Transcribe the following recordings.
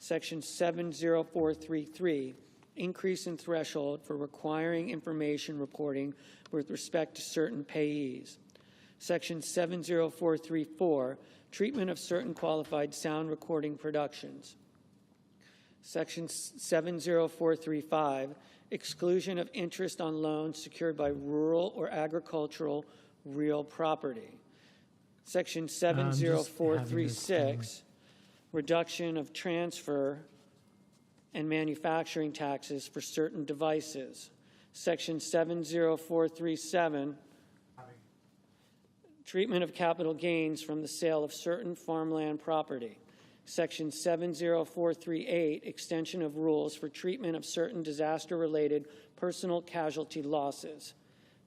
Section 70433, increase in threshold for requiring information reporting with respect to certain payees. Section 70434, treatment of certain qualified sound recording productions. Section 70435, exclusion of interest on loans secured by rural or agricultural real property. Section 70436, reduction of transfer and manufacturing taxes for certain devices. Section 70437, treatment of capital gains from the sale of certain farmland property. Section 70438, extension of rules for treatment of certain disaster-related personal casualty losses.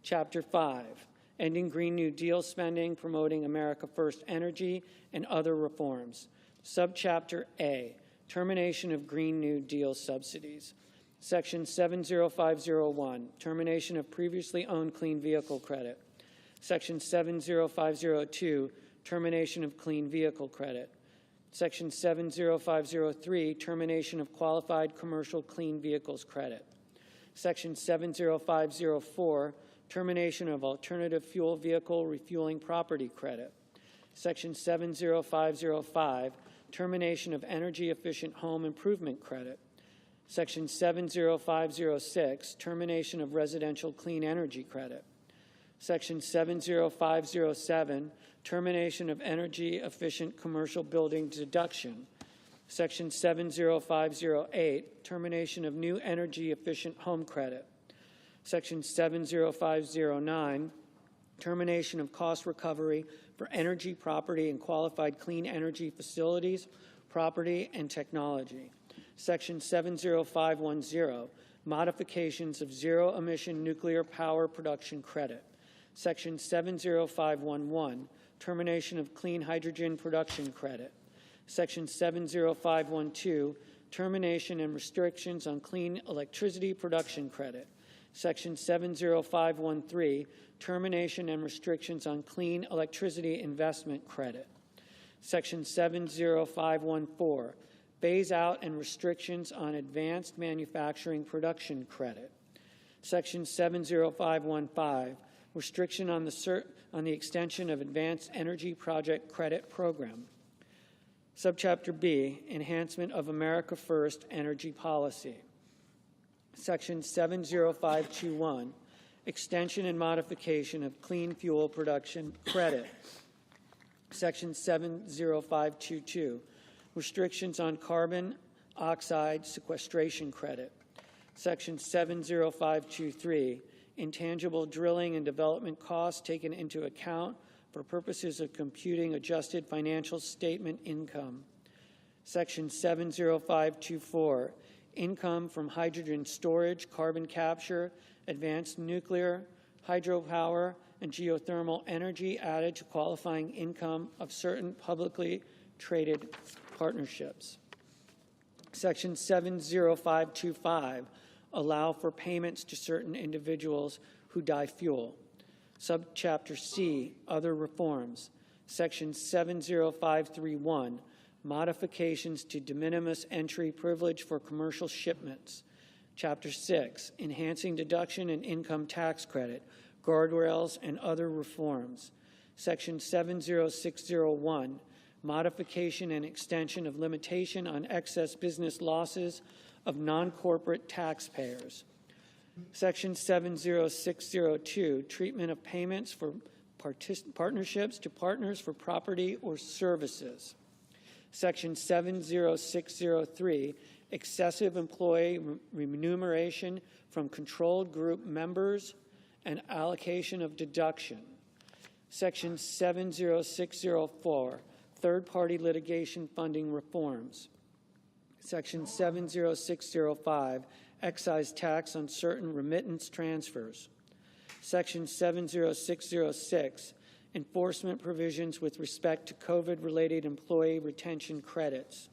Chapter 5, ending Green New Deal spending, promoting America First energy, and other reforms. Subchapter A, termination of Green New Deal subsidies. Section 70501, termination of previously owned clean vehicle credit. Section 70502, termination of clean vehicle credit. Section 70503, termination of qualified commercial clean vehicles credit. Section 70504, termination of alternative fuel vehicle refueling property credit. Section 70505, termination of energy efficient home improvement credit. Section 70506, termination of residential clean energy credit. Section 70507, termination of energy efficient commercial building deduction. Section 70508, termination of new energy efficient home credit. Section 70509, termination of cost recovery for energy, property, and qualified clean energy facilities, property, and technology. Section 70510, modifications of zero-emission nuclear power production credit. Section 70511, termination of clean hydrogen production credit. Section 70512, termination and restrictions on clean electricity production credit. Section 70513, termination and restrictions on clean electricity investment credit. Section 70514, phase out and restrictions on advanced manufacturing production credit. Section 70515, restriction on the extension of Advanced Energy Project Credit Program. Subchapter B, enhancement of America First energy policy. Section 70521, extension and modification of clean fuel production credit. Section 70522, restrictions on carbon oxide sequestration credit. Section 70523, intangible drilling and development costs taken into account for purposes of computing adjusted financial statement income. Section 70524, income from hydrogen storage, carbon capture, advanced nuclear, hydropower, and geothermal energy added to qualifying income of certain publicly traded partnerships. Section 70525, allow for payments to certain individuals who die fuel. Subchapter C, other reforms. Section 70531, modifications to de minimis entry privilege for commercial shipments. Chapter 6, enhancing deduction and income tax credit, guardrails, and other reforms. Section 70601, modification and extension of limitation on excess business losses of non-corporate taxpayers. Section 70602, treatment of payments for partnerships to partners for property or services. Section 70603, excessive employee remuneration from controlled group members and allocation of deduction. Section 70604, third-party litigation funding reforms. Section 70605, excise tax on certain remittance transfers. Section 70606, enforcement provisions with respect to COVID-related employee retention credits.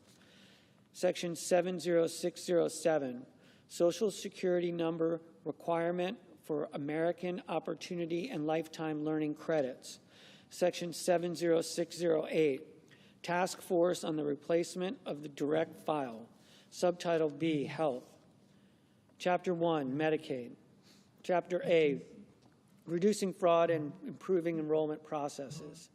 Section 70607, Social Security number requirement for American Opportunity and Lifetime Learning credits. Section 70608, Task Force on the Replacement of the Direct File. Subtitle B, Health. Chapter 1, Medicaid. Chapter A, Reducing Fraud and Improving Enrollment Processes.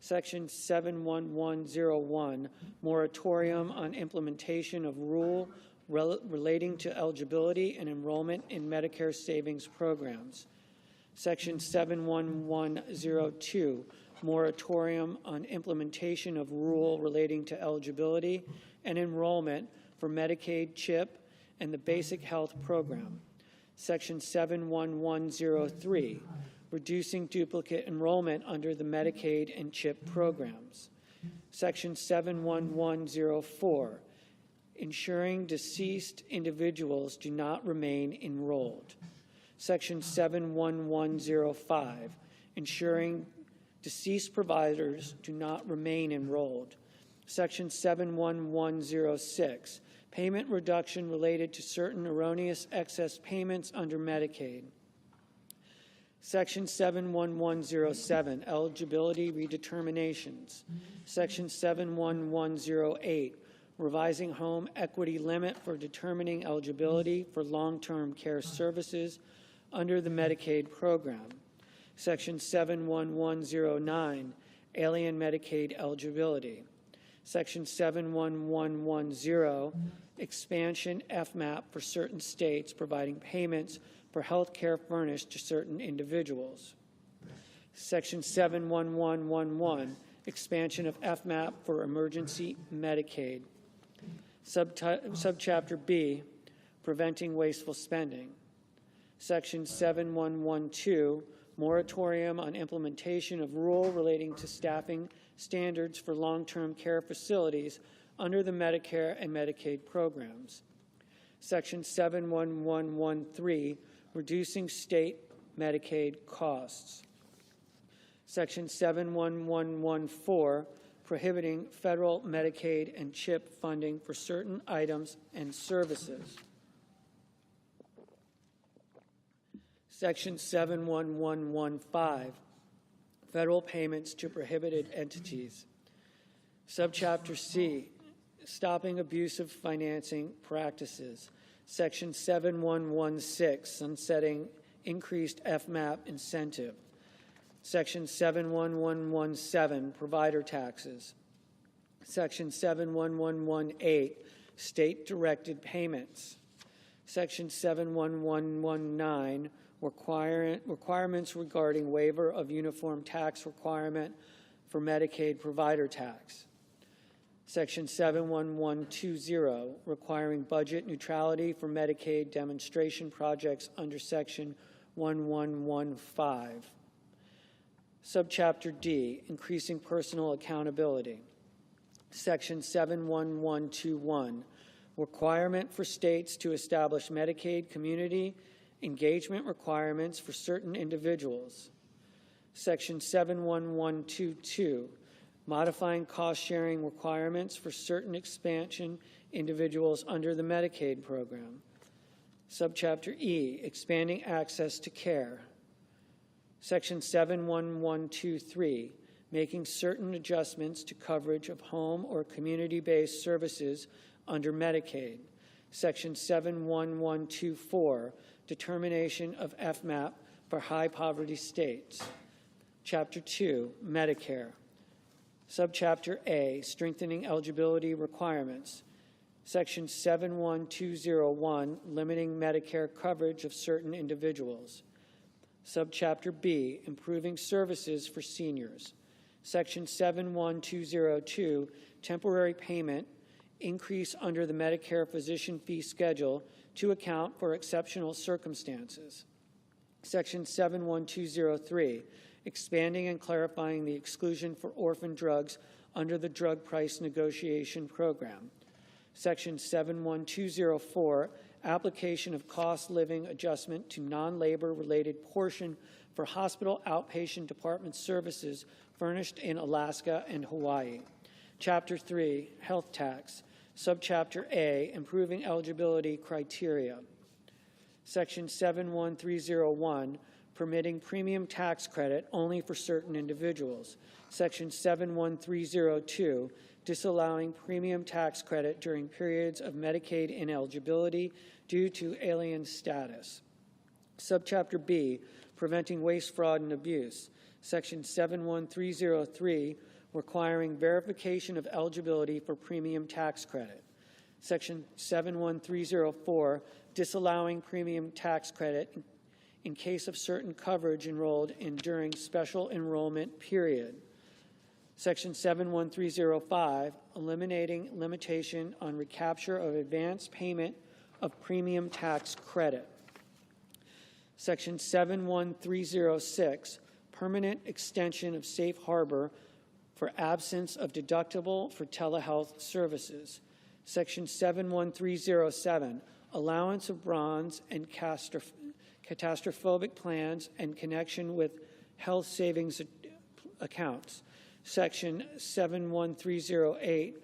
Section 71101, Moratorium on Implementation of Rule Relating to Eligibility and Enrollment in Medicare Savings Programs. Section 71102, Moratorium on Implementation of Rule Relating to Eligibility and Enrollment for Medicaid, CHIP, and the Basic Health Program. Section 71103, Reducing Duplicate Enrollment under the Medicaid and CHIP programs. Section 71104, Ensuring deceased individuals do not remain enrolled. Section 71105, Ensuring deceased providers do not remain enrolled. Section 71106, Payment reduction related to certain erroneous excess payments under Medicaid. Section 71107, Eligibility redeterminations. Section 71108, Revising home equity limit for determining eligibility for long-term care services under the Medicaid program. Section 71109, Alien Medicaid eligibility. Section 71110, Expansion FMAP for certain states providing payments for health care furnished to certain individuals. Section 71111, Expansion of FMAP for emergency Medicaid. Subchapter B, Preventing Wasteful Spending. Section 7112, Moratorium on Implementation of Rule Relating to Staffing Standards for Long-Term Care Facilities under the Medicare and Medicaid programs. Section 71113, Reducing State Medicaid Costs. Section 71114, Prohibiting federal Medicaid and CHIP funding for certain items and services. Section 71115, Federal payments to prohibited entities. Subchapter C, Stopping Abusive Financing Practices. Section 7116, Sunsetting Increased FMAP Incentive. Section 71117, Provider Taxes. Section 71118, State-Directed Payments. Section 71119, Requirements regarding waiver of uniform tax requirement for Medicaid provider tax. Section 71120, Requiring budget neutrality for Medicaid demonstration projects under Section 1115. Subchapter D, Increasing Personal Accountability. Section 71121, Requirement for states to establish Medicaid community engagement requirements for certain individuals. Section 71122, Modifying cost-sharing requirements for certain expansion individuals under the Medicaid program. Subchapter E, Expanding access to care. Section 71123, Making certain adjustments to coverage of home or community-based services under Medicaid. Section 71124, Determination of FMAP for high-poverty states. Chapter 2, Medicare. Subchapter A, Strengthening Eligibility Requirements. Section 71201, Limiting Medicare coverage of certain individuals. Subchapter B, Improving Services for Seniors. Section 71202, Temporary Payment, Increase under the Medicare Physician Fee Schedule to account for exceptional circumstances. Section 71203, Expanding and clarifying the exclusion for orphan drugs under the Drug Price Negotiation Program. Section 71204, Application of Cost Living Adjustment to Non-Labor Related Portion for Hospital Outpatient Department Services furnished in Alaska and Hawaii. Chapter 3, Health Tax. Subchapter A, Improving Eligibility Criteria. Section 71301, permitting premium tax credit only for certain individuals. Section 71302, disallowing premium tax credit during periods of Medicaid ineligibility due to alien status. Subchapter B, preventing waste, fraud, and abuse. Section 71303, requiring verification of eligibility for premium tax credit. Section 71304, disallowing premium tax credit in case of certain coverage enrolled in during special enrollment period. Section 71305, eliminating limitation on recapture of advance payment of premium tax credit. Section 71306, permanent extension of safe harbor for absence of deductible for telehealth services. Section 71307, allowance of bronze and catastrophic plans and connection with health savings accounts. Section 71308,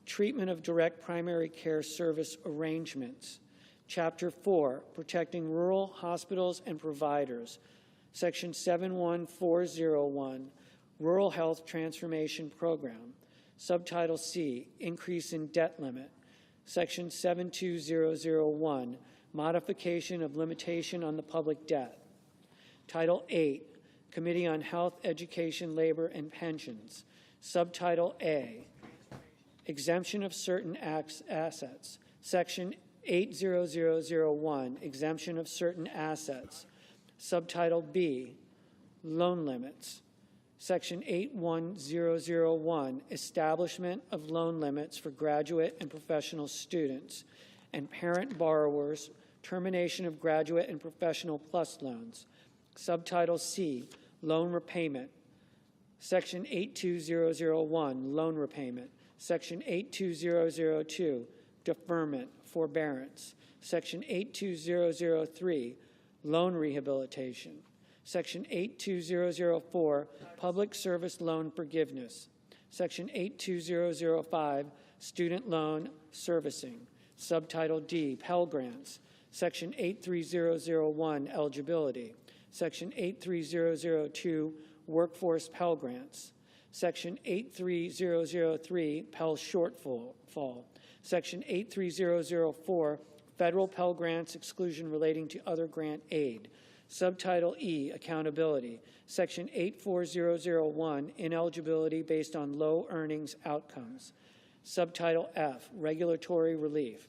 treatment of direct primary care service arrangements. Chapter 4, protecting rural hospitals and providers. Section 71401, rural health transformation program. Subtitle C, increase in debt limit. Section 72001, modification of limitation on the public debt. Title 8, Committee on Health, Education, Labor, and Pensions. Subtitle A, exemption of certain assets. Section 80001, exemption of certain assets. Subtitle B, loan limits. Section 81001, establishment of loan limits for graduate and professional students and parent borrowers, termination of graduate and professional plus loans. Subtitle C, loan repayment. Section 82001, loan repayment. Section 82002, deferment, forbearance. Section 82003, loan rehabilitation. Section 82004, public service loan forgiveness. Section 82005, student loan servicing. Subtitle D, Pell Grants. Section 83001, eligibility. Section 83002, workforce Pell Grants. Section 83003, Pell shortfall. Section 83004, federal Pell Grants exclusion relating to other grant aid. Subtitle E, accountability. Section 84001, ineligibility based on low earnings outcomes. Subtitle F, regulatory relief.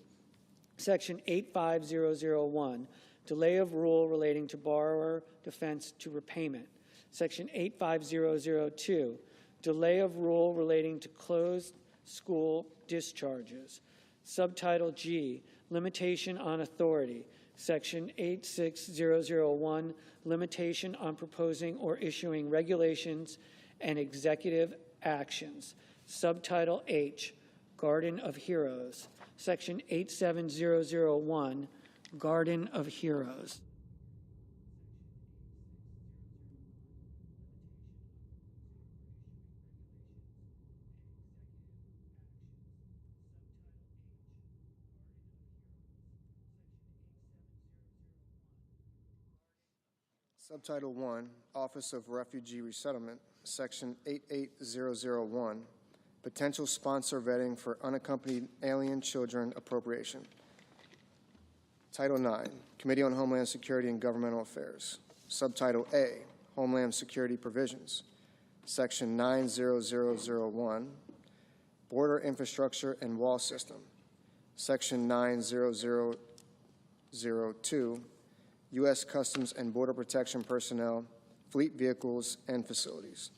Section 85001, delay of rule relating to borrower defense to repayment. Section 85002, delay of rule relating to closed school discharges. Subtitle G, limitation on authority. Section 86001, limitation on proposing or issuing regulations and executive actions. Subtitle H, Garden of Heroes. Section 87001, Garden of Heroes. Subtitle 1, Office of Refugee Resettlement, Section 88001, Potential Sponsor Vetting for Unaccompanied Alien Children Appropriation. Title 9, Committee on Homeland Security and Governmental Affairs. Subtitle A, Homeland Security Provisions. Section 90001, Border Infrastructure and Wall System. Section 90002, U.S. Customs and Border Protection Personnel, Fleet Vehicles and Facilities.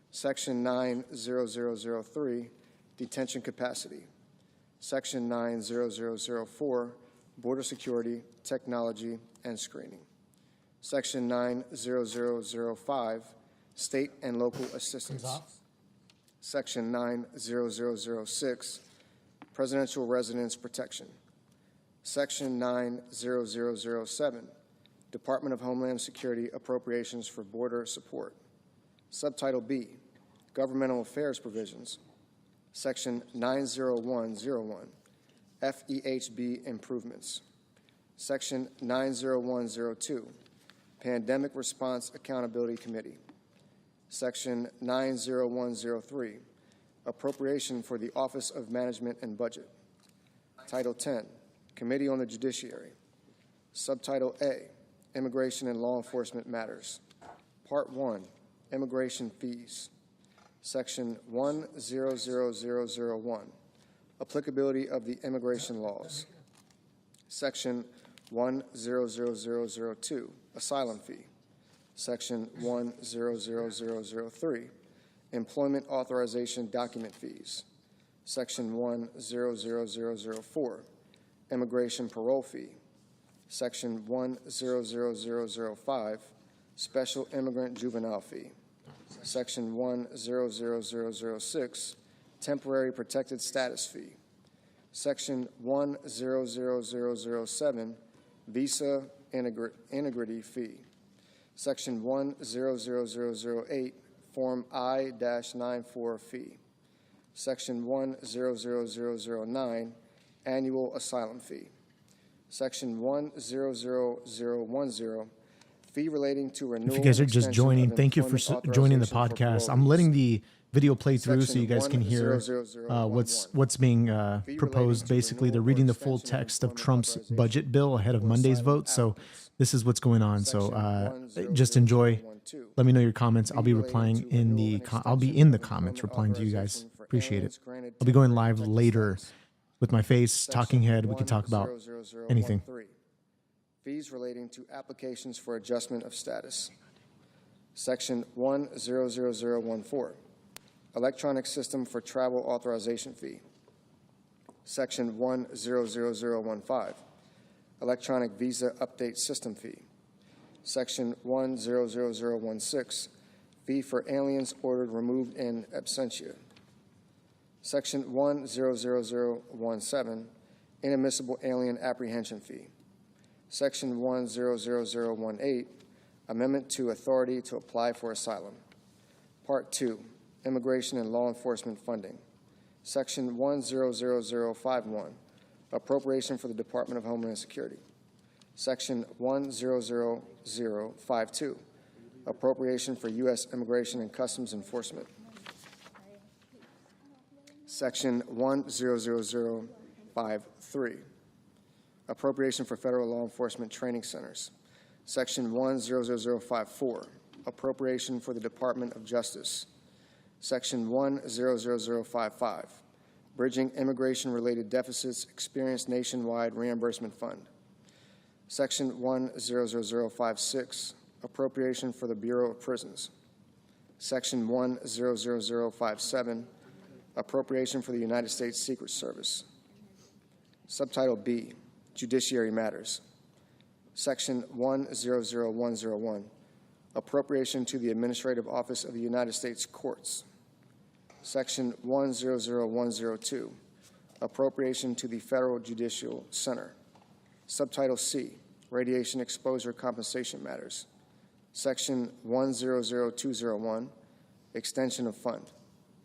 Section 90003, Detention Capacity. Section 90004, Border Security, Technology, and Screening. Section 90005, State and Local Assistance. Section 90006, Presidential Residence Protection. Section 90007, Department of Homeland Security Appropriations for Border Support. Subtitle B, Governmental Affairs Provisions. Section 90101, FEHB Improvements. Section 90102, Pandemic Response Accountability Committee. Section 90103, Appropriation for the Office of Management and Budget. Title 10, Committee on the Judiciary. Subtitle A, Immigration and Law Enforcement Matters. Part 1, Immigration Fees. Section 100001, Applicability of the Immigration Laws. Section 100002, Asylum Fee. Section 100003, Employment Authorization Document Fees. Section 100004, Immigration Parole Fee. Section 100005, Special Immigrant Juvenile Fee. Section 100006, Temporary Protected Status Fee. Section 100007, Visa Integrity Fee. Section 100008, Form I-94 Fee. Section 100009, Annual Asylum Fee. Section 100010, Fee relating to renewal. If you guys are just extension joining, of thank you for employment joining the authorization for podcast. parolees. I'm letting the video play through so Section you guys can hear 100011. what's being relating proposed. to Basically, they're renewal reading or the full extension of text of employment Trump's authorization budget bill ahead of for Monday's asylum vote. So applicants. this is what's going on. So Section just enjoy. 100012. Let me know your comments. I'll be Fee relating replying to in renewal the and I'll be extension in the of comments employment replying to you guys. authorization for Appreciate it. aliens granted I'll be going temporary live protected later status. with my face, Section talking head. We can talk about 100013. anything. Fees relating to applications for adjustment of status. Section 100014, Electronic System for Travel Authorization Fee. Section 100015, Electronic Visa Update System Fee. Section 100016, Fee for aliens ordered removed in absentia. Section 100017, Inadmissible Alien Apprehension Fee. Section 100018, Amendment to Authority to Apply for Asylum. Part 2, Immigration and Law Enforcement Funding. Section 100051, Appropriation for the Department of Homeland Security. Section 10052, Appropriation for U.S. Immigration and Customs Enforcement. Section 10053, Appropriation for Federal Law Enforcement Training Centers. Section 10054, Appropriation for the Department of Justice. Section 10055, Bridging Immigration-Related Deficits Experienced Nationwide Reimbursement Fund. Section 10056, Appropriation for the Bureau of Prisons. Section 10057, Appropriation for the United States Secret Service. Subtitle B, Judiciary Matters. Section 100101, Appropriation to the Administrative Office of the United States Courts. Section 100102, Appropriation to the Federal Judicial Center. Subtitle C, Radiation Exposure Compensation Matters. Section 100201, Extension of Fund.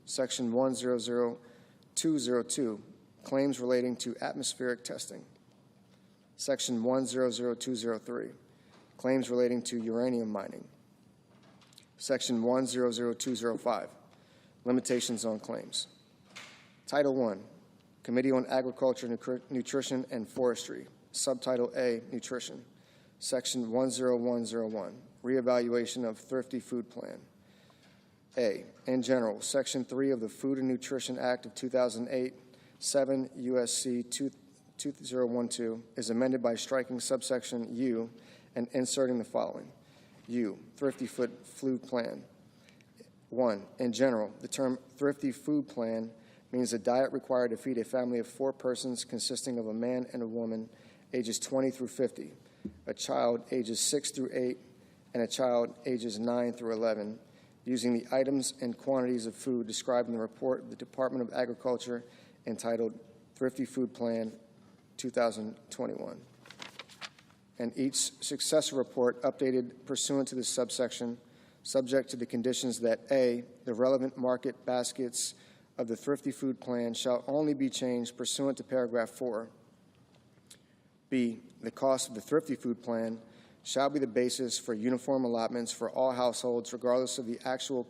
Section 100202, Claims relating to atmospheric testing. Section 100203, Claims relating to uranium mining. Section 100205, Limitations on Claims. Title 1, Committee on Agriculture, Nutrition, and Forestry. Subtitle A, Nutrition. Section 10101, Reevaluation of Thrifty Food Plan. A, in general, Section 3 of the Food and Nutrition Act of 2008, 7 U.S.C. 2012 is amended by striking subsection U and inserting the following. U, Thrifty Food Plan. 1, in general, the term Thrifty Food Plan means a diet required to feed a family of 4 persons consisting of a man and a woman ages 20 through 50, a child ages 6 through 8, and a child ages 9 through 11, using the items and quantities of food described in the report of the Department of Agriculture entitled Thrifty Food Plan 2021. And each successor report updated pursuant to this subsection, subject to the conditions that A, the relevant market baskets of the Thrifty Food Plan shall only be changed pursuant to paragraph 4. B, the cost of the Thrifty Food Plan shall be the basis for uniform allotments for all households regardless of the actual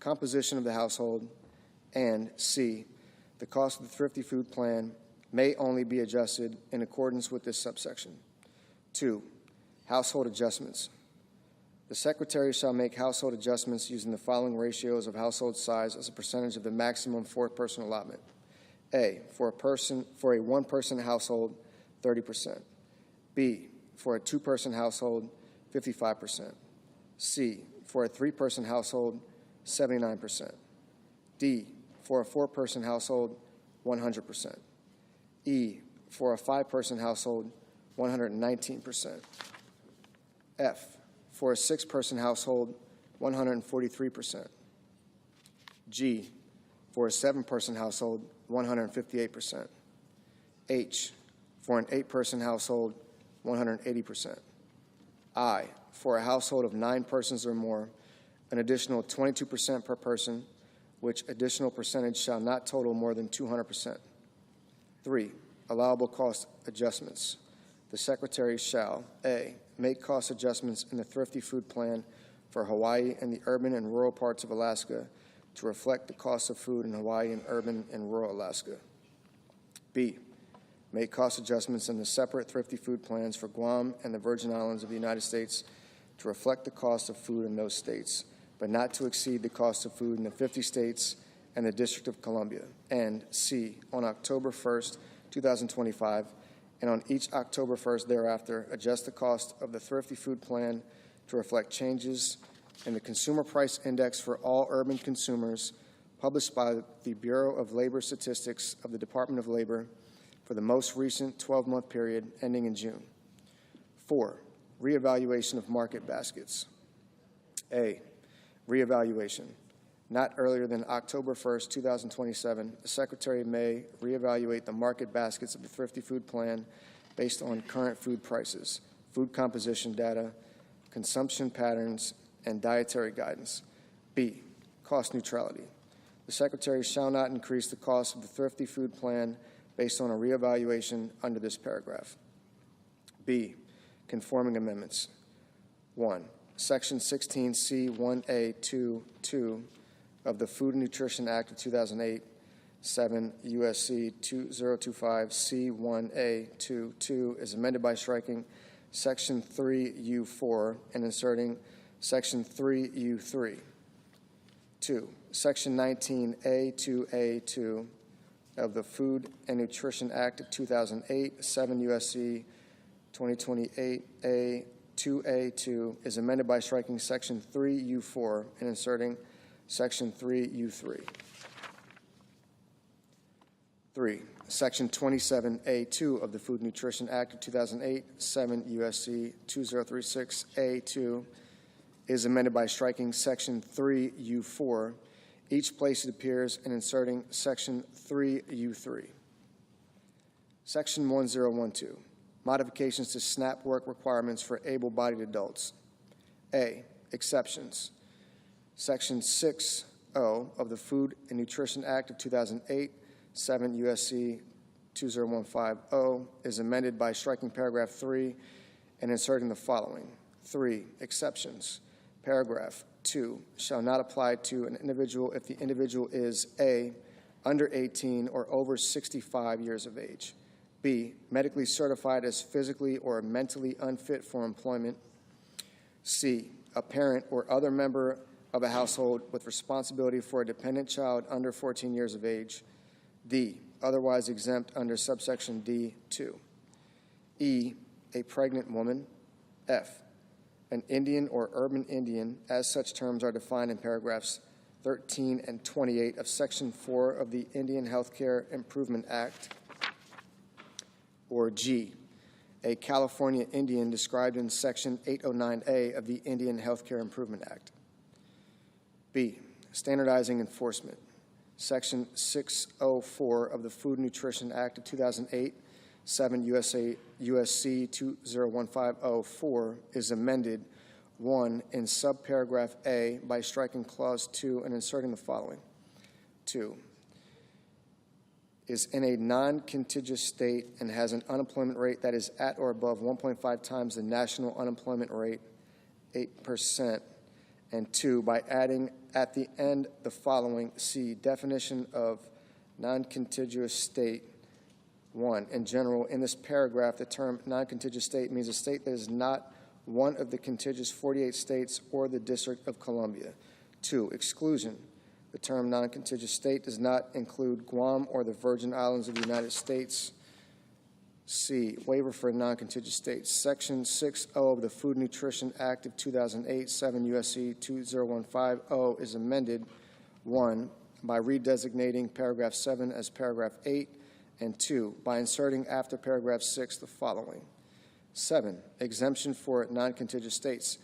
composition of the household, and C, the cost of the Thrifty Food Plan may only be adjusted in accordance with this subsection. 2, household adjustments. The Secretary shall make household adjustments using the following ratios of household size as a percentage of the maximum four-person allotment. A, for a one-person household, 30%. B, for a two-person household, 55%. C, for a three-person household, 79%. D, for a four-person household, 100%. E, for a five-person household, 119%. F, for a six-person household, 143%. G, for a seven-person household, 158%. H, for an eight-person household, 180%. I, for a household of 9 persons or more, an additional 22% per person, which additional percentage shall not total more than 200%. 3, allowable cost adjustments. The Secretary shall, A, make cost adjustments in the Thrifty Food Plan for Hawaii and the urban and rural parts of Alaska to reflect the cost of food in Hawaii and urban and rural Alaska. B, make cost adjustments in the separate Thrifty Food Plans for Guam and the Virgin Islands of the United States to reflect the cost of food in those states, but not to exceed the cost of food in the 50 states and the District of Columbia. And C, on October 1st, 2025, and on each October 1st thereafter, adjust the cost of the Thrifty Food Plan to reflect changes in the Consumer Price Index for all urban consumers published by the Bureau of Labor Statistics of the Department of Labor for the most recent 12-month period ending in June. 4, reevaluation of market baskets. A, reevaluation. Not earlier than October 1st, 2027, the Secretary may reevaluate the market baskets of the Thrifty Food Plan based on current food prices, food composition data, consumption patterns, and dietary guidance. B, cost neutrality. The Secretary shall not increase the cost of the Thrifty Food Plan based on a reevaluation under this paragraph. B, conforming amendments. 1, Section 16C1A22 of the Food and Nutrition Act of 2008, 7 U.S.C. 2025 C1A22 is amended by striking Section 3U4 and inserting Section 3U3. 2, Section 19A2A2 of the Food and Nutrition Act of 2008, 7 U.S.C. 2028A2A2 is amended by striking Section 3U4 and inserting Section 3U3. 3, Section 27A2 of the Food and Nutrition Act of 2008, 7 U.S.C. 2036A2 is amended by striking Section 3U4, each place it appears, and inserting Section 3U3. Section 1012, modifications to SNAP work requirements for able-bodied adults. A, exceptions. Section 6.0 of the Food and Nutrition Act of 2008, 7 U.S.C. 20150 is amended by striking paragraph 3 and inserting the following. 3, exceptions. Paragraph 2 shall not apply to an individual if the individual is A, under 18 or over 65 years of age, B, medically certified as physically or mentally unfit for employment, C, a parent or other member of a household with responsibility for a dependent child under 14 years of age, D, otherwise exempt under subsection D2, E, a pregnant woman, F, an Indian or urban Indian, as such terms are defined in paragraphs 13 and 28 of Section 4 of the Indian Healthcare Improvement Act, or G, a California Indian described in Section 809A of the Indian Healthcare Improvement Act. B, standardizing enforcement. Section 604 of the Food and Nutrition Act of 2008, 7 U.S.C. 201504 is amended, 1, in subparagraph A by striking clause 2 and inserting the following. 2, is in a non-contiguous state and has an unemployment rate that is at or above 1.5 times the national unemployment rate, 8%, and 2, by adding at the end the following. C, definition of non-contiguous state. 1, in general, in this paragraph, the term non-contiguous state means a state that is not one of the contiguous 48 states or the District of Columbia. 2, exclusion. The term non-contiguous state does not include Guam or the Virgin Islands of the United States. C, waiver for non-contiguous states. Section 6.0 of the Food and Nutrition Act of 2008, 7 U.S.C. 20150 is amended. 1, by redesignating paragraph 7 as paragraph 8, and 2, by inserting after paragraph 6 the following. 7, exemption for non-contiguous states.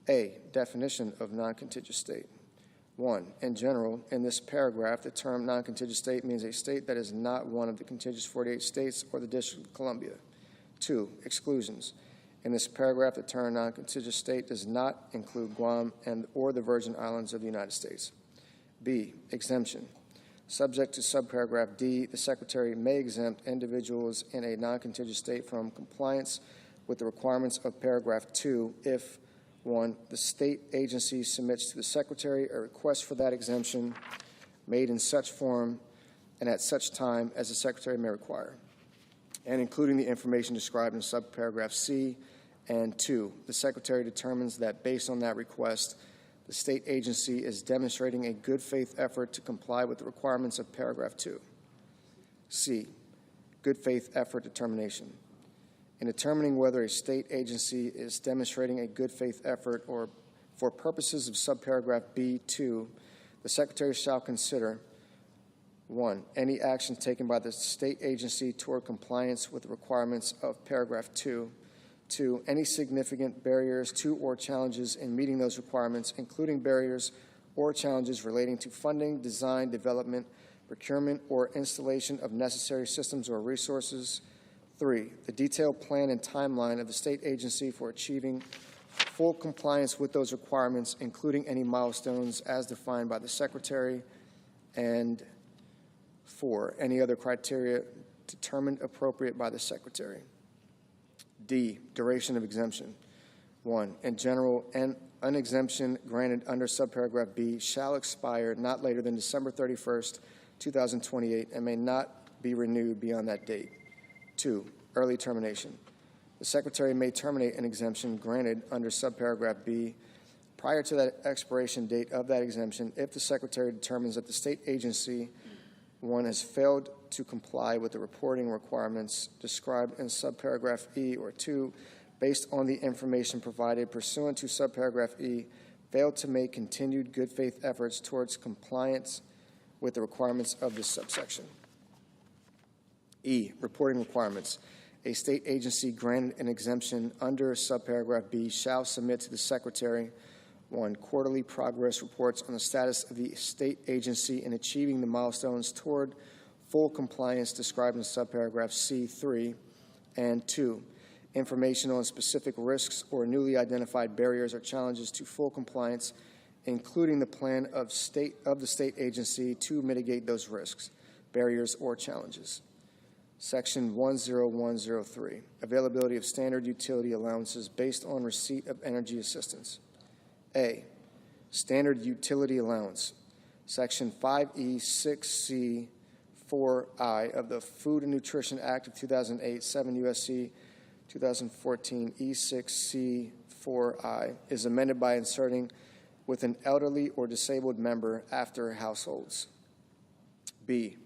A, definition of non-contiguous state. 1, in general, in this paragraph, the term non-contiguous state means a state that is not one of the contiguous 48 states or the District of Columbia. 2, exclusions. In this paragraph, the term non-contiguous state does not include Guam or the Virgin Islands of the United States. B, exemption. Subject to subparagraph D, the Secretary may exempt individuals in a non-contiguous state from compliance with the requirements of paragraph 2 if 1, the state agency submits to the Secretary a request for that exemption made in such form and at such time as the Secretary may require, and including the information described in subparagraph C, and 2, the Secretary determines that based on that request, the state agency is demonstrating a good faith effort to comply with the requirements of paragraph 2. C, good faith effort determination. In determining whether a state agency is demonstrating a good faith effort or for purposes of subparagraph B2, the Secretary shall consider 1, any actions taken by the state agency toward compliance with the requirements of paragraph 2, 2, any significant barriers to or challenges in meeting those requirements, including barriers or challenges relating to funding, design, development, procurement, or installation of necessary systems or resources. 3, the detailed plan and timeline of the state agency for achieving full compliance with those requirements, including any milestones as defined by the Secretary. And 4, any other criteria determined appropriate by the Secretary. D, duration of exemption. 1, in general, an exemption granted under subparagraph B shall expire not later than December 31st, 2028, and may not be renewed beyond that date. 2, early termination. The Secretary may terminate an exemption granted under subparagraph B prior to that expiration date of that exemption if the Secretary determines that the state agency, 1, has failed to comply with the reporting requirements described in subparagraph E, or 2, based on the information provided pursuant to subparagraph E, failed to make continued good faith efforts towards compliance with the requirements of this subsection. E, reporting requirements. A state agency granted an exemption under subparagraph B shall submit to the Secretary 1, quarterly progress reports on the status of the state agency in achieving the milestones toward full compliance described in subparagraph C3, and 2, information on specific risks or newly identified barriers or challenges to full compliance, including the plan of the state agency to mitigate those risks, barriers, or challenges. Section 10103, availability of standard utility allowances based on receipt of energy assistance. A, standard utility allowance. Section 5E 6C 4I of the Food and Nutrition Act of 2008, 7 U.S.C. 2014 E6C 4I is amended by inserting with an elderly or disabled member after households. B,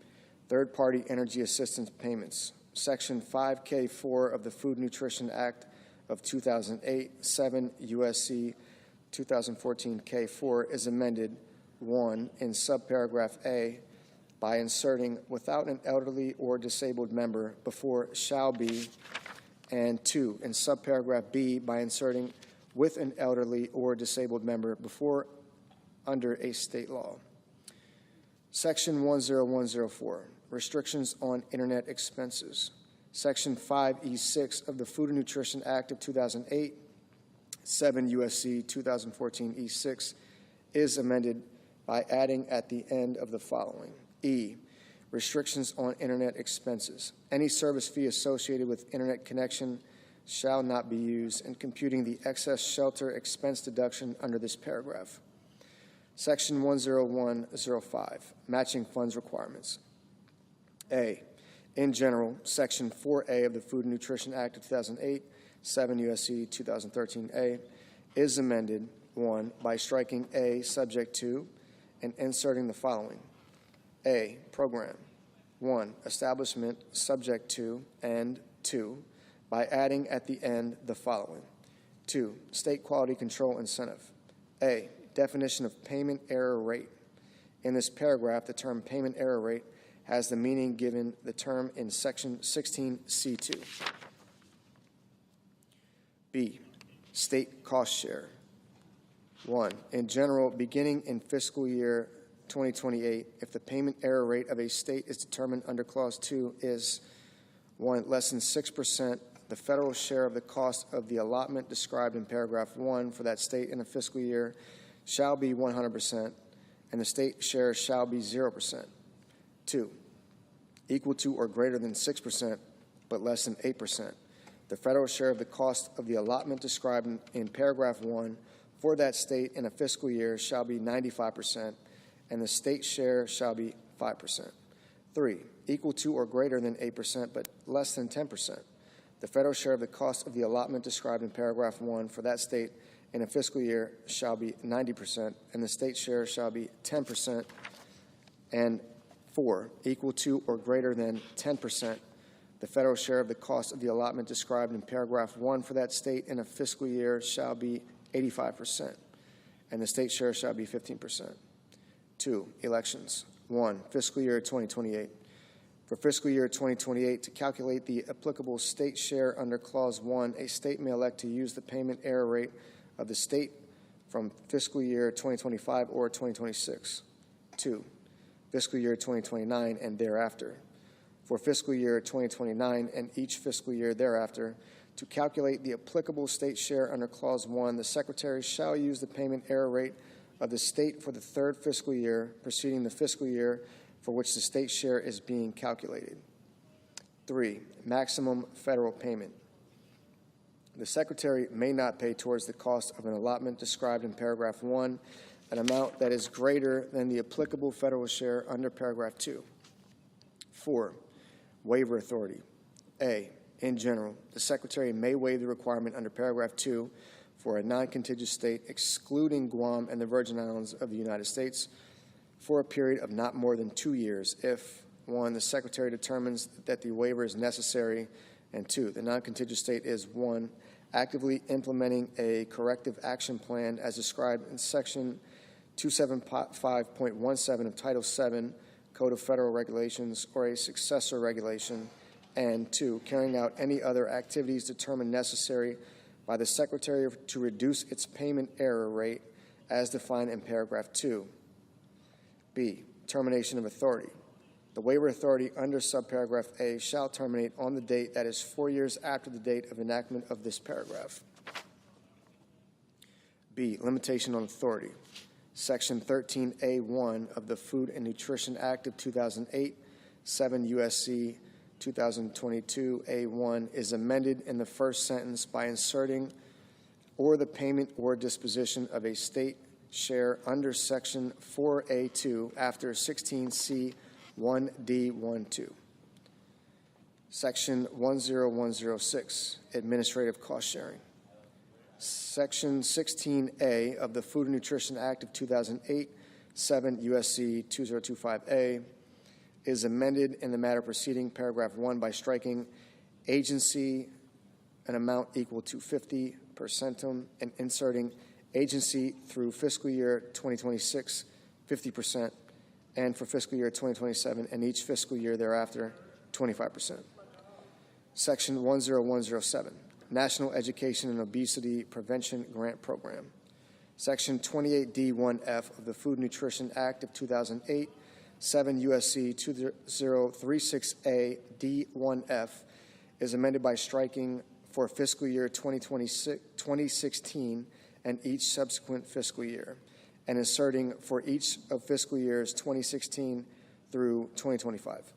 third-party energy assistance payments. Section 5K4 of the Food and Nutrition Act of 2008, 7 U.S.C. 2014 K4 is amended, 1, in subparagraph A by inserting without an elderly or disabled member before shall be, and 2, in subparagraph B by inserting with an elderly or disabled member before under a state law. Section 10104, restrictions on internet expenses. Section 5E6 of the Food and Nutrition Act of 2008, 7 U.S.C. 2014 E6 is amended by adding at the end of the following. E, restrictions on internet expenses. Any service fee associated with internet connection shall not be used in computing the excess shelter expense deduction under this paragraph. Section 10105, matching funds requirements. A, in general, Section 4A of the Food and Nutrition Act of 2008, 7 U.S.C. 2013a, is amended, 1, by striking A subject to and inserting the following. A, program. 1, establishment subject to, and 2, by adding at the end the following. 2, state quality control incentive. A, definition of payment error rate. In this paragraph, the term payment error rate has the meaning given the term in Section 16C2. B, state cost share. 1, in general, beginning in fiscal year 2028, if the payment error rate of a state is determined under Clause 2 is 1, less than 6%, the federal share of the cost of the allotment described in paragraph 1 for that state in a fiscal year shall be 100%, and the state share shall be 0%. 2, equal to or greater than 6%, but less than 8%. The federal share of the cost of the allotment described in paragraph 1 for that state in a fiscal year shall be 95%, and the state share shall be 5%. 3, equal to or greater than 8%, but less than 10%. The federal share of the cost of the allotment described in paragraph 1 for that state in a fiscal year shall be 90%, and the state share shall be 10%. And 4, equal to or greater than 10%. The federal share of the cost of the allotment described in paragraph 1 for that state in a fiscal year shall be 85%, and the state share shall be 15%. 2, elections. 1, fiscal year 2028. For fiscal year 2028, to calculate the applicable state share under Clause 1, a state may elect to use the payment error rate of the state from fiscal year 2025 or 2026. 2, fiscal year 2029 and thereafter. For fiscal year 2029 and each fiscal year thereafter, to calculate the applicable state share under Clause 1, the Secretary shall use the payment error rate of the state for the third fiscal year preceding the fiscal year for which the state share is being calculated. 3, maximum federal payment. The Secretary may not pay towards the cost of an allotment described in paragraph 1 an amount that is greater than the applicable federal share under paragraph 2. 4, waiver authority. A, in general, the Secretary may waive the requirement under paragraph 2 for a non-contiguous state excluding Guam and the Virgin Islands of the United States for a period of not more than 2 years if, 1, the Secretary determines that the waiver is necessary, and 2, the non-contiguous state is, 1, actively implementing a corrective action plan as described in Section 275.17 of Title VII Code of Federal Regulations or a successor regulation, and 2, carrying out any other activities determined necessary by the Secretary to reduce its payment error rate as defined in paragraph 2. B, termination of authority. The waiver authority under subparagraph A shall terminate on the date that is 4 years after the date of enactment of this paragraph. B, limitation on authority. Section 13A1 of the Food and Nutrition Act of 2008, 7 U.S.C. 2022A1 is amended in the first sentence by inserting or the payment or disposition of a state share under Section 4A2 after 16C 1D12. Section 10106, administrative cost sharing. Section 16A of the Food and Nutrition Act of 2008, 7 U.S.C. 2025A, is amended in the matter preceding paragraph 1 by striking agency an amount equal to 50 per centum and inserting agency through fiscal year 2026, 50%, and for fiscal year 2027 and each fiscal year thereafter, 25%. Section 10107, National Education and Obesity Prevention Grant Program. Section 28D1F of the Food and Nutrition Act of 2008, 7 U.S.C. 2036A D1F is amended by striking for fiscal year 2016 and each subsequent fiscal year, and inserting for each of fiscal years 2016 through 2025.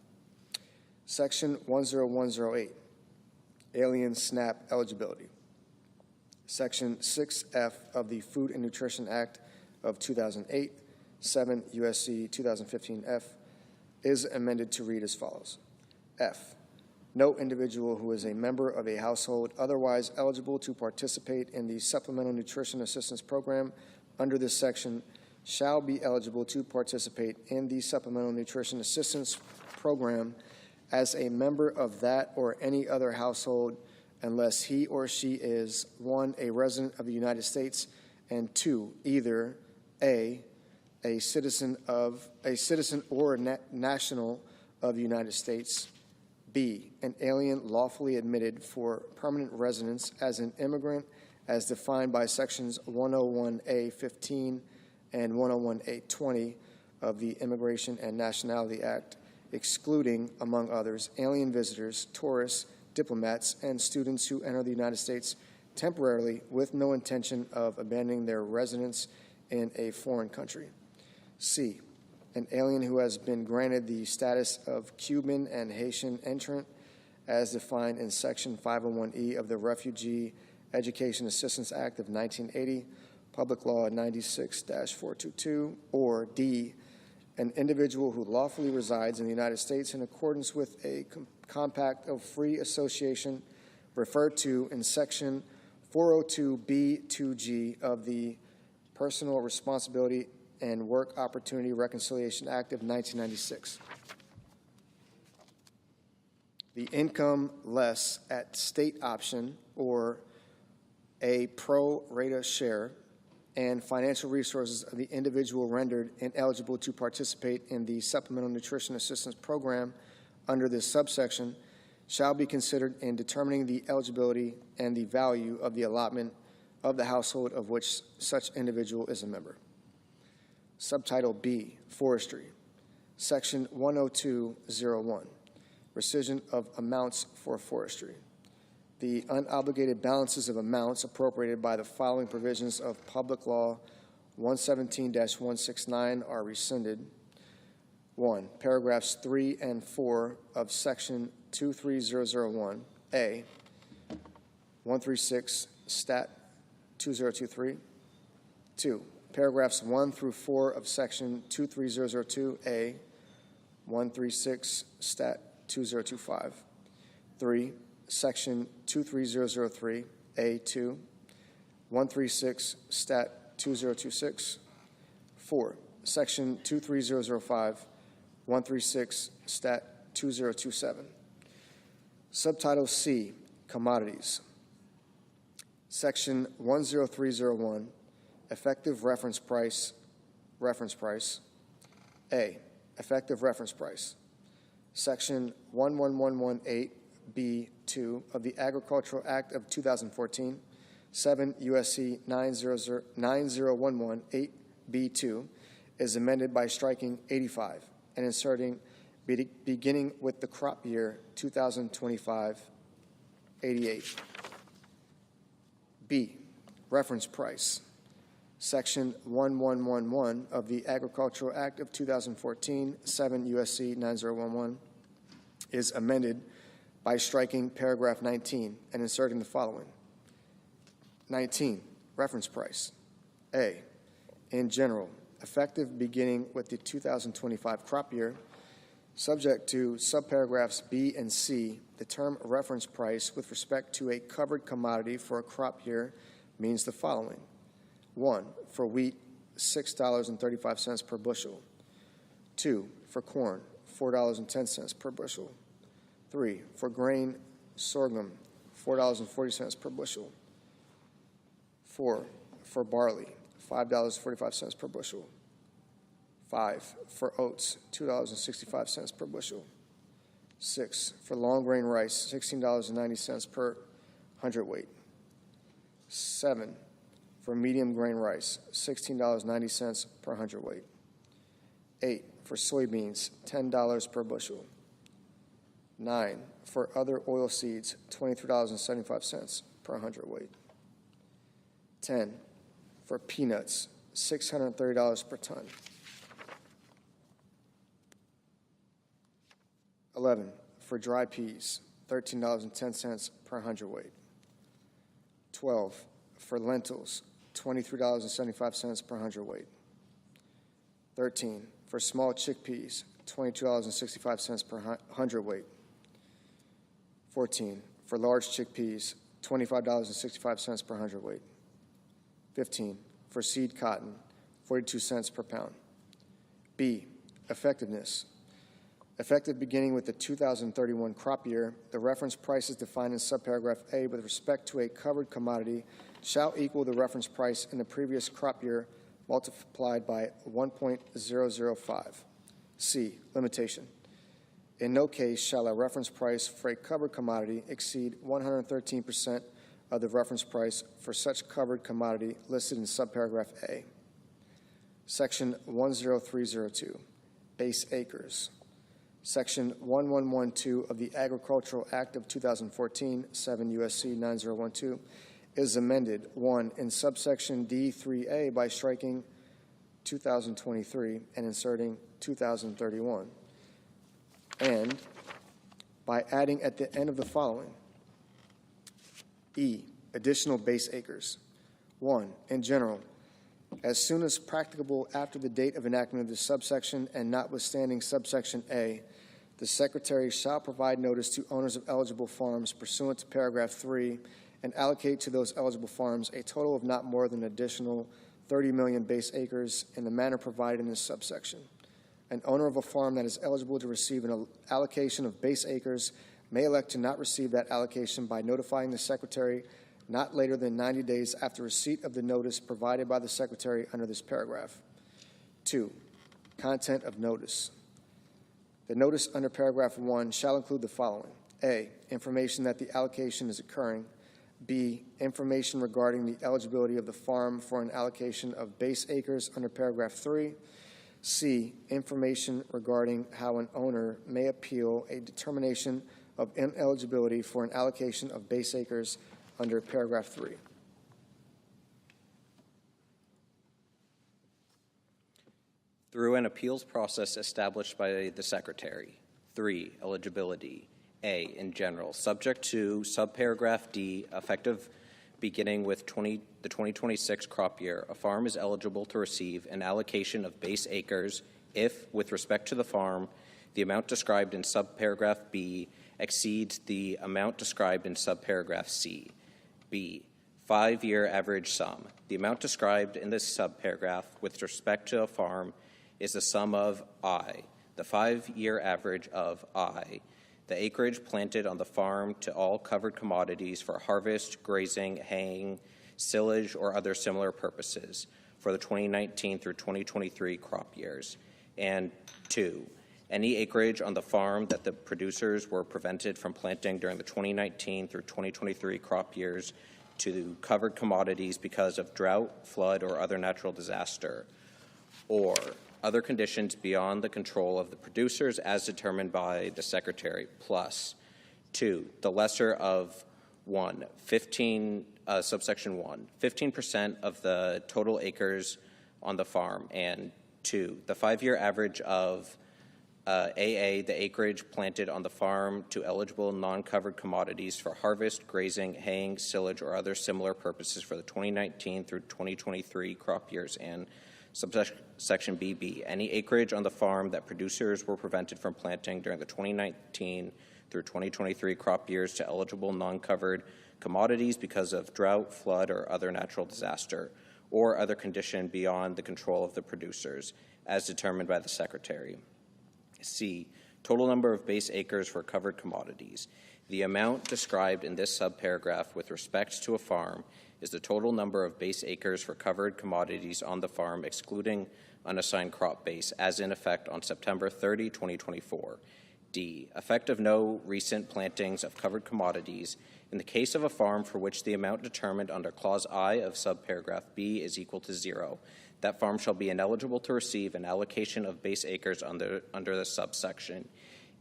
Section 10108, Alien SNAP eligibility. Section 6F of the Food and Nutrition Act of 2008, 7 U.S.C. 2015 F, is amended to read as follows. F, no individual who is a member of a household otherwise eligible to participate in the Supplemental Nutrition Assistance Program under this section shall be eligible to participate in the Supplemental Nutrition Assistance Program as a member of that or any other household unless he or she is, 1, a resident of the United States, and 2, either a citizen or national of the United States, B, an alien lawfully admitted for permanent residence as an immigrant as defined by sections 101A.15 and 101A.20 of the Immigration and Nationality Act, excluding, among others, alien visitors, tourists, diplomats, and students who enter the United States temporarily with no intention of abandoning their residence in a foreign country. C, an alien who has been granted the status of Cuban and Haitian entrant as defined in Section 501E of the Refugee Education Assistance Act of 1980, Public Law 96-422, or D, an individual who lawfully resides in the United States in accordance with a compact of free association referred to in Section 402B2G of the Personal Responsibility and Work Opportunity Reconciliation Act of 1996. The income less at state option or a pro rata share and financial resources of the individual rendered ineligible to participate in the Supplemental Nutrition Assistance Program under this subsection shall be considered in determining the eligibility and the value of the allotment of the household of which such individual is a member. Subtitle B, Forestry, Section 10201, Rescission of Amounts for Forestry. The unobligated balances of amounts appropriated by the following provisions of Public Law 117-169 are rescinded. 1. Paragraphs 3 and 4 of Section 23001, A, 136, Stat 2023. 2. Paragraphs 1 through 4 of Section 23002A, 136, Stat 2025. 3. Section 23003, A2, 136, Stat 2026. 4. Section 23005, 136, Stat 2027. Subtitle C, Commodities. Section 10301, Effective Reference Price, A, Effective Reference Price. Section 11118B2 of the Agricultural Act of 2014, 7 U.S.C. 90118B2 is amended by striking 85 and inserting beginning with the crop year 2025, 88. B, Reference Price. Section 1111 of the Agricultural Act of 2014, 7 U.S.C. 9011, is amended by striking paragraph 19 and inserting the following. 19, Reference Price. A, in general, effective beginning with the 2025 crop year, subject to subparagraphs B and C, the term reference price with respect to a covered commodity for a crop year means the following. 1, for wheat, $6.35 per bushel. 2, for corn, $4.10 per bushel. 3, for grain, sorghum, $4.40 per bushel. 4, for barley, $5.45 per bushel. 5, for oats, $2.65 per bushel. 6, for long grain rice, $16.90 per hundredweight. 7, for medium grain rice, $16.90 per hundredweight. 8, for soybeans, $10 per bushel. 9, for other oil seeds, $23.75 per hundredweight. 10, for peanuts, $630 per ton. 11, for dry peas, $13.10 per hundredweight. 12, for lentils, $23.75 per hundredweight. 13, for small chickpeas, $22.65 per hundredweight. 14, for large chickpeas, $25.65 per hundredweight. 15, for seed cotton, 42 cents per pound. B, effectiveness. Effective beginning with the 2031 crop year, the reference price is defined in subparagraph A with respect to a covered commodity shall equal the reference price in the previous crop year multiplied by 1.005. C, limitation. In no case shall a reference price for a covered commodity exceed 113% of the reference price for such covered commodity listed in subparagraph A. Section 10302, base acres. Section 1112 of the Agricultural Act of 2014, 7 U.S.C. 9012, is amended, 1, in subsection D3A by striking 2023 and inserting 2031, and by adding at the end of the following. E, additional base acres. 1, in general, as soon as practicable after the date of enactment of this subsection and notwithstanding subsection A, the Secretary shall provide notice to owners of eligible farms pursuant to paragraph 3 and allocate to those eligible farms a total of not more than an additional 30 million base acres in the manner provided in this subsection. An owner of a farm that is eligible to receive an allocation of base acres may elect to not receive that allocation by notifying the Secretary not later than 90 days after receipt of the notice provided by the Secretary under this paragraph. 2, content of notice. The notice under paragraph 1 shall include the following. A, information that the allocation is occurring. B, information regarding the eligibility of the farm for an allocation of base acres under paragraph 3. C, information regarding how an owner may appeal a determination of ineligibility for an allocation of base acres under paragraph 3. Through an appeals process established by the Secretary. 3, eligibility. A, in general, subject to subparagraph D, effective beginning with the 2026 crop year, a farm is eligible to receive an allocation of base acres if, with respect to the farm, the amount described in subparagraph B exceeds the amount described in subparagraph C. B, 5-year average sum. The amount described in this subparagraph with respect to a farm is the sum of I, the 5-year average of I, the acreage planted on the farm to all covered commodities for harvest, grazing, haying, silage, or other similar purposes for the 2019 through 2023 crop years. And 2, any acreage on the farm that the producers were prevented from planting during the 2019 through 2023 crop years to covered commodities because of drought, flood, or other natural disaster, or other conditions beyond the control of the producers as determined by the Secretary, plus 2, the lesser of 1, subsection 1, 15% of the total acres on the farm, and 2, the 5-year average of AA, the acreage planted on the farm to eligible non-covered commodities for harvest, grazing, haying, silage, or other similar purposes for the 2019 through 2023 crop years, and subsection BB, any acreage on the farm that producers were prevented from planting during the 2019 through 2023 crop years to eligible non-covered commodities because of drought, flood, or other natural disaster, or other condition beyond the control of the producers, as determined by the Secretary. C, total number of base acres for covered commodities. The amount described in this subparagraph with respect to a farm is the total number of base acres for covered commodities on the farm, excluding unassigned crop base, as in effect on September 30, 2024. D, effect of no recent plantings of covered commodities in the case of a farm for which the amount determined under Clause I of subparagraph B is equal to 0. That farm shall be ineligible to receive an allocation of base acres under the subsection.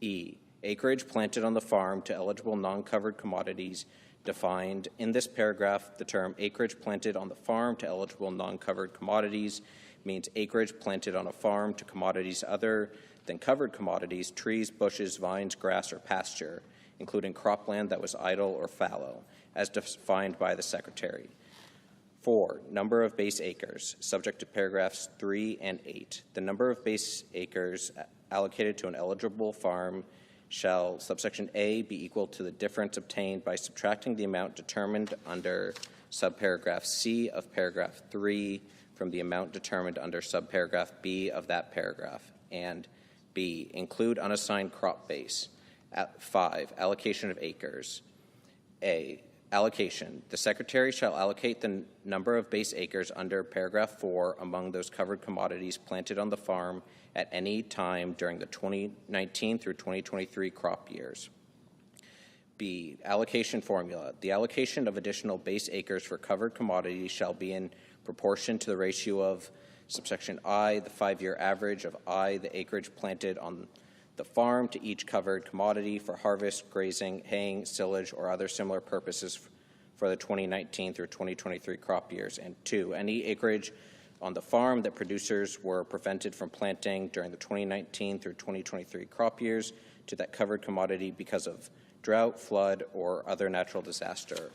E, acreage planted on the farm to eligible non-covered commodities defined in this paragraph. The term acreage planted on the farm to eligible non-covered commodities means acreage planted on a farm to commodities other than covered commodities, trees, bushes, vines, grass, or pasture, including cropland that was idle or fallow, as defined by the Secretary. 4, number of base acres, subject to paragraphs 3 and 8. The number of base acres allocated to an eligible farm shall, subsection A, be equal to the difference obtained by subtracting the amount determined under subparagraph C of paragraph 3 from the amount determined under subparagraph B of that paragraph, and B, include unassigned crop base. 5, allocation of acres. A, allocation. The Secretary shall allocate the number of base acres under paragraph 4 among those covered commodities planted on the farm at any time during the 2019 through 2023 crop years. B, allocation formula. The allocation of additional base acres for covered commodities shall be in proportion to the ratio of subsection I, the 5-year average of I, the acreage planted on the farm, to each covered commodity for harvest, grazing, haying, silage, or other similar purposes for the 2019 through 2023 crop years. And 2, any acreage on the farm that producers were prevented from planting during the 2019 through 2023 crop years to that covered commodity because of drought, flood, or other natural disaster,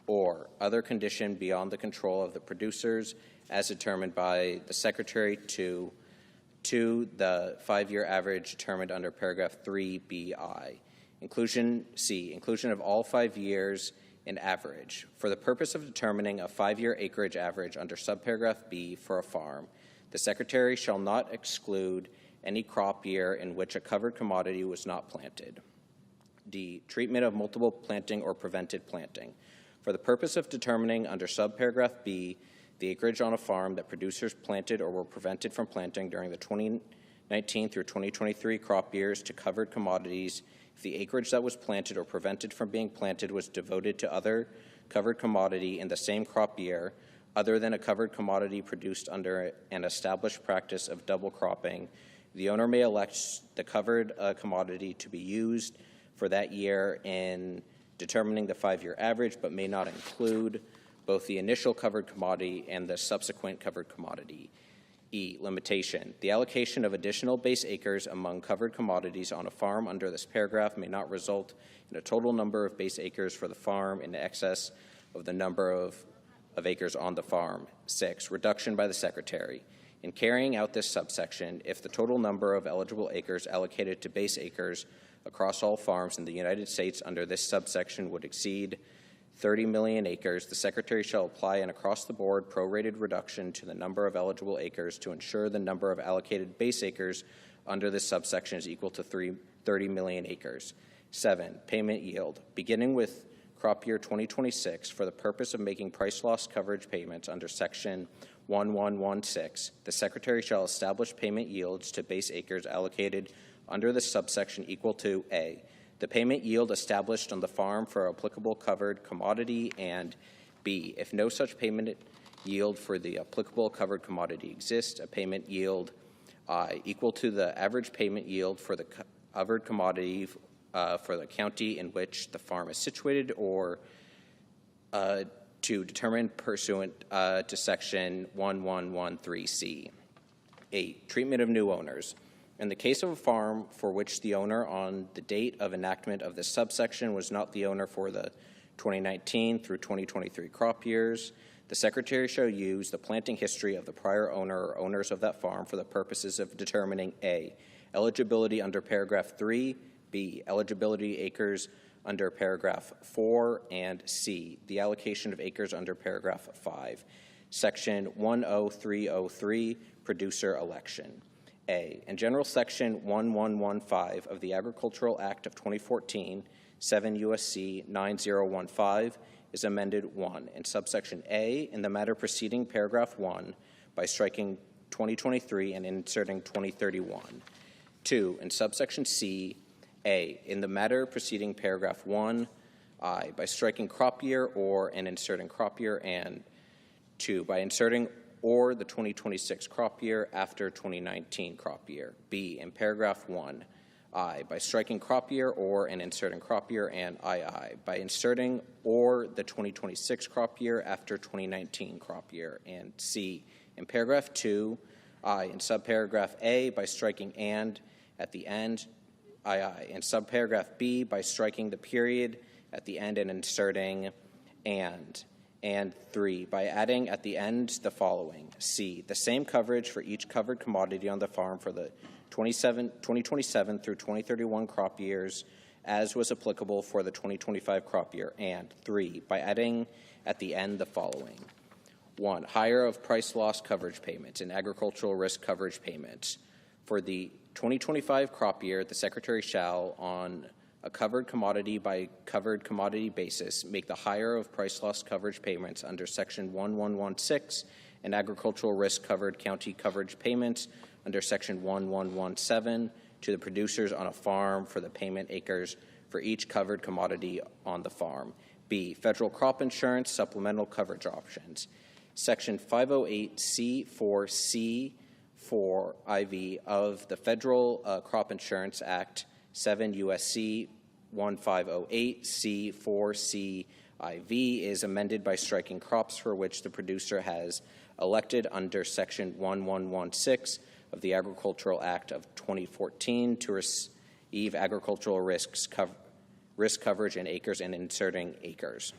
or other condition beyond the control of the producers as determined by the Secretary, to the 5-year average determined under paragraph 3BI. Inclusion of all 5 years in average. For the purpose of determining a 5-year acreage average under subparagraph B for a farm, the Secretary shall not exclude any crop year in which a covered commodity was not planted. D, treatment of multiple planting or prevented planting. For the purpose of determining under subparagraph B the acreage on a farm that producers planted or were prevented from planting during the 2019 through 2023 crop years to covered commodities, if the acreage that was planted or prevented from being planted was devoted to other covered commodity in the same crop year, other than a covered commodity produced under an established practice of double cropping, the owner may elect the covered commodity to be used for that year in determining the 5-year average, but may not include both the initial covered commodity and the subsequent covered commodity. E, limitation. The allocation of additional base acres among covered commodities on a farm under this paragraph may not result in a total number of base acres for the farm in excess of the number of acres on the farm. 6, reduction by the Secretary. In carrying out this subsection, if the total number of eligible acres allocated to base acres across all farms in the United States under this subsection would exceed 30 million acres, the Secretary shall apply an across-the-board prorated reduction to the number of eligible acres to ensure the number of allocated base acres under this subsection is equal to 30 million acres. 7, payment yield. Beginning with crop year 2026, for the purpose of making price loss coverage payments under Section 1116, the Secretary shall establish payment yields to base acres allocated under this subsection equal to A, the payment yield established on the farm for applicable covered commodity, and B, if no such payment yield for the applicable covered commodity exists, a payment yield equal to the average payment yield for the covered commodity for the county in which the farm is situated, or to determine pursuant to Section 1113C. 8, treatment of new owners. In the case of a farm for which the owner on the date of enactment of this subsection was not the owner for the 2019 through 2023 crop years, the Secretary shall use the planting history of the prior owner or owners of that farm for the purposes of determining A, eligibility under paragraph 3, B, eligibility acres under paragraph 4, and C, the allocation of acres under paragraph 5. Section 10303, producer election. A, in General Section 1115 of the Agricultural Act of 2014, 7 U.S.C. 9015, is amended 1, in subsection A, in the matter preceding paragraph 1, by striking 2023 and inserting 2031. 2, in subsection C, A, in the matter preceding paragraph 1, I, by striking crop year or and inserting crop year, and 2, by inserting or the 2026 crop year after 2019 crop year. B, in paragraph 1, I, by striking crop year or and inserting crop year, and II, by inserting or the 2026 crop year after 2019 crop year, and C, in paragraph 2, I, in subparagraph A, by striking and at the end, II, and subparagraph B by striking the period at the end and inserting and 3, by adding at the end the following. C, the same coverage for each covered commodity on the farm for the 2027 through 2031 crop years as was applicable for the 2025 crop year. And 3, by adding at the end the following. 1, higher of price loss coverage payments and agricultural risk coverage payments. For the 2025 crop year, the Secretary shall, on a covered commodity by covered commodity basis, make the higher of price loss coverage payments under Section 1116 and agricultural risk covered county coverage payments under Section 1117 to the producers on a farm for the payment acres for each covered commodity on the farm. B, federal crop insurance supplemental coverage options. Section 508C4C4 IV of the Federal Crop Insurance Act 7 U.S.C. 1508 C4C IV is amended by striking crops for which the producer has elected under Section 1116 of the Agricultural Act of 2014 to receive agricultural risk coverage in acres and inserting acres.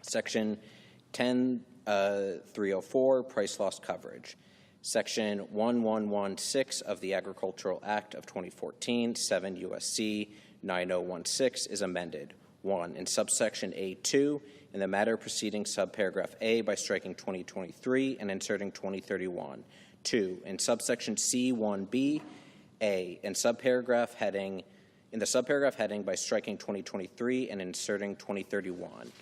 Section 10304, price loss coverage. Section 1116 of the Agricultural Act of 2014, 7 U.S.C. 9016 is amended. 1, in subsection A2, in the matter preceding subparagraph A by striking 2023 and inserting 2031. 2, in subsection C1B, A, in the subparagraph heading by striking 2023 and inserting 2031.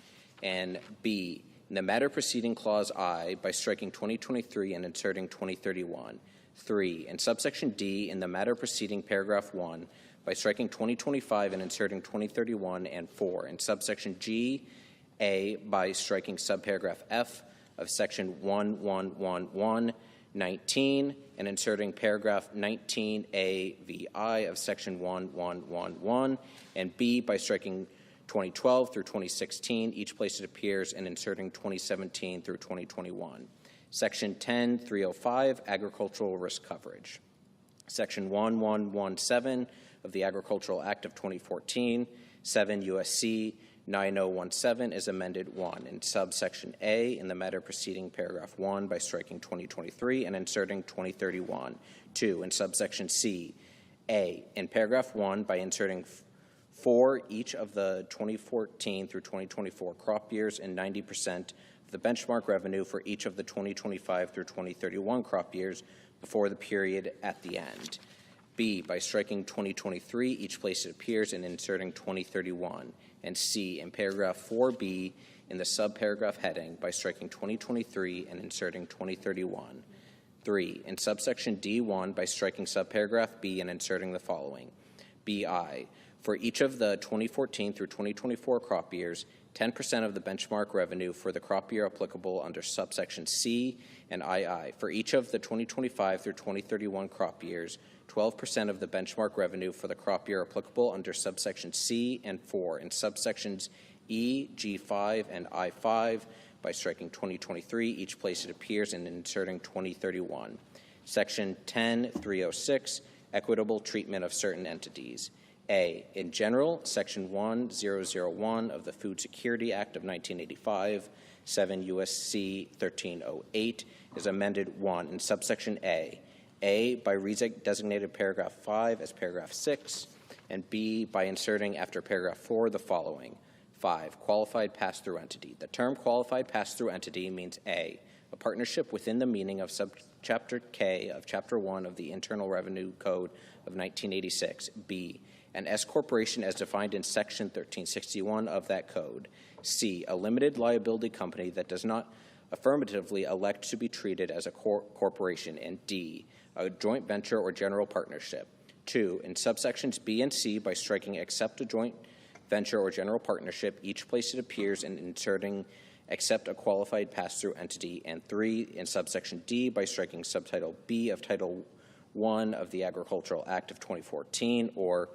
And B, in the matter preceding clause I by striking 2023 and inserting 2031. 3, in subsection D, in the matter preceding paragraph 1 by striking 2025 and inserting 2031. And 4, in subsection G, A, by striking subparagraph F of section 1111-19 and inserting paragraph 19A VI of section 1111, and B, by striking 2012 through 2016, each place it appears, and inserting 2017 through 2021. Section 10305, agricultural risk coverage. Section 1117 of the Agricultural Act of 2014, 7 U.S.C. 9017 is amended. 1, in subsection A, in the matter preceding paragraph 1 by striking 2023 and inserting 2031. 2, in subsection C, A, in paragraph 1 by inserting for each of the 2014 through 2024 crop years and 90% of the benchmark revenue for each of the 2025 through 2031 crop years before the period at the end. B, by striking 2023, each place it appears, and inserting 2031. And C, in paragraph 4B, in the subparagraph heading, by striking 2023 and inserting 2031. 3, in subsection D1, by striking subparagraph B and inserting the following. BI, for each of the 2014 through 2024 crop years, 10% of the benchmark revenue for the crop year applicable under subsection C and II. For each of the 2025 through 2031 crop years, 12% of the benchmark revenue for the crop year applicable under subsection C and 4 in subsections E, G5, and I5 by striking 2023, each place it appears, and inserting 2031. Section 10306, equitable treatment of certain entities. A, in general, Section 1001 of the Food Security Act of 1985, 7 U.S.C. 1308, is amended. 1, in subsection A, by designated paragraph 5 as paragraph 6, and B, by inserting after paragraph 4 the following. 5, qualified pass-through entity. The term qualified pass-through entity means A, a partnership within the meaning of subchapter K of Chapter 1 of the Internal Revenue Code of 1986. B, an S corporation as defined in Section 1361 of that code. C, a limited liability company that does not affirmatively elect to be treated as a corporation. And D, a joint venture or general partnership. 2, in subsections B and C, by striking except a joint venture or general partnership, each place it appears, and inserting except a qualified pass-through entity. And 3, in subsection D, by striking subtitle B of Title I of the Agricultural Act of 2014, or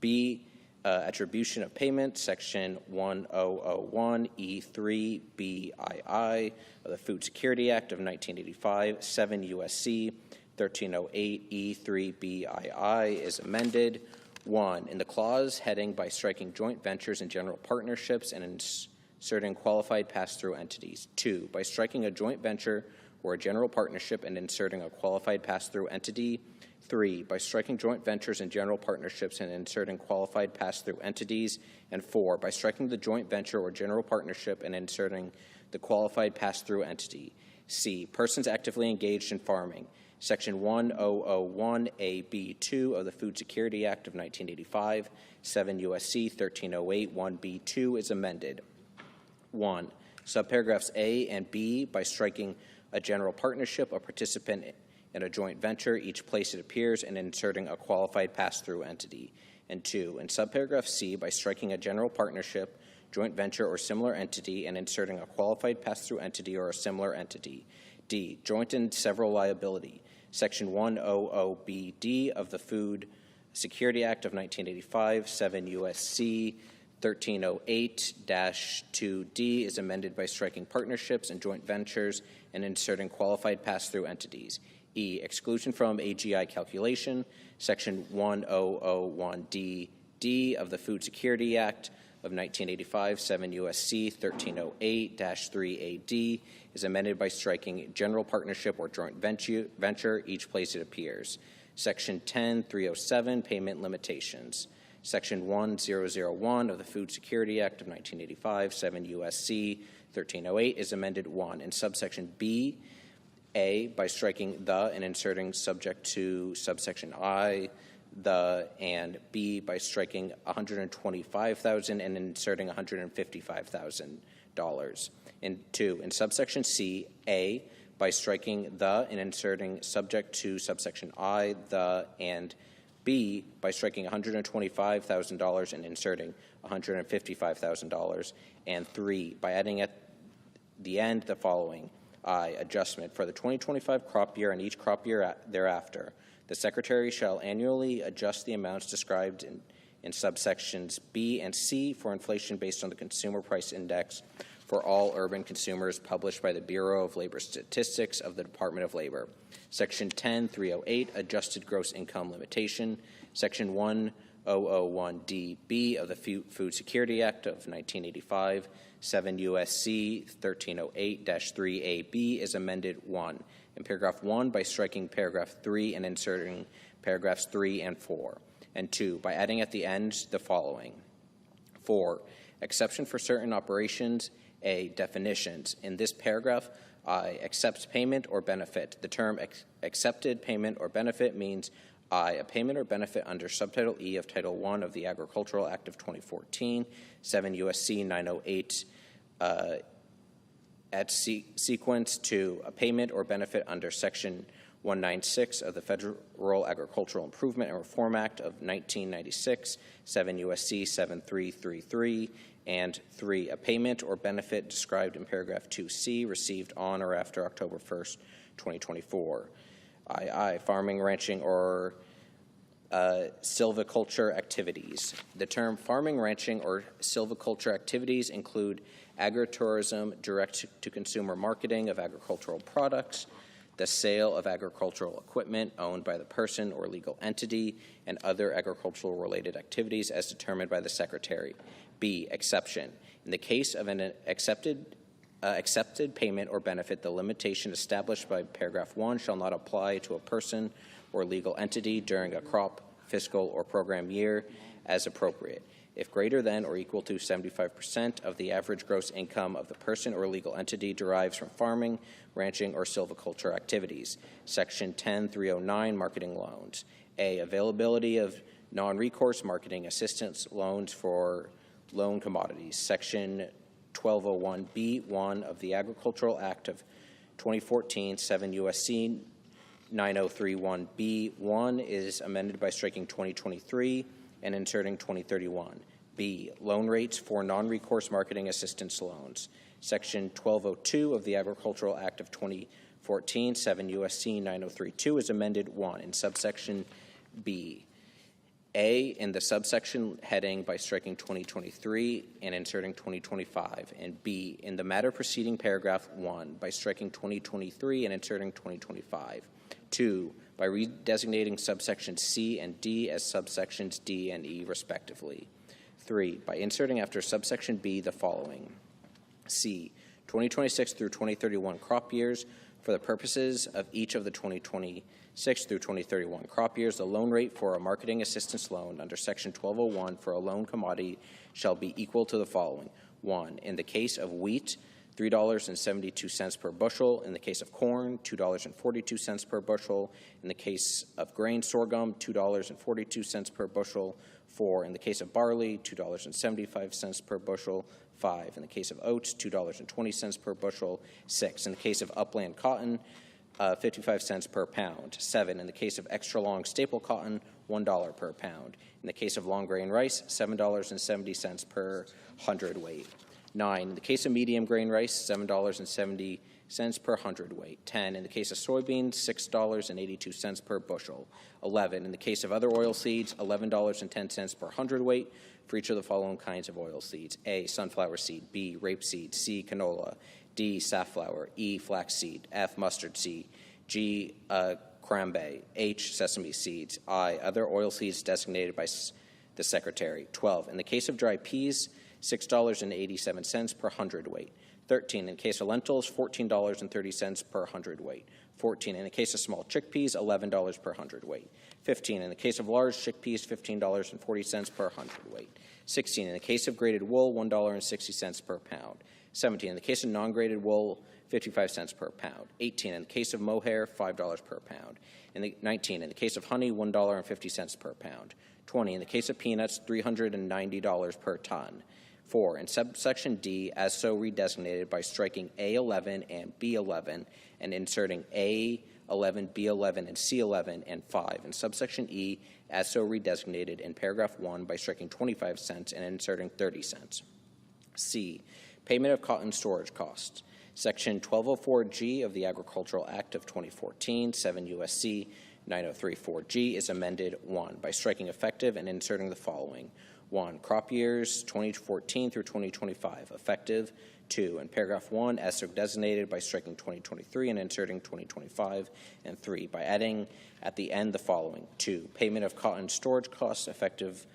B, attribution of payment, Section 1001 E3 BII of the Food Security Act of 1985, 7 U.S.C. 1308E3BII is amended. 1, in the clause heading by striking joint ventures and general partnerships and inserting qualified pass-through entities. 2, by striking a joint venture or a general partnership and inserting a qualified pass-through entity. 3, by striking joint ventures and general partnerships and inserting qualified pass-through entities. And 4, by striking the joint venture or general partnership and inserting the qualified pass-through entity. C, persons actively engaged in farming. Section 1001AB2 of the Food Security Act of 1985, 7 U.S.C. 1308 1B2 is amended. 1, subparagraphs A and B by striking a general partnership, a participant in a joint venture, each place it appears, and inserting a qualified pass-through entity. And 2, in subparagraph C by striking a general partnership, joint venture, or similar entity and inserting a qualified pass-through entity or a similar entity. D, joint and several liability. Section 100BD of the Food Security Act of 1985, 7 U.S.C. 1308-2D is amended by striking partnerships and joint ventures and inserting qualified pass-through entities. E, exclusion from AGI calculation. Section 1001D of the Food Security Act of 1985, 7 U.S.C. 1308-3AD is amended by striking general partnership or joint venture, each place it appears. Section 10307, payment limitations. Section 1001 of the Food Security Act of 1985, 7 U.S.C. 1308 is amended 1. In subsection B, A, by striking the and inserting subject to subsection I, the, and B, by striking $125,000 and inserting $155,000. And 2, in subsection C, A, by striking the and inserting subject to subsection I, the, and B, by striking $125,000 and inserting $155,000. And 3, by adding at the end the following: I, adjustment for the 2025 crop year and each crop year thereafter. The Secretary shall annually adjust the amounts described in subsections B and C for inflation based on the Consumer Price Index for all urban consumers published by the Bureau of Labor Statistics of the Department of Labor. Section 10308, adjusted gross income limitation. Section 1001DB of the Food Security Act of 1985, 7 U.S.C. 1308-3AB is amended 1. In paragraph 1 by striking paragraph 3 and inserting paragraphs 3 and 4. And 2, by adding at the end the following. 4, exception for certain operations. A, definitions. In this paragraph, I, accepts payment or benefit. The term accepted payment or benefit means I, a payment or benefit under Subtitle E of Title I of the Agricultural Act of 2014, 7 U.S.C. 908 at sequence. 2, a payment or benefit under Section 196 of the Federal Agricultural Improvement and Reform Act of 1996, 7 U.S.C. 7333, and 3, a payment or benefit described in paragraph 2C received on or after October 1st, 2024. II, farming, ranching, or silviculture activities. The term farming, ranching, or silviculture activities include agritourism, direct-to-consumer marketing of agricultural products, the sale of agricultural equipment owned by the person or legal entity, and other agricultural-related activities as determined by the Secretary. B, exception. In the case of an accepted payment or benefit, the limitation established by paragraph 1 shall not apply to a person or legal entity during a crop, fiscal, or program year as appropriate, if greater than or equal to 75% of the average gross income of the person or legal entity derives from farming, ranching, or silviculture activities. Section 10309, marketing loans. A, availability of non-recourse marketing assistance loans for loan commodities. Section 1201B1 of the Agricultural Act of 2014, 7 U.S.C. 9031B1 is amended by striking 2023 and inserting 2031. B, loan rates for non-recourse marketing assistance loans. Section 1202 of the Agricultural Act of 2014, 7 U.S.C. 9032 is amended 1 in subsection B. A, in the subsection heading by striking 2023 and inserting 2025, and B, in the matter preceding paragraph 1 by striking 2023 and inserting 2025. 2, by redesignating subsections C and D as subsections D and E, respectively. 3, by inserting after subsection B the following. C, 2026 through 2031 crop years. For the purposes of each of the 2026 through 2031 crop years, the loan rate for a marketing assistance loan under Section 1201 for a loan commodity shall be equal to the following. 1, in the case of wheat, $3.72 per bushel. In the case of corn, $2.42 per bushel. In the case of grain sorghum, $2.42 per bushel. 4, in the case of barley, $2.75 per bushel. 5, in the case of oats, $2.20 per bushel. 6, in the case of upland cotton, 55 cents per pound. 7, in the case of extra long staple cotton, $1 per pound. In the case of long grain rice, $7.70 per hundredweight. 9, in the case of medium grain rice, $7.70 per hundredweight. 10, in the case of soybeans, $6.82 per bushel. 11, in the case of other oil seeds, $11.10 per hundredweight for each of the following kinds of oil seeds. A, sunflower seed. B, rapeseed. C, canola. D, safflower. E, flaxseed. F, mustard seed. G, cranberry. H, sesame seeds. I, other oil seeds designated by the Secretary. 12, in the case of dry peas, $6.87 per hundredweight. 13, in the case of lentils, $14.30 per hundredweight. 14, in the case of small chickpeas, $11 per hundredweight. 15, in the case of large chickpeas, $15.40 per hundredweight. 16, in the case of grated wool, $1.60 per pound. 17, in the case of non-grated wool, 55 cents per pound. 18, in the case of mohair, $5 per pound. 19, in the case of honey, $1.50 per pound. 20, in the case of peanuts, $390 per ton. 4, in subsection D, as so redesignated by striking A11 and B11 and inserting A11, B11, and C11, and 5, in subsection E, as so redesignated in paragraph 1 by striking 25 cents and inserting 30 cents. C, payment of cotton storage costs. Section 1204G of the Agricultural Act of 2014, 7 U.S.C. 9034G is amended. 1, by striking effective and inserting the following. 1, crop years 2014 through 2025, effective. 2, in paragraph 1, as so designated by striking 2023 and inserting 2025. And 3, by adding at the end the following. 2, payment of cotton storage costs effective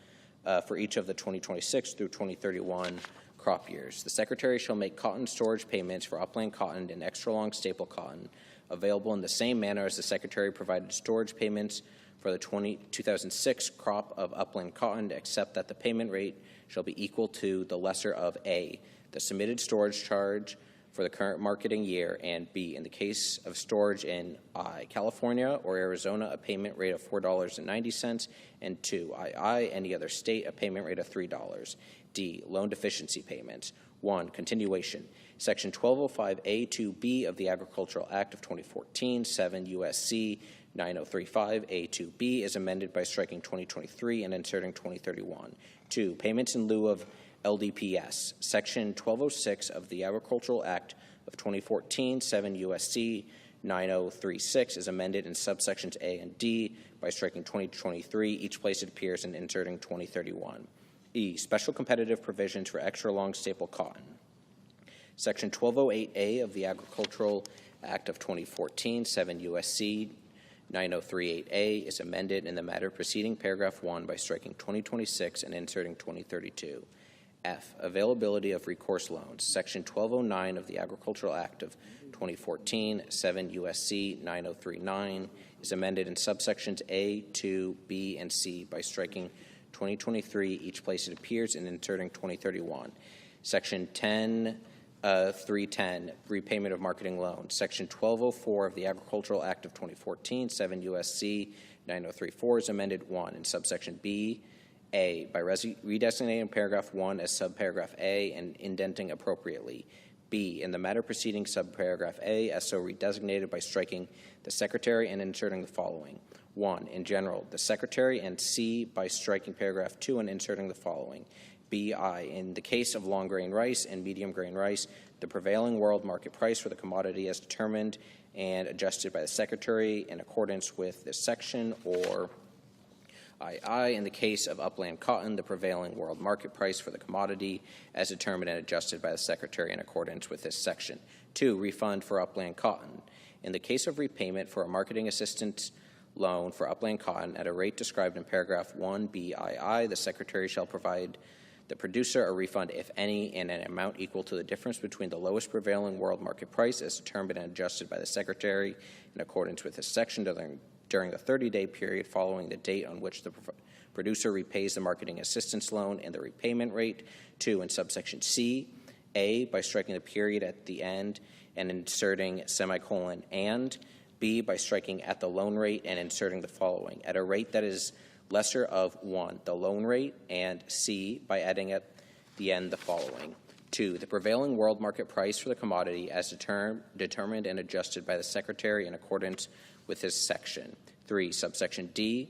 for each of the 2026 through 2031 crop years. The Secretary shall make cotton storage payments for upland cotton and extra long staple cotton available in the same manner as the Secretary provided storage payments for the 2006 crop of upland cotton, except that the payment rate shall be equal to the lesser of A, the submitted storage charge for the current marketing year, and B, in the case of storage in I, California or Arizona, a payment rate of $4.90, and 2, II, any other state, a payment rate of $3. D, loan deficiency payments. 1, continuation. Section 1205A2B of the Agricultural Act of 2014, 7 U.S.C. 9035A2B is amended by striking 2023 and inserting 2031. 2, payments in lieu of LDPS. Section 1206 of the Agricultural Act of 2014, 7 U.S.C. 9036 is amended in subsections A and D by striking 2023, each place it appears, and inserting 2031. E, special competitive provisions for extra long staple cotton. Section 1208A of the Agricultural Act of 2014, 7 U.S.C. 9038A is amended in the matter preceding paragraph 1 by striking 2026 and inserting 2032. F, availability of recourse loans. Section 1209 of the Agricultural Act of 2014, 7 U.S.C. 9039 is amended in subsections A, 2, B, and C by striking 2023 each place it appears and inserting 2031. Section 310, repayment of marketing loans. Section 1204 of the Agricultural Act of 2014, 7 U.S.C. 9034 is amended. 1, in subsection B, A, by redesignating paragraph 1 as subparagraph A and indenting appropriately. B, in the matter preceding subparagraph A as so redesignated by striking the Secretary and inserting the following. 1, in general, the Secretary, and C, by striking paragraph 2 and inserting the following. B.I. In the case of long grain rice and medium grain rice, the prevailing world market price for the commodity as determined and adjusted by the Secretary in accordance with this section, or II. In the case of upland cotton, the prevailing world market price for the commodity as determined and adjusted by the Secretary in accordance with this section. 2, refund for upland cotton. In the case of repayment for a marketing assistance loan for upland cotton at a rate described in paragraph 1BII, the Secretary shall provide the producer a refund, if any, in an amount equal to the difference between the lowest prevailing world market price as determined and adjusted by the Secretary in accordance with this section during the 30-day period following the date on which the producer repays the marketing assistance loan, and the repayment rate. 2, in subsection C, A, by striking the period at the end and inserting semicolon, and B, by striking at the loan rate and inserting the following: at a rate that is lesser of 1, the loan rate, and C, by adding at the end the following: 2, the prevailing world market price for the commodity as determined and adjusted by the Secretary in accordance with this section. 3, subsection D,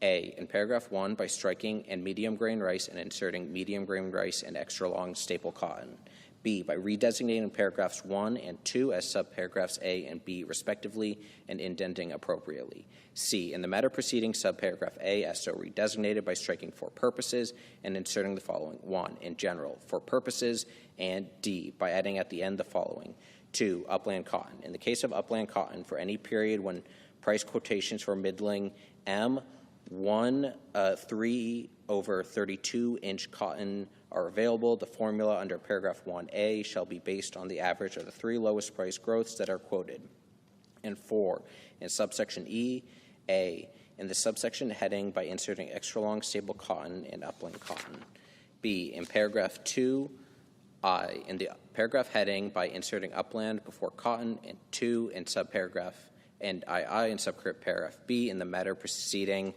A, in paragraph 1, by striking and medium grain rice and inserting medium grain rice and extra long staple cotton. B, by redesignating paragraphs 1 and 2 as subparagraphs A and B respectively and indenting appropriately. C, in the matter preceding subparagraph A as so redesignated by striking for purposes and inserting the following: 1, in general, for purposes, and D, by adding at the end the following: 2, upland cotton. In the case of upland cotton, for any period when price quotations for middling M 3/32-inch cotton are available, the formula under paragraph 1A shall be based on the average of the 3 lowest price growths that are quoted. And 4, in subsection E, A, in the subsection heading by inserting extra long staple cotton and upland cotton. B, in paragraph 2I, in the paragraph heading by inserting upland before cotton, and 2 in subparagraph and II in subparagraph B, in the matter preceding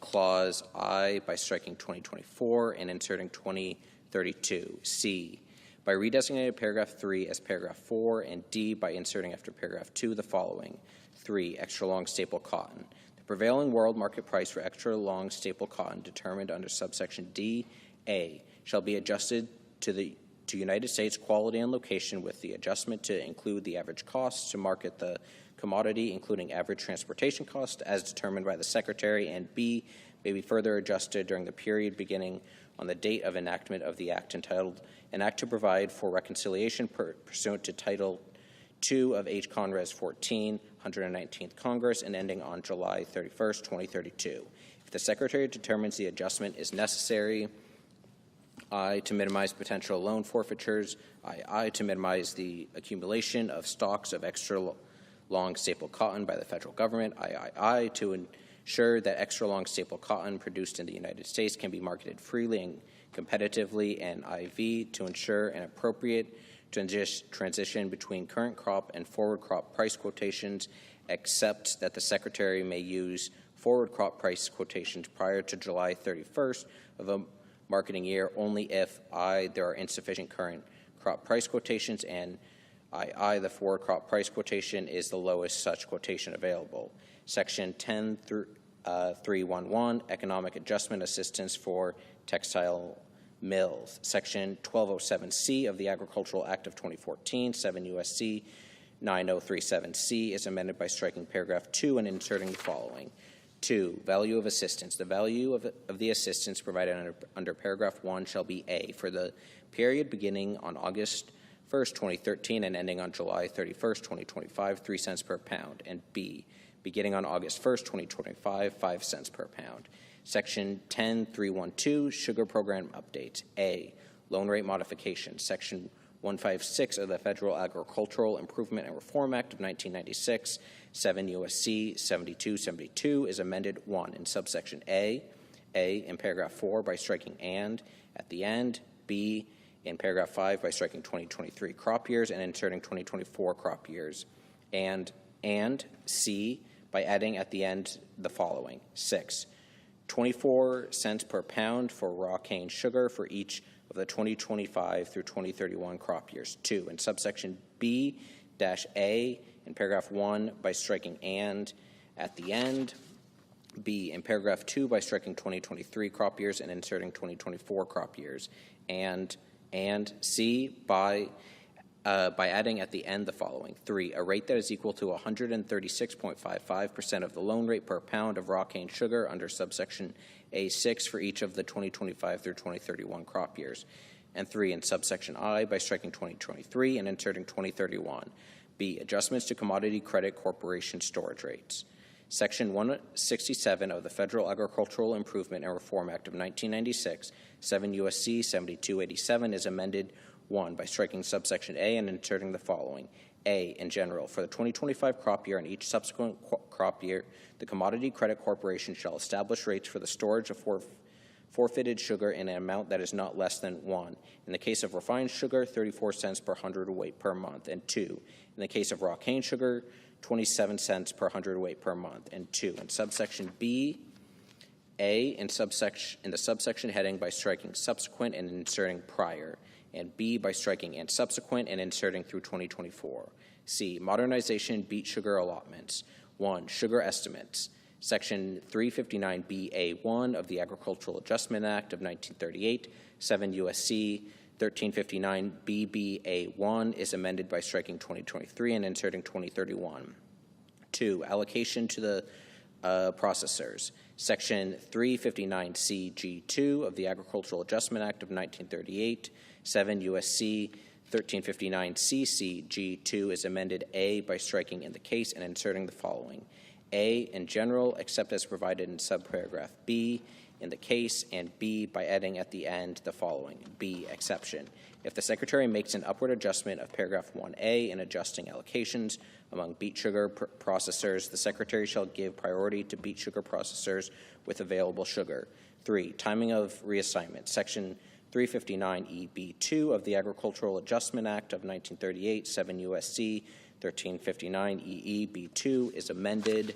clause I by striking 2024 and inserting 2032. C, by redesignating paragraph 3 as paragraph 4, and D, by inserting after paragraph 2 the following: 3, extra long staple cotton. The prevailing world market price for extra long staple cotton determined under subsection D, A, shall be adjusted to United States quality and location, with the adjustment to include the average cost to market the commodity, including average transportation cost, as determined by the Secretary, and B, may be further adjusted during the period beginning on the date of enactment of the Act entitled "An Act to Provide for Reconciliation pursuant to Title II of H. Con. Res. 14, 119th Congress," and ending on July 31st, 2032. If the Secretary determines the adjustment is necessary, I, to minimize potential loan forfeitures, I, to minimize the accumulation of stocks of extra long staple cotton by the federal government, I, to ensure that extra long staple cotton produced in the United States can be marketed freely and competitively, and IV, to ensure an appropriate transition between current crop and forward crop price quotations, except that the Secretary may use forward crop price quotations prior to July 31st of a marketing year only if I, there are insufficient current crop price quotations, and II, the forward crop price quotation is the lowest such quotation available. Section 10.311, Economic Adjustment Assistance for Textile Mills. Section 1207C of the Agricultural Act of 2014, 7 U.S.C. 9037C, is amended by striking paragraph 2 and inserting the following: 2, value of assistance. The value of the assistance provided under paragraph 1 shall be A, for the period beginning on August 1st, 2013 and ending on July 31st, 2025, 3 cents per pound, and B, beginning on August 1st, 2025, 5 cents per pound. Section 10.312, Sugar Program Updates. A, Loan Rate Modification. Section 156 of the Federal Agricultural Improvement and Reform Act of 1996, 7 U.S.C. 7272, is amended: 1, in subsection A, in paragraph 4 by striking and at the end, B, in paragraph 5 by striking 2023 crop years and inserting 2024 crop years, and C, by adding at the end the following: 6, 24 cents per pound for raw cane sugar for each of the 2025 through 2031 crop years. 2, in subsection B-A, in paragraph 1 by striking and at the end, B, in paragraph 2 by striking 2023 crop years and inserting 2024 crop years, and C, by adding at the end the following: 3, a rate that is equal to 136.55% of the loan rate per pound of raw cane sugar under subsection A6 for each of the 2025 through 2031 crop years, and 3, in subsection I by striking 2023 and inserting 2031. B, adjustments to Commodity Credit Corporation storage rates. Section 167 of the Federal Agricultural Improvement and Reform Act of 1996, 7 U.S.C. 7287, is amended 1 by striking subsection A and inserting the following. A, in general, for the 2025 crop year and each subsequent crop year, the Commodity Credit Corporation shall establish rates for the storage of forfeited sugar in an amount that is not less than 1. In the case of refined sugar, 34 cents per hundredweight per month, and 2. In the case of raw cane sugar, 27 cents per hundredweight per month, and 2. In subsection B, A, in the subsection heading by striking subsequent and inserting prior, and B by striking and subsequent and inserting through 2024. C, modernization beet sugar allotments. 1, sugar estimates. Section 359BA1 of the Agricultural Adjustment Act of 1938, 7 U.S.C. 1359BBA1 is amended by striking 2023 and inserting 2031. 2, allocation to the processors. Section 359CG2 of the Agricultural Adjustment Act of 1938, 7 U.S.C. 1359CCG2 is amended A by striking in the case and inserting the following. A, in general, except as provided in subparagraph B in the case, and B by adding at the end the following. B, exception. If the Secretary makes an upward adjustment of paragraph 1A in adjusting allocations among beet sugar processors, the Secretary shall give priority to beet sugar processors with available sugar. 3, timing of reassignment. Section 359EB2 of the Agricultural Adjustment Act of 1938, 7 U.S.C. 1359EEB2 is amended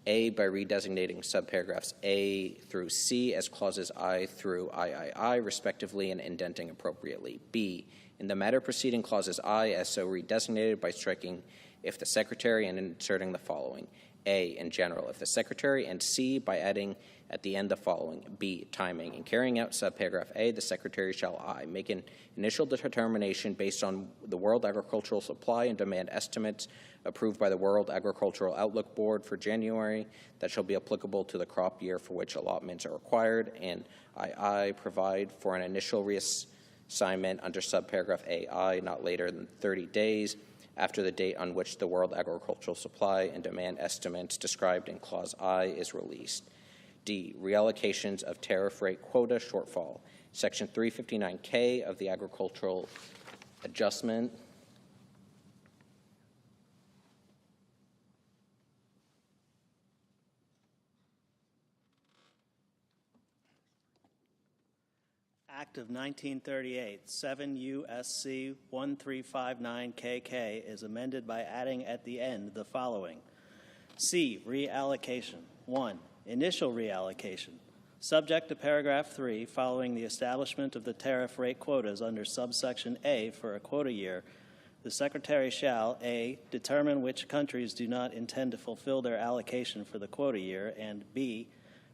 A by redesignating subparagraphs A through C as clauses I through III, respectively, and indenting appropriately. B, in the matter preceding clauses I as so redesignated by striking if the Secretary and inserting the following. A, in general, if the Secretary, and C by adding at the end the following. B, timing. In carrying out subparagraph A, the Secretary shall I make an initial determination based on the World Agricultural Supply and Demand estimates approved by the World Agricultural Outlook Board for January that shall be applicable to the crop year for which allotments are required, and II provide for an initial reassignment under subparagraph AI not later than 30 days after the date on which the World Agricultural Supply and Demand estimates described in Clause I is released. D, reallocations of tariff rate quota shortfall. Section 359K of the Agricultural Adjustment Act of 1938, 7 U.S.C. 1359KK is amended by adding at the end the following. C, reallocation. 1, initial reallocation. Subject to paragraph 3, following the establishment of the tariff rate quotas under subsection A for a quota year, the Secretary shall, A, determine which countries do not intend to fulfill their allocation for the quota year, and B,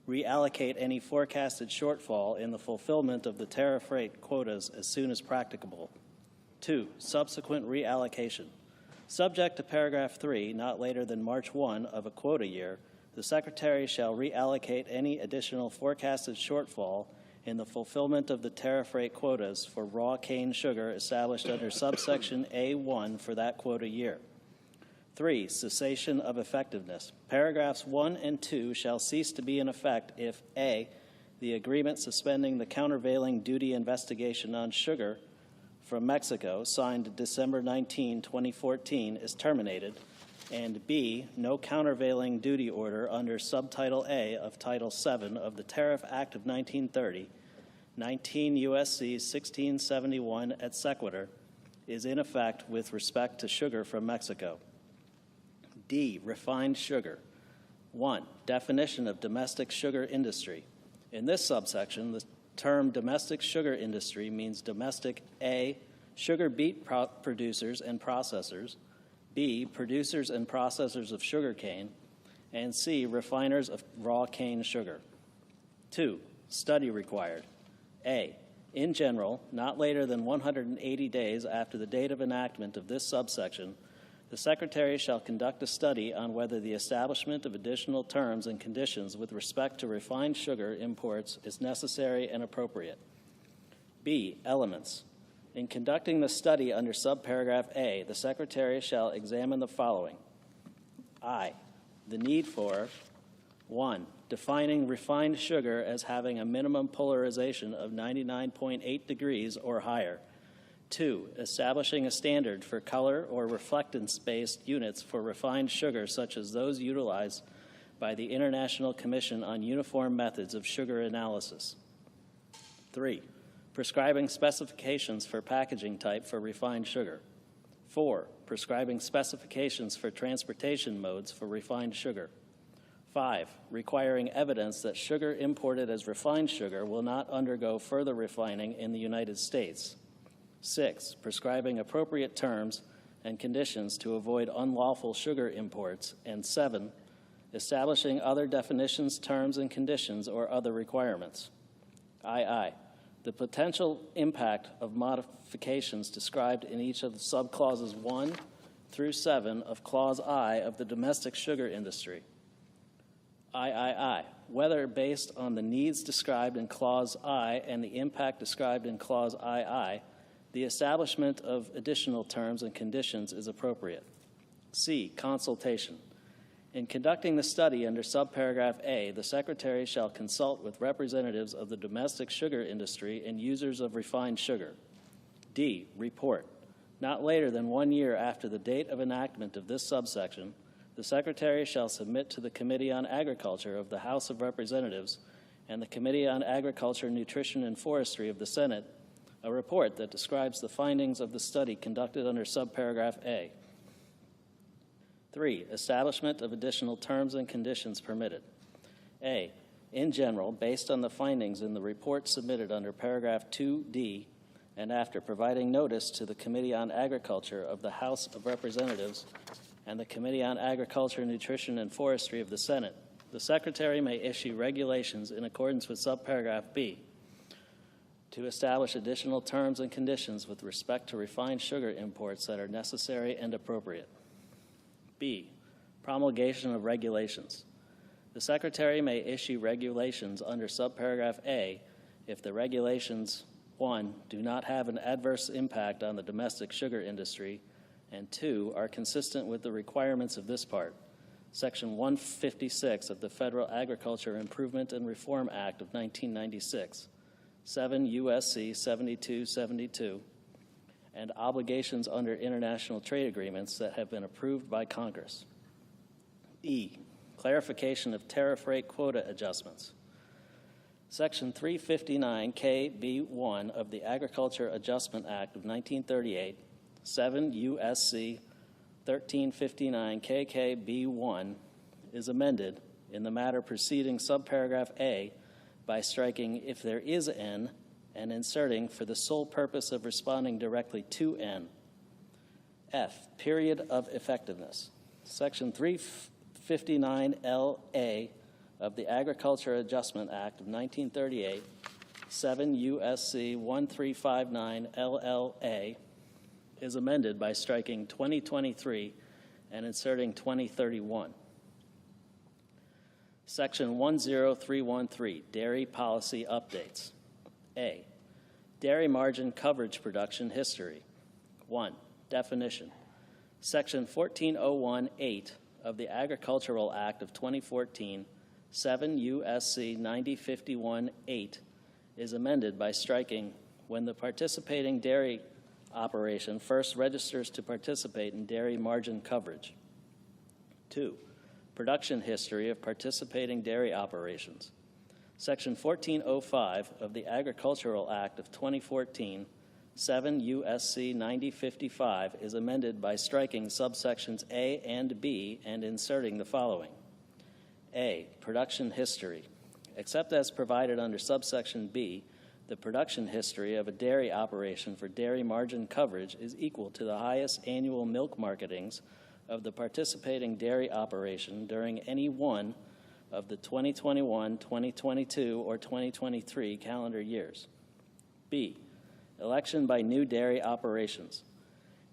reallocate any forecasted shortfall in the fulfillment of the tariff rate quotas as soon as practicable. 2, subsequent reallocation. Subject to paragraph 3, not later than March 1 of a quota year, the Secretary shall reallocate any additional forecasted shortfall in the fulfillment of the tariff rate quotas for raw cane sugar established under subsection A1 for that quota year. 3, cessation of effectiveness. Paragraphs 1 and 2 shall cease to be in effect if A, the agreement suspending the countervailing duty investigation on sugar from Mexico signed December 19, 2014 is terminated, and B, no countervailing duty order under Subtitle A of Title VII of the Tariff Act of 1930, 19 U.S.C. 1671 et sequitur, is in effect with respect to sugar from Mexico. D, refined sugar. 1, definition of domestic sugar industry. In this subsection, the term domestic sugar industry means domestic A, sugar beet producers and processors, B, producers and processors of sugar cane, and C, refiners of raw cane sugar. 2, study required. A, in general, not later than 180 days after the date of enactment of this subsection, the Secretary shall conduct a study on whether the establishment of additional terms and conditions with respect to refined sugar imports is necessary and appropriate. B, elements. In conducting the study under subparagraph A, the Secretary shall examine the following. I, the need for 1, defining refined sugar as having a minimum polarization of 99.8 degrees or higher. 2, establishing a standard for color or reflectance-based units for refined sugar such as those utilized by the International Commission on Uniform Methods of Sugar Analysis. 3, prescribing specifications for packaging type for refined sugar. 4, prescribing specifications for transportation modes for refined sugar. 5, requiring evidence that sugar imported as refined sugar will not undergo further refining in the United States. 6, prescribing appropriate terms and conditions to avoid unlawful sugar imports. And 7, establishing other definitions, terms, and conditions or other requirements. II, the potential impact of modifications described in each of the subclauses 1 through 7 of Clause I of the domestic sugar industry. III, whether based on the needs described in Clause I and the impact described in Clause II, the establishment of additional terms and conditions is appropriate. C, consultation. In conducting the study under subparagraph A, the Secretary shall consult with representatives of the domestic sugar industry and users of refined sugar. D, report. Not later than 1 year after the date of enactment of this subsection, the Secretary shall submit to the Committee on Agriculture of the House of Representatives and the Committee on Agriculture, Nutrition, and Forestry of the Senate a report that describes the findings of the study conducted under subparagraph A. 3, establishment of additional terms and conditions permitted. A, in general, based on the findings in the report submitted under paragraph 2D, and after providing notice to the Committee on Agriculture of the House of Representatives and the Committee on Agriculture, Nutrition, and Forestry of the Senate, the Secretary may issue regulations in accordance with subparagraph B to establish additional terms and conditions with respect to refined sugar imports that are necessary and appropriate. B, promulgation of regulations. The Secretary may issue regulations under subparagraph A if the regulations, 1, do not have an adverse impact on the domestic sugar industry, and 2, are consistent with the requirements of this part, Section 156 of the Federal Agriculture Improvement and Reform Act of 1996, 7 U.S.C. 7272, and obligations under international trade agreements that have been approved by Congress. E, clarification of tariff rate quota adjustments. Section 359KB1 of the Agriculture Adjustment Act of 1938, 7 U.S.C. 1359 KKB1 is amended in the matter preceding subparagraph A by striking "if there is N" and inserting "for the sole purpose of responding directly to N." F, period of effectiveness. Section 359LA of the Agriculture Adjustment Act of 1938, 7 U.S.C. 1359 LLA, is amended by striking 2023 and inserting 2031. Section 10313, Dairy Policy Updates. A, Dairy Margin Coverage Production History. 1, definition. Section 14018 of the Agricultural Act of 2014, 7 U.S.C. 9051-8, is amended by striking "when the participating dairy operation first registers to participate in dairy margin coverage." 2, production history of participating dairy operations. Section 1405 of the Agricultural Act of 2014, 7 U.S.C. 9055, is amended by striking subsections A and B and inserting the following. A, production history. Except as provided under subsection B, the production history of a dairy operation for dairy margin coverage is equal to the highest annual milk marketings of the participating dairy operation during any one of the 2021, 2022, or 2023 calendar years. B, election by new dairy operations.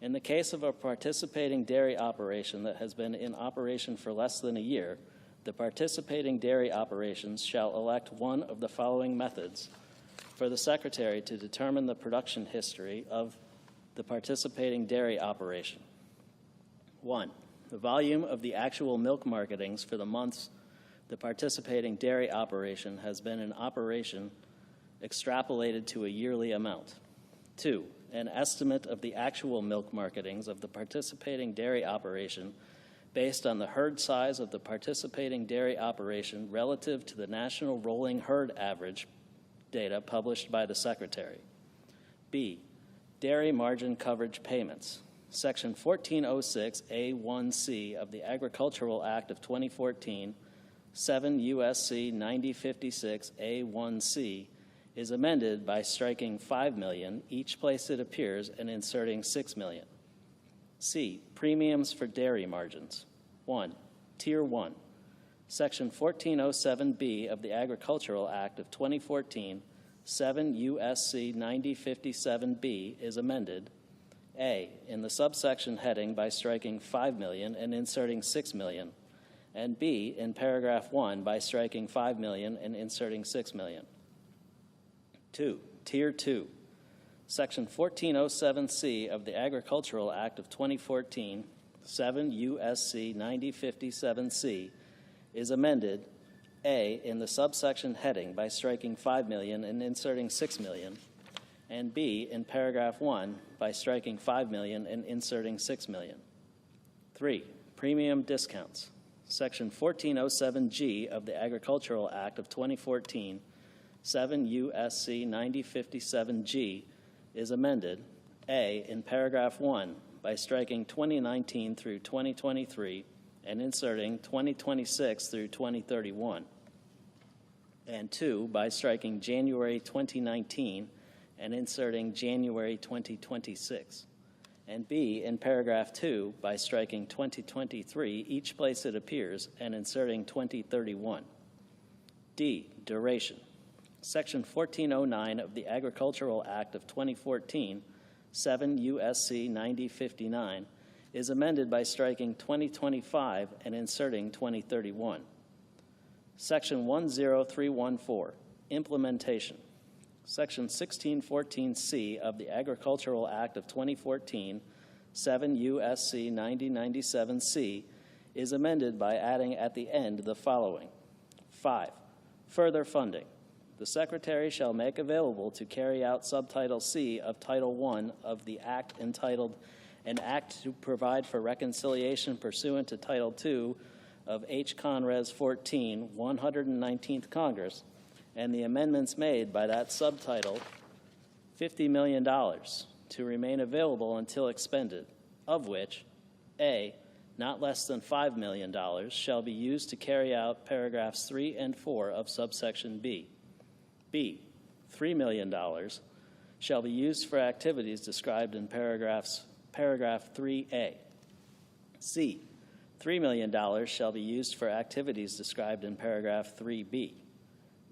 In the case of a participating dairy operation that has been in operation for less than a year, the participating dairy operations shall elect one of the following methods for the Secretary to determine the production history of the participating dairy operation. 1. The volume of the actual milk marketings for the months the participating dairy operation has been in operation extrapolated to a yearly amount. 2. An estimate of the actual milk marketings of the participating dairy operation based on the herd size of the participating dairy operation relative to the national rolling herd average data published by the Secretary. B. Dairy margin coverage payments. Section 1406A1C of the Agricultural Act of 2014, 7 U.S.C. 9056 A1C, is amended by striking $5 million each place it appears and inserting $6 million. C. Premiums for dairy margins. 1. Tier 1. Section 1407B of the Agricultural Act of 2014, 7 U.S.C. 9057B, is amended. A. In the subsection heading by striking $5 million and inserting $6 million. And B. In paragraph 1 by striking $5 million and inserting $6 million. 2. Tier 2. Section 1407C of the Agricultural Act of 2014, 7 U.S.C. 9057C, is amended. A. In the subsection heading by striking $5 million and inserting $6 million. And B. In paragraph 1 by striking $5 million and inserting $6 million. 3. Premium discounts. Section 1407G of the Agricultural Act of 2014, 7 U.S.C. 9057G, is amended. A. In paragraph 1 by striking 2019 through 2023 and inserting 2026 through 2031. And 2. By striking January 2019 and inserting January 2026. And B. In paragraph 2 by striking 2023 each place it appears and inserting 2031. D. Duration. Section 1409 of the Agricultural Act of 2014, 7 U.S.C. 9059, is amended by striking 2025 and inserting 2031. Section 10314, Implementation. Section 1614C of the Agricultural Act of 2014, 7 U.S.C. 9097C, is amended by adding at the end the following. 5. Further funding. The Secretary shall make available to carry out Subtitle C of Title I of the Act entitled An Act to Provide for Reconciliation Pursuant to Title II of H. Con. Res. 14, 119th Congress, and the amendments made by that subtitle, $50 million to remain available until expended, of which, A, not less than $5 million shall be used to carry out paragraphs 3 and 4 of subsection B. B, $3 million shall be used for activities described in paragraph 3A. C, $3 million shall be used for activities described in paragraph 3B.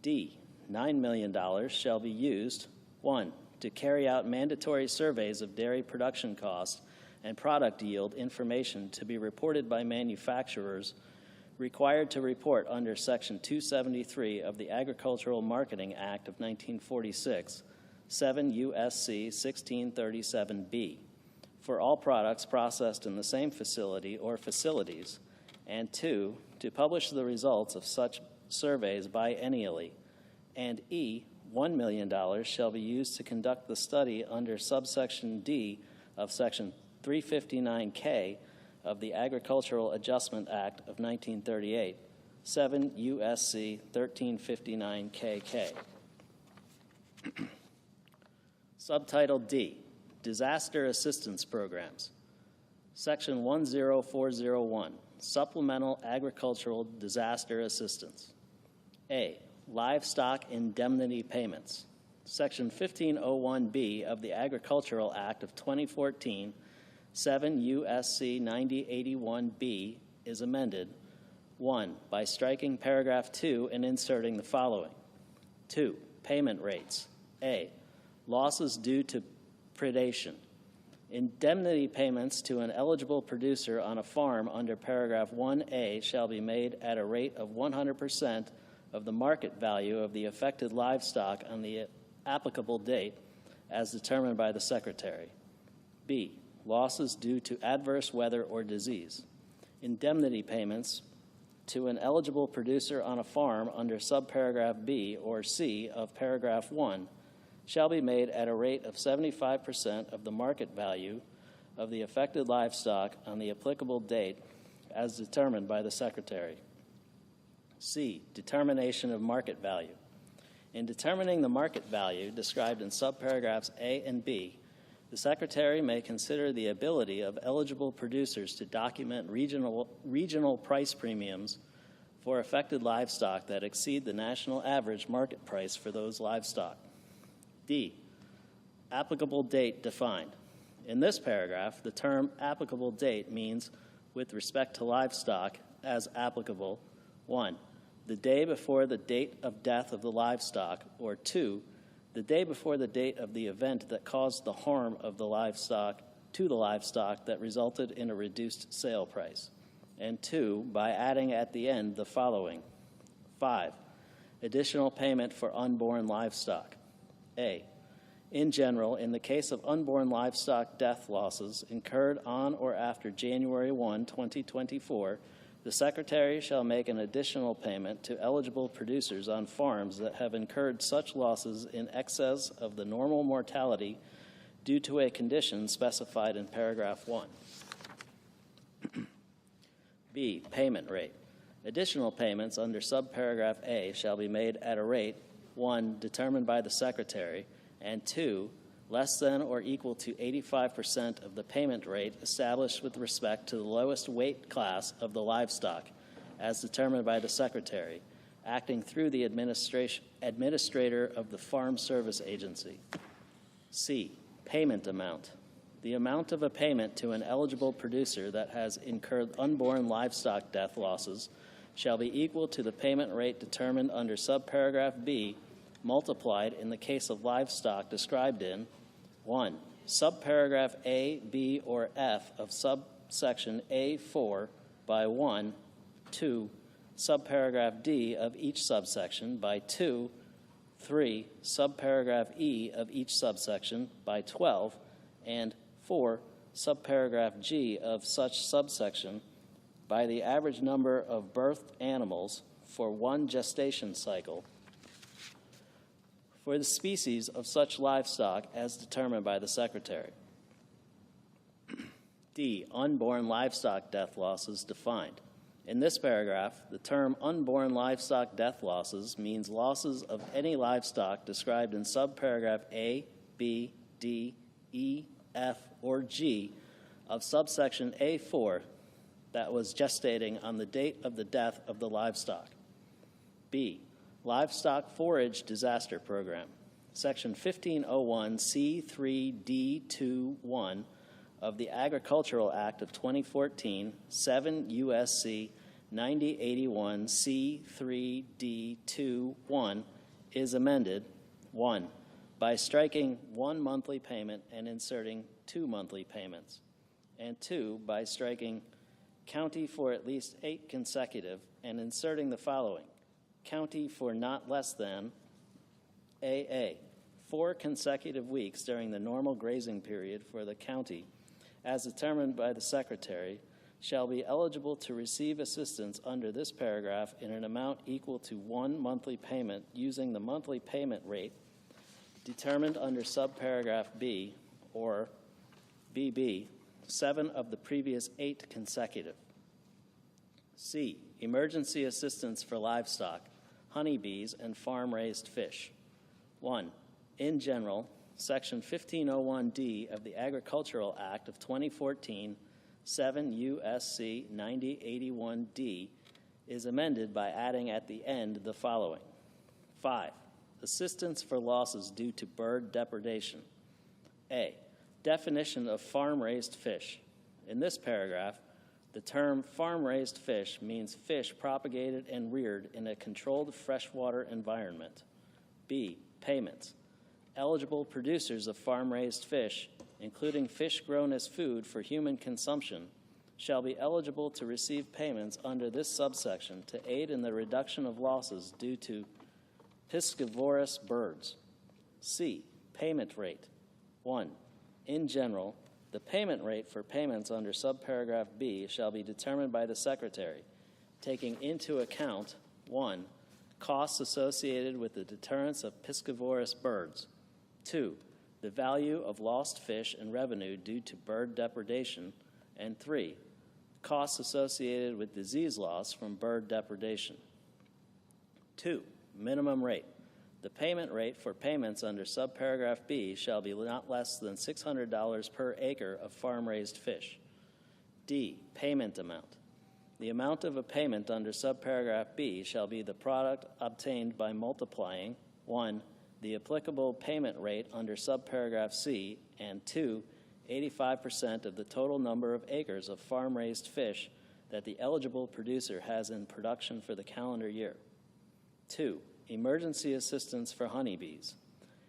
D, $9 million shall be used, 1, to carry out mandatory surveys of dairy production costs and product yield information to be reported by manufacturers required to report under Section 273 of the Agricultural Marketing Act of 1946, 7 U.S.C. 1637B, for all products processed in the same facility or facilities, and 2, to publish the results of such surveys biennially, and E, $1 million shall be used to conduct the study under subsection D of Section 359K of the Agricultural Adjustment Act of 1938, 7 U.S.C. 1359KK. Subtitle D, Disaster Assistance Programs. Section 10401, Supplemental Agricultural Disaster Assistance. A, Livestock Indemnity Payments. Section 1501B of the Agricultural Act of 2014, 7 U.S.C. 9081B, is amended. 1, by striking paragraph 2 and inserting the following. 2, payment rates. A, losses due to predation. Indemnity payments to an eligible producer on a farm under paragraph 1A shall be made at a rate of 100% of the market value of the affected livestock on the applicable date as determined by the Secretary. B, losses due to adverse weather or disease. Indemnity payments to an eligible producer on a farm under subparagraph B or C of paragraph 1 shall be made at a rate of 75% of the market value of the affected livestock on the applicable date as determined by the Secretary. C, determination of market value. In determining the market value described in subparagraphs A and B, the Secretary may consider the ability of eligible producers to document regional price premiums for affected livestock that exceed the national average market price for those livestock. D, applicable date defined. In this paragraph, the term applicable date means, with respect to livestock, as applicable, 1, the day before the date of death of the livestock, or 2, the day before the date of the event that caused the harm of the livestock to the livestock that resulted in a reduced sale price. And 2, by adding at the end the following. 5, additional payment for unborn livestock. A, in general, in the case of unborn livestock death losses incurred on or after January 1, 2024, the Secretary shall make an additional payment to eligible producers on farms that have incurred such losses in excess of the normal mortality due to a condition specified in paragraph 1. B, payment rate. Additional payments under subparagraph A shall be made at a rate, 1, determined by the Secretary, and 2, less than or equal to 85% of the payment rate established with respect to the lowest weight class of the livestock, as determined by the Secretary, acting through the administrator of the Farm Service Agency. C, payment amount. The amount of a payment to an eligible producer that has incurred unborn livestock death losses shall be equal to the payment rate determined under subparagraph B, multiplied in the case of livestock described in 1, subparagraph A, B, or F of subsection A4 by 1, 2, subparagraph D of each subsection by 2, 3, subparagraph E of each subsection by 12, and 4, subparagraph G of such subsection by the average number of birthed animals for one gestation cycle for the species of such livestock as determined by the Secretary. D, unborn livestock death losses defined. In this paragraph, the term unborn livestock death losses means losses of any livestock described in subparagraph A, B, D, E, F, or G of subsection A4 that was gestating on the date of the death of the livestock. B, Livestock Forage Disaster Program, Section 1501 C3D21 of the Agricultural Act of 2014, 7 U.S.C. 9081 C3D21 is amended, 1, by striking 1 monthly payment and inserting 2 monthly payments, and 2, by striking county for at least 8 consecutive and inserting the following: county for not less than AA, 4 consecutive weeks during the normal grazing period for the county, as determined by the Secretary, shall be eligible to receive assistance under this paragraph in an amount equal to 1 monthly payment using the monthly payment rate determined under subparagraph B or BB, 7 of the previous 8 consecutive. C, emergency assistance for livestock, honeybees, and farm-raised fish. 1, in general, Section 1501D of the Agricultural Act of 2014, 7 U.S.C. 9081D, is amended by adding at the end the following: 5, assistance for losses due to bird depredation. A, definition of farm-raised fish. In this paragraph, the term farm-raised fish means fish propagated and reared in a controlled freshwater environment. B, payments. Eligible producers of farm-raised fish, including fish grown as food for human consumption, shall be eligible to receive payments under this subsection to aid in the reduction of losses due to piscivorous birds. C, payment rate. 1. In general, the payment rate for payments under subparagraph B shall be determined by the Secretary, taking into account 1. Costs associated with the deterrence of piscivorous birds. 2. The value of lost fish and revenue due to bird depredation. And 3. Costs associated with disease loss from bird depredation. 2. Minimum rate. The payment rate for payments under subparagraph B shall be not less than $600 per acre of farm-raised fish. D. Payment amount. The amount of a payment under subparagraph B shall be the product obtained by multiplying 1. The applicable payment rate under subparagraph C, and 2. 85% of the total number of acres of farm-raised fish that the eligible producer has in production for the calendar year. 2. Emergency assistance for honeybees.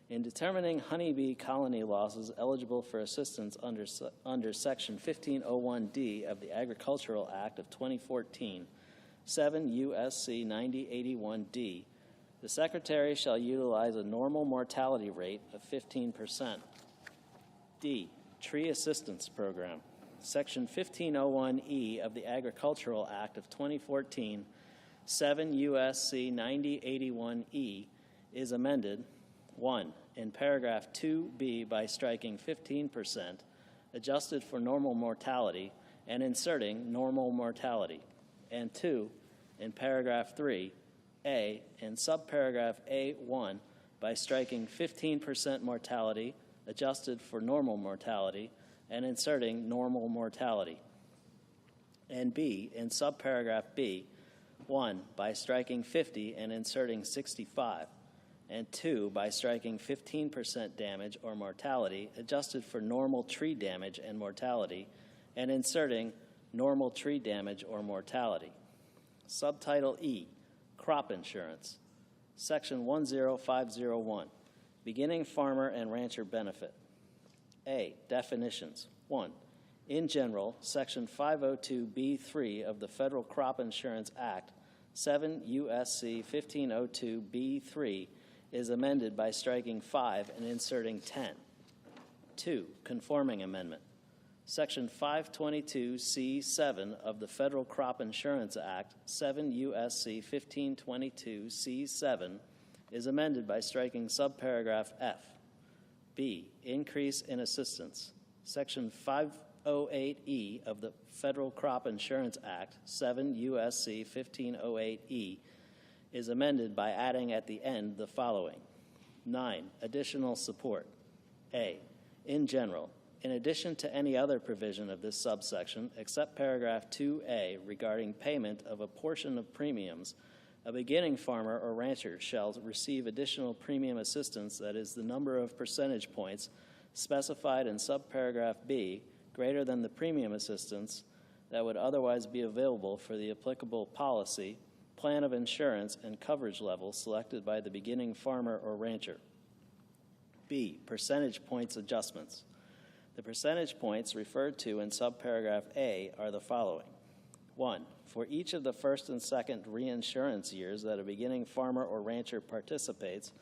In determining honeybee colony losses eligible for assistance under Section 1501D of the Agricultural Act of 2014, 7 U.S.C. 9081D, the Secretary shall utilize a normal mortality rate of 15%. D. Tree Assistance Program. Section 1501E of the Agricultural Act of 2014, 7 U.S.C. 9081E, is amended, 1. In paragraph 2B by striking 15%, adjusted for normal mortality, and inserting normal mortality, and 2. In paragraph 3, A, in subparagraph A1 by striking 15% mortality, adjusted for normal mortality, and inserting normal mortality, and B, in subparagraph B, 1, by striking 50 and inserting 65, and 2, by striking 15% damage or mortality, adjusted for normal tree damage and mortality, and inserting normal tree damage or mortality. Subtitle E, Crop Insurance. Section 10501, Beginning Farmer and Rancher Benefit. A, Definitions. 1. In general, Section 502B3 of the Federal Crop Insurance Act, 7 U.S.C. 1502B3, is amended by striking 5 and inserting 10. 2. Conforming amendment. Section 522C7 of the Federal Crop Insurance Act, 7 U.S.C. 1522C7, is amended by striking subparagraph F. B. Increase in assistance. Section 508E of the Federal Crop Insurance Act, 7 U.S.C. 1508E, is amended by adding at the end the following. 9. Additional support. A. In general, in addition to any other provision of this subsection, except paragraph 2A regarding payment of a portion of premiums, a beginning farmer or rancher shall receive additional premium assistance, that is, the number of percentage points specified in subparagraph B greater than the premium assistance that would otherwise be available for the applicable policy, plan of insurance, and coverage level selected by the beginning farmer or rancher. B. Percentage points adjustments. The percentage points referred to in subparagraph A are the following. 1. For each of the first and second reinsurance years that a beginning farmer or rancher participates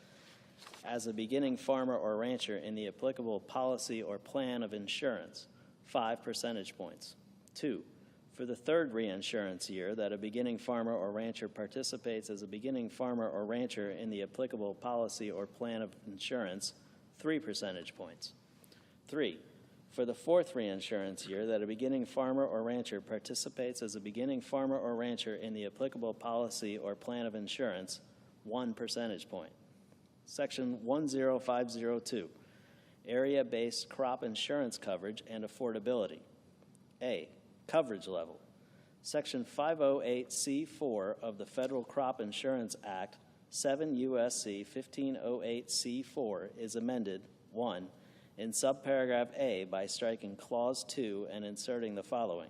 as a beginning farmer or rancher in the applicable policy or plan of insurance, 5 percentage points. 2. For the third reinsurance year that a beginning farmer or rancher participates as a beginning farmer or rancher in the applicable policy or plan of insurance, 3 percentage points. 3. For the fourth reinsurance year that a beginning farmer or rancher participates as a beginning farmer or rancher in the applicable policy or plan of insurance, 1 percentage point. Section 10502, Area-Based Crop Insurance Coverage and Affordability. A. Coverage level. Section 508C4 of the Federal Crop Insurance Act, 7 U.S.C. 1508C4, is amended, 1. In subparagraph A by striking Clause 2 and inserting the following.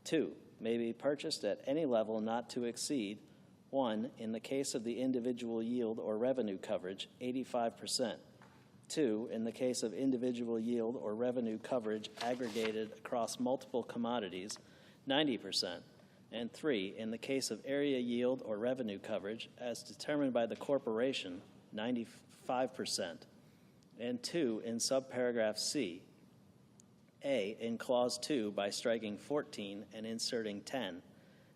2. May be purchased at any level not to exceed 1. In the case of the individual yield or revenue coverage, 85%. 2. In the case of individual yield or revenue coverage aggregated across multiple commodities, 90%. And 3. In the case of area yield or revenue coverage as determined by the corporation, 95%. and 2 in subparagraph C. A, in Clause 2 by striking 14 and inserting 10,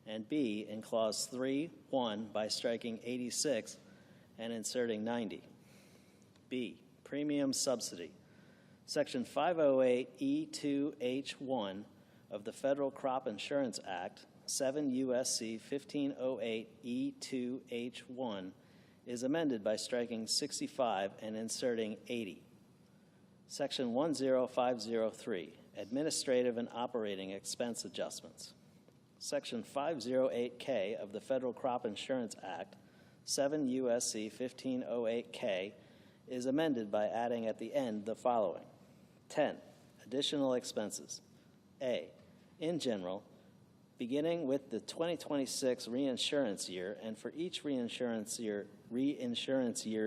and B, in Clause 3.1 by striking 86 and inserting 90. B, premium subsidy. Section 508E2H1 of the Federal Crop Insurance Act, 7 U.S.C. 1508E2H1, is amended by striking 65 and inserting 80. Section 10503, Administrative and Operating Expense Adjustments. Section 508K of the Federal Crop Insurance Act, 7 U.S.C. 1508K, is amended by adding at the end the following. 10. Additional expenses. A, in general, beginning with the 2026 reinsurance year and for each reinsurance year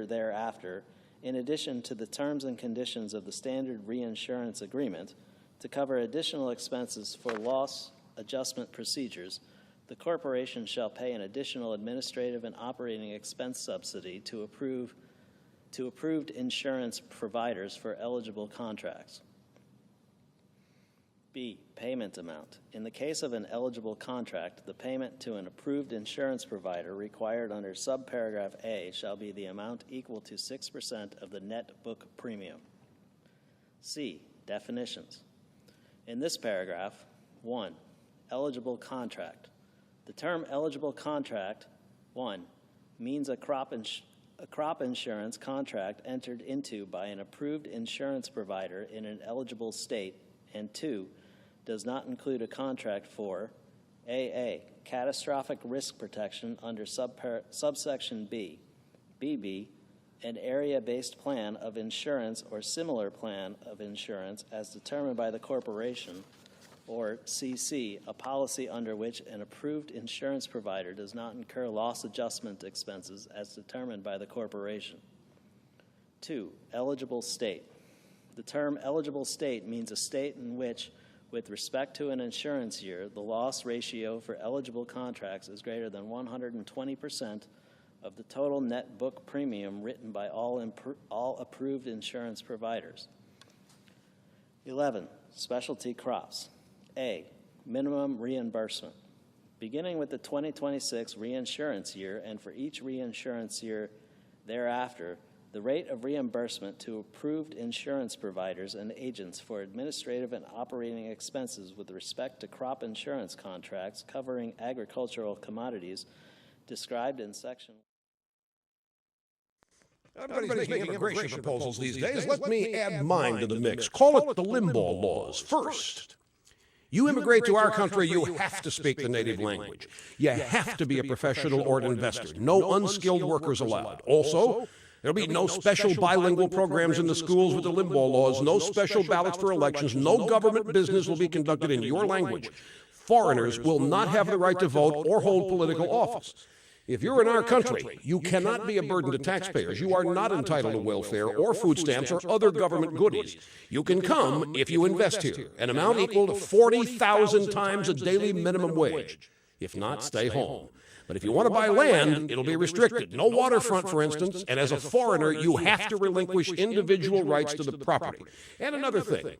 thereafter, in addition to the terms and conditions of the standard reinsurance agreement, to cover additional expenses for loss adjustment procedures, the corporation shall pay an additional administrative and operating expense subsidy to approved insurance providers for eligible contracts. B, payment amount. In the case of an eligible contract, the payment to an approved insurance provider required under subparagraph A shall be the amount equal to 6% of the net book premium. C, definitions. In this paragraph, 1, eligible contract. The term eligible contract, 1, means a crop insurance contract entered into by an approved insurance provider in an eligible state, and 2, does not include a contract for AA, catastrophic risk protection under subsection B, BB, an area-based plan of insurance or similar plan of insurance as determined by the corporation, or CC, a policy under which an approved insurance provider does not incur loss adjustment expenses as determined by the corporation. 2, eligible state. The term eligible state means a state in which, with respect to an insurance year, the loss ratio for eligible contracts is greater than 120% of the total net book premium written by all approved insurance providers. 11, specialty crops. A, minimum reimbursement. Beginning with the 2026 reinsurance year and for each reinsurance year thereafter, the rate of reimbursement to approved insurance providers and agents for administrative and operating expenses with respect to crop insurance contracts covering agricultural commodities described in section. Everybody's making immigration proposals these days. Let me add mine to the mix. Call it the Limbaugh laws. First, you immigrate to our country, you have to speak the native language. You have to be a professional or an investor. No unskilled workers allowed. Also, there'll be no special bilingual programs in the schools with the Limbaugh laws, no special ballots for elections, no government business will be conducted in your language. Foreigners will not have the right to vote or hold political office. If you're in our country, you cannot be a burden to taxpayers. You are not entitled to welfare or food stamps or other government goodies. You can come if you invest here, an amount equal to 40,000 times a daily minimum wage. If not, stay home. But if you want to buy land, it'll be restricted. No waterfront, for instance, and as a foreigner, you have to relinquish individual rights to the property. And another thing,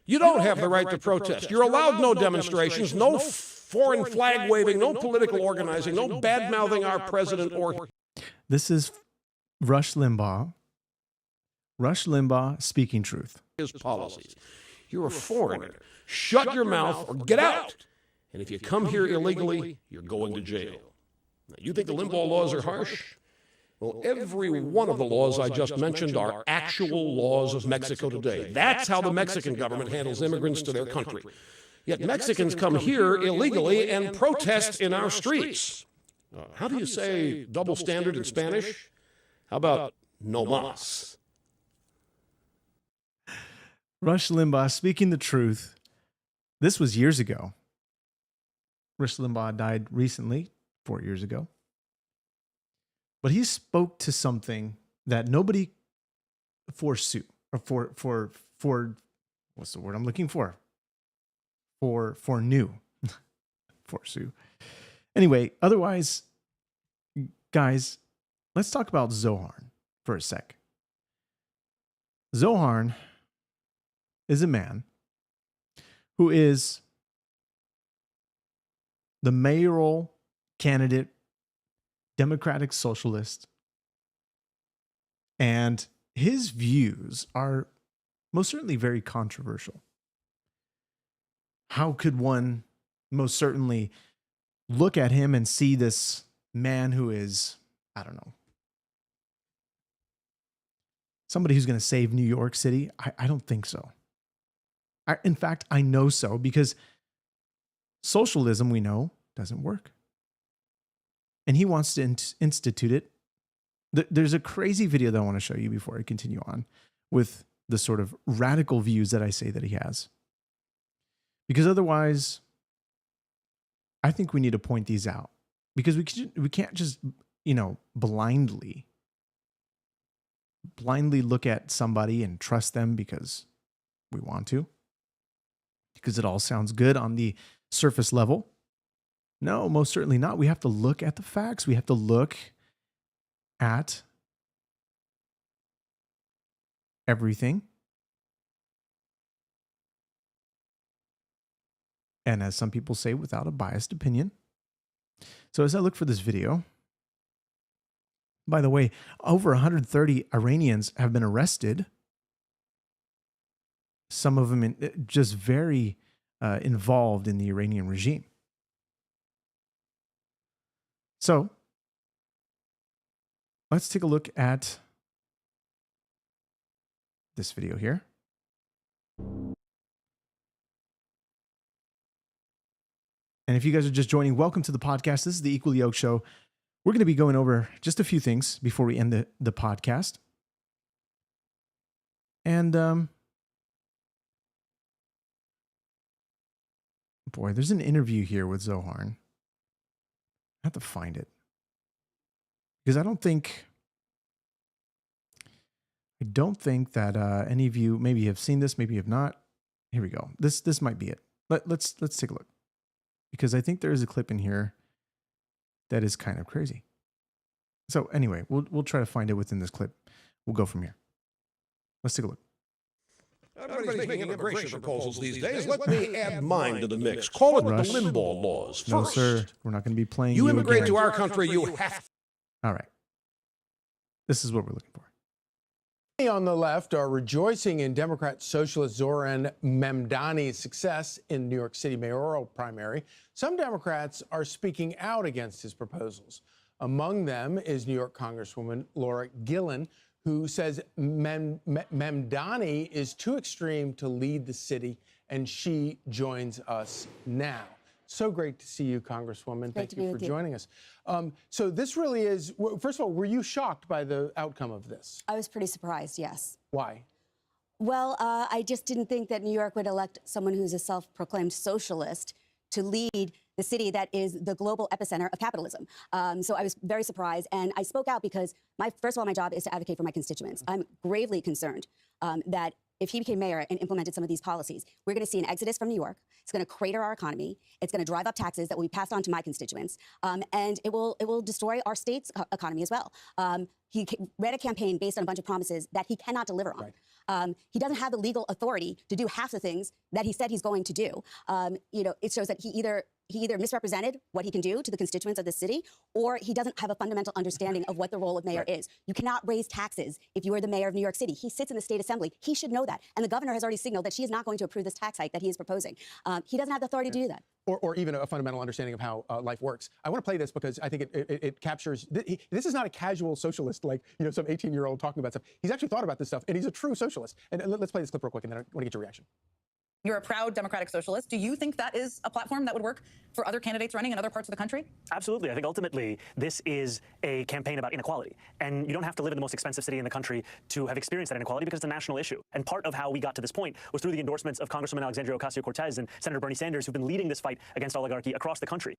you don't have the right to protest. You're allowed no demonstrations, no foreign flag waving, no political organizing, no bad-mouthing our president or... This is Rush Limbaugh. Rush Limbaugh speaking truth. ...his policies. You're a foreigner. Shut your mouth or get out. And if you come here illegally, you're going to jail. Now, you think the Limbaugh laws are harsh? Well, every one of the laws I just mentioned are actual laws of Mexico today. That's how the Mexican government handles immigrants to their country. Yet Mexicans come here illegally and protest in our streets. How do you say double standard in Spanish? How about no mas? Rush Limbaugh speaking the truth. This was years ago. Rush Limbaugh died recently, 4 years ago. But he spoke to something that nobody foresaw, or for what's the word I'm looking for? Foreknew. Foresaw. Anyway, otherwise, guys, let's talk about Zohar for a sec. Zoharn is a man who is the mayoral candidate, Democratic Socialist, and his views are most certainly very controversial. How could one most certainly look at him and see this man who is, I don't know, somebody who's going to save New York City? I don't think so. In fact, I know so, because socialism, we know, doesn't work. And he wants to institute it. There's a crazy video that I want to show you before I continue on with the sort of radical views that I say that he has. Because otherwise, I think we need to point these out. Because we can't just, blindly look at somebody and trust them because we want to. Because it all sounds good on the surface level. No, most certainly not. We have to look at the facts. We have to look at everything. And as some people say, without a biased opinion. So as I look for this video, by the way, over 130 Iranians have been arrested. Some of them just very involved in the Iranian regime. So let's take a look at this video here. And if you guys are just joining, welcome to the podcast. This is the Equally Yoked Show. We're going to be going over just a few things before we end the podcast. And boy, there's an interview here with Zoharn. I have to find it. Because I don't think that any of you maybe have seen this, maybe have not. Here we go. This might be it. Let's take a look. Because I think there is a clip in here that is kind of crazy. So anyway, we'll try to find it within this clip. We'll go from here. Let's take a look. Everybody's making immigration proposals these days. Let me add mine to the mix. Call it Rush. the Limbaugh laws first. No, sir. We're not going to be playing You immigrate again. to our country, you have. All right. This is what we're looking for. Many on the left are rejoicing in Democrat socialist Zoran Mamdani's success in New York City mayoral primary. Some Democrats are speaking out against his proposals. Among them is New York Congresswoman Laura Gillen, who says Mamdani is too extreme to lead the city, and she joins us now. So great to see you, Congresswoman. Thank you for joining us. So this really is, first of all, were you shocked by the outcome of this? I was pretty surprised, yes. Why? Well, I just didn't think that New York would elect someone who's a self-proclaimed socialist to lead the city that is the global epicenter of capitalism. So I was very surprised, and I spoke out because, first of all, my job is to advocate for my constituents. I'm gravely concerned that if he became mayor and implemented some of these policies, we're going to see an exodus from New York. It's going to crater our economy. It's going to drive up taxes that will be passed on to my constituents, and it will destroy our state's economy as well. He ran a campaign based on a bunch of promises that he cannot deliver on. Right. He doesn't have the legal authority to do half the things that he said he's going to do. It shows that he either misrepresented what he can do to the constituents of the city, or he doesn't have a fundamental understanding of what the role of mayor is. You cannot raise taxes if you are the mayor of New York City. He sits in the state assembly. He should know that. And the governor has already signaled that she is not going to approve this tax hike that he is proposing. He doesn't have the authority to do that. Or even a fundamental understanding of how life works. I want to play this because I think it captures, this is not a casual socialist like some 18-year-old talking about stuff. He's actually thought about this stuff, and he's a true socialist. And let's play this clip real quick, and then I want to get your reaction. You're a proud Democratic socialist. Do you think that is a platform that would work for other candidates running in other parts of the country? Absolutely. I think ultimately this is a campaign about inequality. And you don't have to live in the most expensive city in the country to have experienced that inequality because it's a national issue. And part of how we got to this point was through the endorsements of Congresswoman Alexandria Ocasio-Cortez and Senator Bernie Sanders, who've been leading this fight against oligarchy across the country.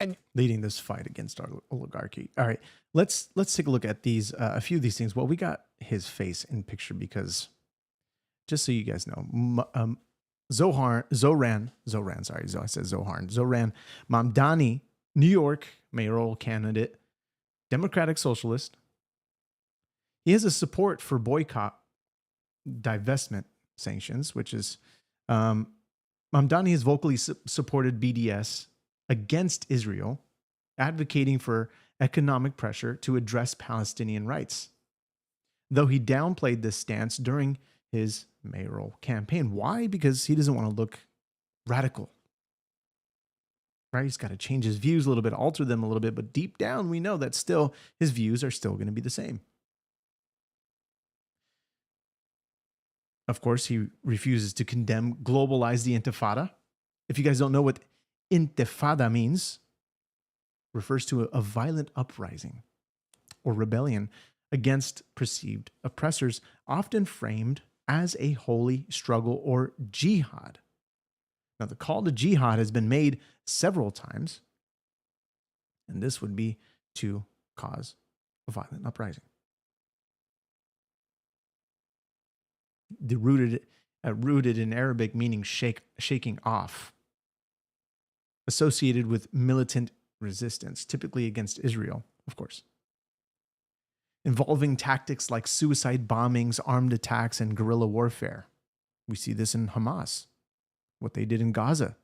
And leading this fight against our oligarchy. All right, let's take a look at these a few of these things. Well, we got his face in picture because, just so you guys know, Zoran Mamdani, New York mayoral candidate, Democratic Socialist. He has a support for boycott divestment sanctions, which is Mamdani has vocally supported BDS against Israel, advocating for economic pressure to address Palestinian rights, though he downplayed this stance during his mayoral campaign. Why? Because he doesn't want to look radical. Right? He's got to change his views a little bit, alter them a little bit, but deep down we know that still his views are still going to be the same. Of course, he refuses to globalize the Intifada. If you guys don't know what Intifada means, it refers to a violent uprising or rebellion against perceived oppressors, often framed as a holy struggle or jihad. Now, the call to jihad has been made several times, and this would be to cause a violent uprising. The rooted in Arabic meaning shaking off, associated with militant resistance, typically against Israel, of course, involving tactics like suicide bombings, armed attacks, and guerrilla warfare. We see this in Hamas, what they did in Gaza,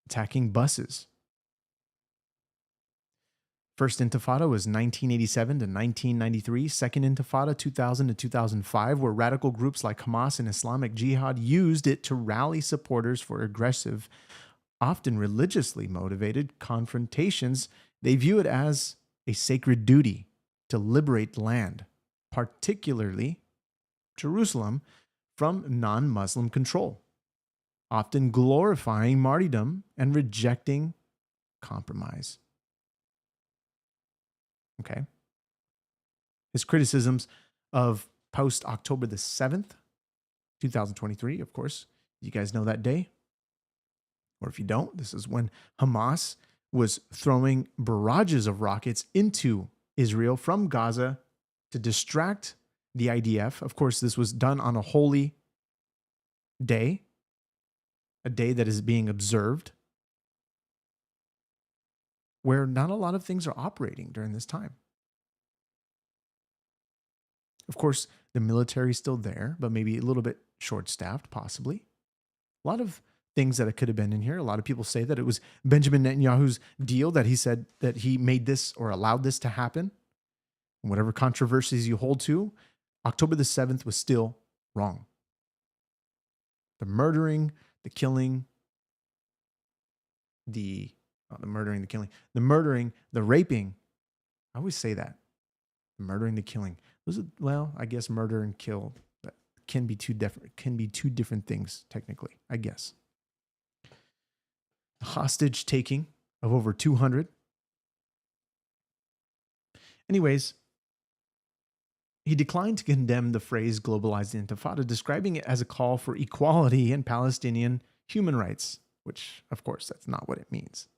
attacking buses. First Intifada was 1987 to 1993. Second Intifada, 2000 to 2005, where radical groups like Hamas and Islamic Jihad used it to rally supporters for aggressive, often religiously motivated confrontations. They view it as a sacred duty to liberate land, particularly Jerusalem, from non-Muslim control, often glorifying martyrdom and rejecting compromise. Okay. His criticisms of post-October the 7th, 2023, of course, you guys know that day. Or if you don't, this is when Hamas was throwing barrages of rockets into Israel from Gaza to distract the IDF. Of course, this was done on a holy day, a day that is being observed, where not a lot of things are operating during this time. Of course, the military is still there, but maybe a little bit short-staffed, possibly. A lot of things that it could have been in here. A lot of people say that it was Benjamin Netanyahu's deal, that he said that he made this or allowed this to happen. And whatever controversies you hold to, October the 7th was still wrong. The murdering, the killing, the raping. I always say that. The murdering, the killing. Well, I guess murder and kill can be two different things, technically, I guess. Hostage taking of over 200. Anyways, he declined to condemn the phrase globalized intifada, describing it as a call for equality and Palestinian human rights, which, of course, that's not what it means.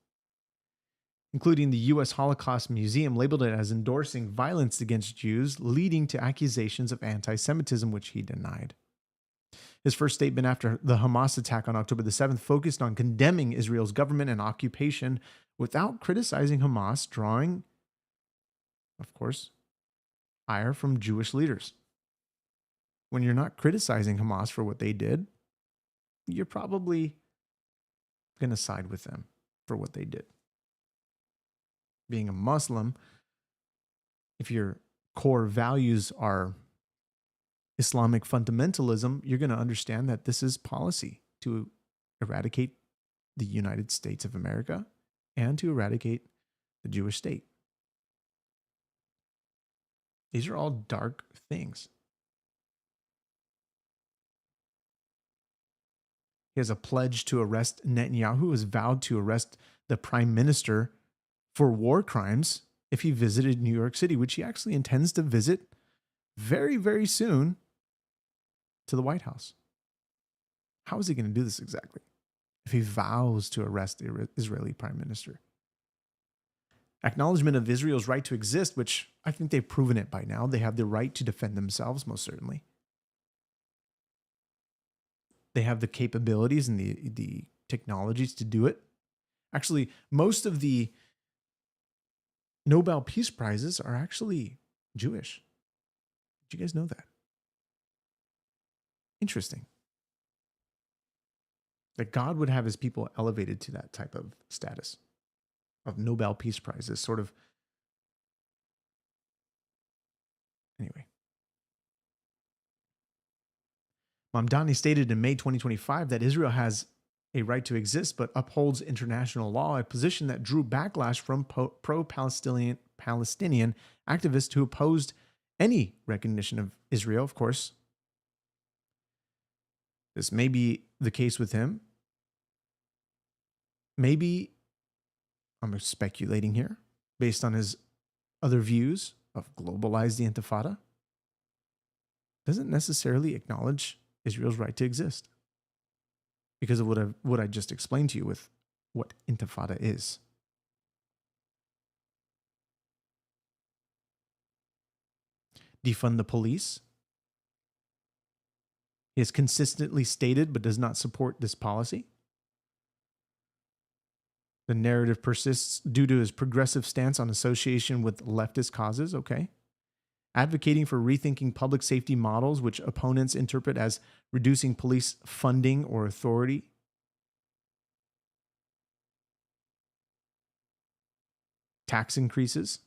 Including the U.S. Holocaust Museum labeled it as endorsing violence against Jews, leading to accusations of anti-Semitism, which he denied. His first statement after the Hamas attack on October the 7th focused on condemning Israel's government and occupation without criticizing Hamas, drawing, of course, ire from Jewish leaders. When you're not criticizing Hamas for what they did, you're probably going to side with them for what they did. Being a Muslim, if your core values are Islamic fundamentalism, you're going to understand that this is policy to eradicate the United States of America and to eradicate the Jewish state. These are all dark things. He has a pledge to arrest Netanyahu, who has vowed to arrest the prime minister for war crimes if he visited New York City, which he actually intends to visit very, very soon to the White House. How is he going to do this exactly if he vows to arrest the Israeli prime minister? Acknowledgement of Israel's right to exist, which I think they've proven it by now. They have the right to defend themselves, most certainly. They have the capabilities and the technologies to do it. Actually, most of the Nobel Peace Prizes are actually Jewish. Did you guys know that? Interesting. That God would have his people elevated to that type of status of Nobel Peace Prizes, sort of. Anyway. Mamdani stated in May 2025 that Israel has a right to exist but upholds international law, a position that drew backlash from pro-Palestinian activists who opposed any recognition of Israel, of course. This may be the case with him. Maybe, I'm speculating here, based on his other views of globalize the Intifada, doesn't necessarily acknowledge Israel's right to exist because of what I just explained to you with what Intifada is. Defund the police. He has consistently stated but does not support this policy. The narrative persists due to his progressive stance on association with leftist causes. Okay. Advocating for rethinking public safety models, which opponents interpret as reducing police funding or authority. Tax increases.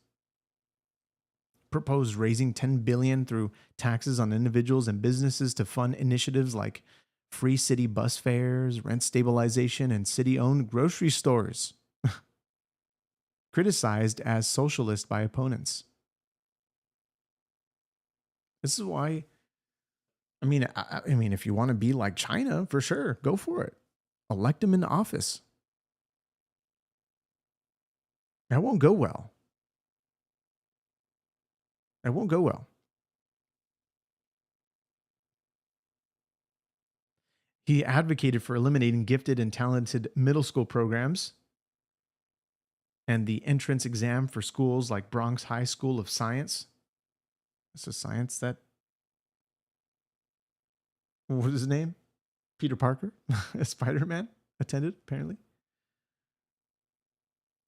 Proposed raising $10 billion through taxes on individuals and businesses to fund initiatives like free city bus fares, rent stabilization, and city-owned grocery stores. Criticized as socialist by opponents. This is why, I mean, if you want to be like China, for sure, go for it. Elect him into office. That won't go well. It won't go well. He advocated for eliminating gifted and talented middle school programs and the entrance exam for schools like Bronx High School of Science. It's a science that, what was his name? Peter Parker, Spider-Man, attended, apparently.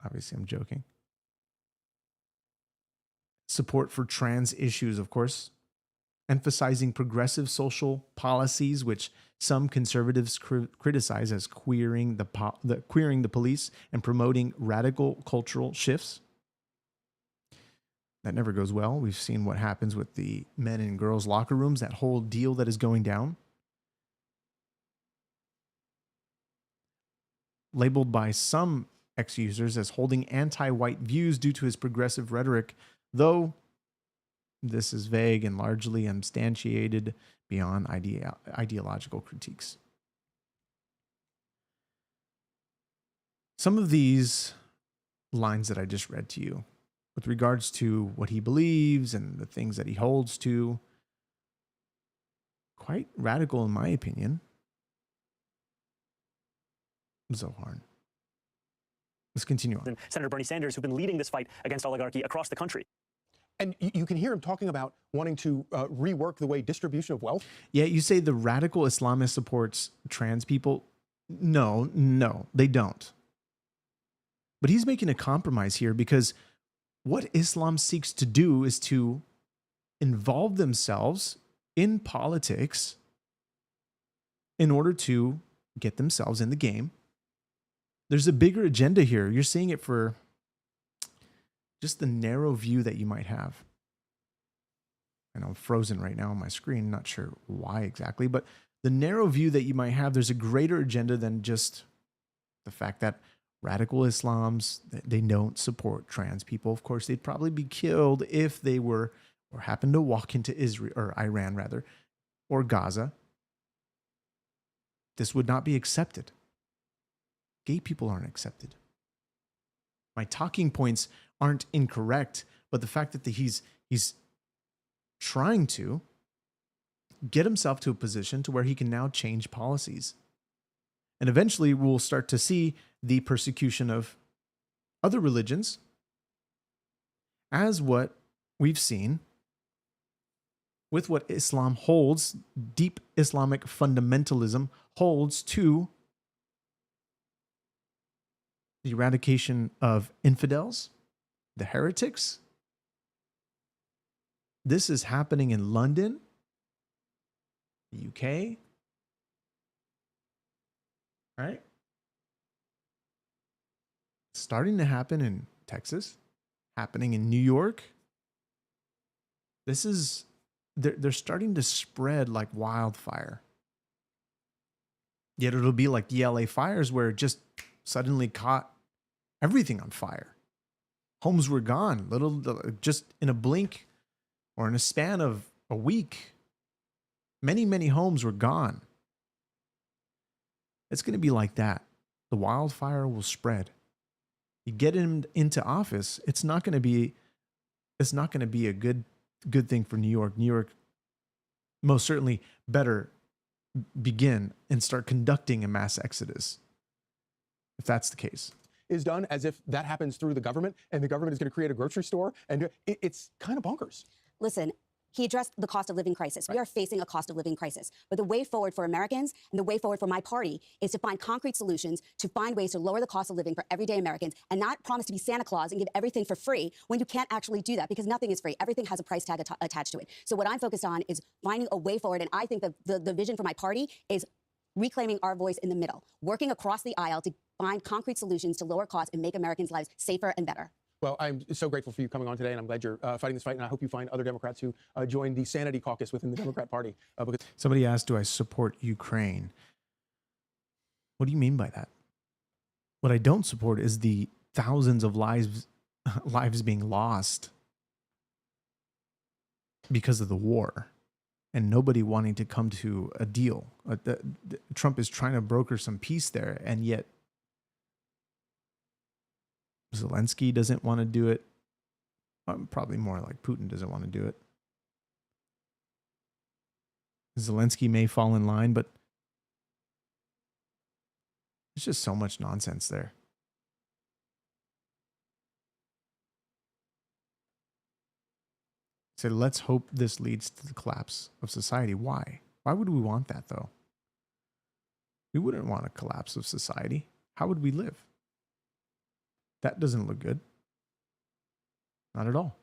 Obviously, I'm joking. Support for trans issues, of course. Emphasizing progressive social policies, which some conservatives criticize as queering the police and promoting radical cultural shifts. That never goes well. We've seen what happens with the men and girls locker rooms, that whole deal that is going down. Labeled by some ex-users as holding anti-white views due to his progressive rhetoric, though this is vague and largely unsubstantiated beyond ideological critiques. Some of these lines that I just read to you, with regards to what he believes and the things that he holds to, quite radical in my opinion. Zohar. Let's continue on. Senator Bernie Sanders, who've been leading this fight against oligarchy across the country. And you can hear him talking about wanting to rework the way distribution of wealth. Yeah, you say the radical Islamist supports trans people. No, they don't. But he's making a compromise here because what Islam seeks to do is to involve themselves in politics in order to get themselves in the game. There's a bigger agenda here. You're seeing it for just the narrow view that you might have. I know I'm frozen right now on my screen, not sure why exactly, but the narrow view that you might have, there's a greater agenda than just the fact that radical Islams, they don't support trans people. Of course, they'd probably be killed if they were or happened to walk into Israel, or Iran rather, or Gaza. This would not be accepted. Gay people aren't accepted. My talking points aren't incorrect, but the fact that he's trying to get himself to a position to where he can now change policies. And eventually we'll start to see the persecution of other religions as what we've seen with what Islam holds, deep Islamic fundamentalism holds to the eradication of infidels, the heretics. This is happening in London. the UK, right? Starting to happen in Texas, happening in New York. They're starting to spread like wildfire. Yet it'll be like the LA fires where it just suddenly caught everything on fire. Homes were gone, just in a blink or in a span of a week. Many homes were gone. It's going to be like that. The wildfire will spread. You get him into office, it's not going to be a good thing for New York. New York most certainly better begin and start conducting a mass exodus, if that's the case. Is done as if that happens through the government, and the government is going to create a grocery store, and it's kind of bonkers. Listen, he addressed the cost of living crisis. We are facing a cost of living crisis. But the way forward for Americans and the way forward for my party is to find concrete solutions, to find ways to lower the cost of living for everyday Americans, and not promise to be Santa Claus and give everything for free when you can't actually do that, because nothing is free. Everything has a price tag attached to it. So what I'm focused on is finding a way forward, and I think the vision for my party is reclaiming our voice in the middle, working across the aisle to find concrete solutions to lower costs and make Americans' lives safer and better. Well, I'm so grateful for you coming on today, and I'm glad you're fighting this fight, and I hope you find other Democrats who join the Sanity Caucus within the Democrat Party. Because Somebody asked, do I support Ukraine? What do you mean by that? What I don't support is the thousands of lives being lost because of the war and nobody wanting to come to a deal. Trump is trying to broker some peace there, and yet Zelensky doesn't want to do it. Probably more like Putin doesn't want to do it. Zelensky may fall in line, but there's just so much nonsense there. So let's hope this leads to the collapse of society. Why? Why would we want that, though? We wouldn't want a collapse of society. How would we live? That doesn't look good. Not at all.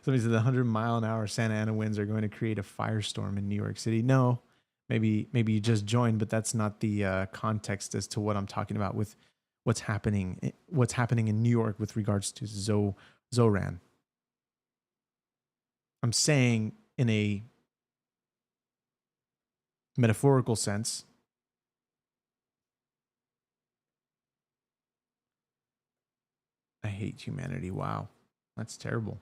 Somebody said the 100-mile-an-hour Santa Ana winds are going to create a firestorm in New York City. No, maybe you just joined, but that's not the context as to what I'm talking about with what's happening in New York with regards to Zoran. I'm saying in a metaphorical sense, I hate humanity. Wow, that's terrible.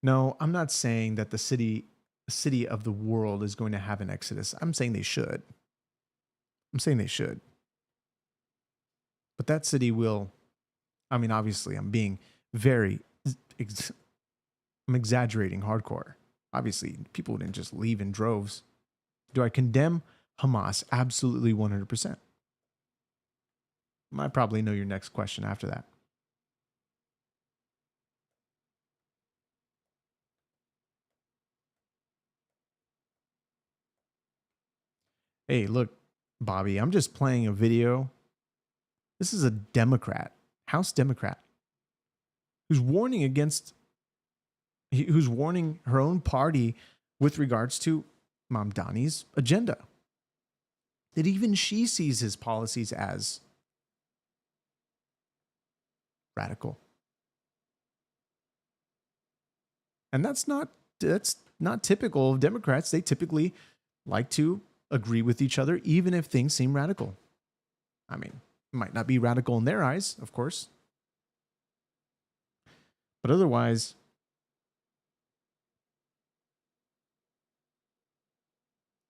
No, I'm not saying that the city of the world is going to have an exodus. I'm saying they should. But that city will, I mean, obviously I'm being I'm exaggerating hardcore. Obviously, people didn't just leave in droves. Do I condemn Hamas? Absolutely 100%. I probably know your next question after that. Hey, look, Bobby, I'm just playing a video. This is a Democrat, House Democrat, who's warning her own party with regards to Mamdani's agenda. That even she sees his policies as radical. And that's not typical of Democrats. They typically like to agree with each other, even if things seem radical. I mean, it might not be radical in their eyes, of course. But otherwise,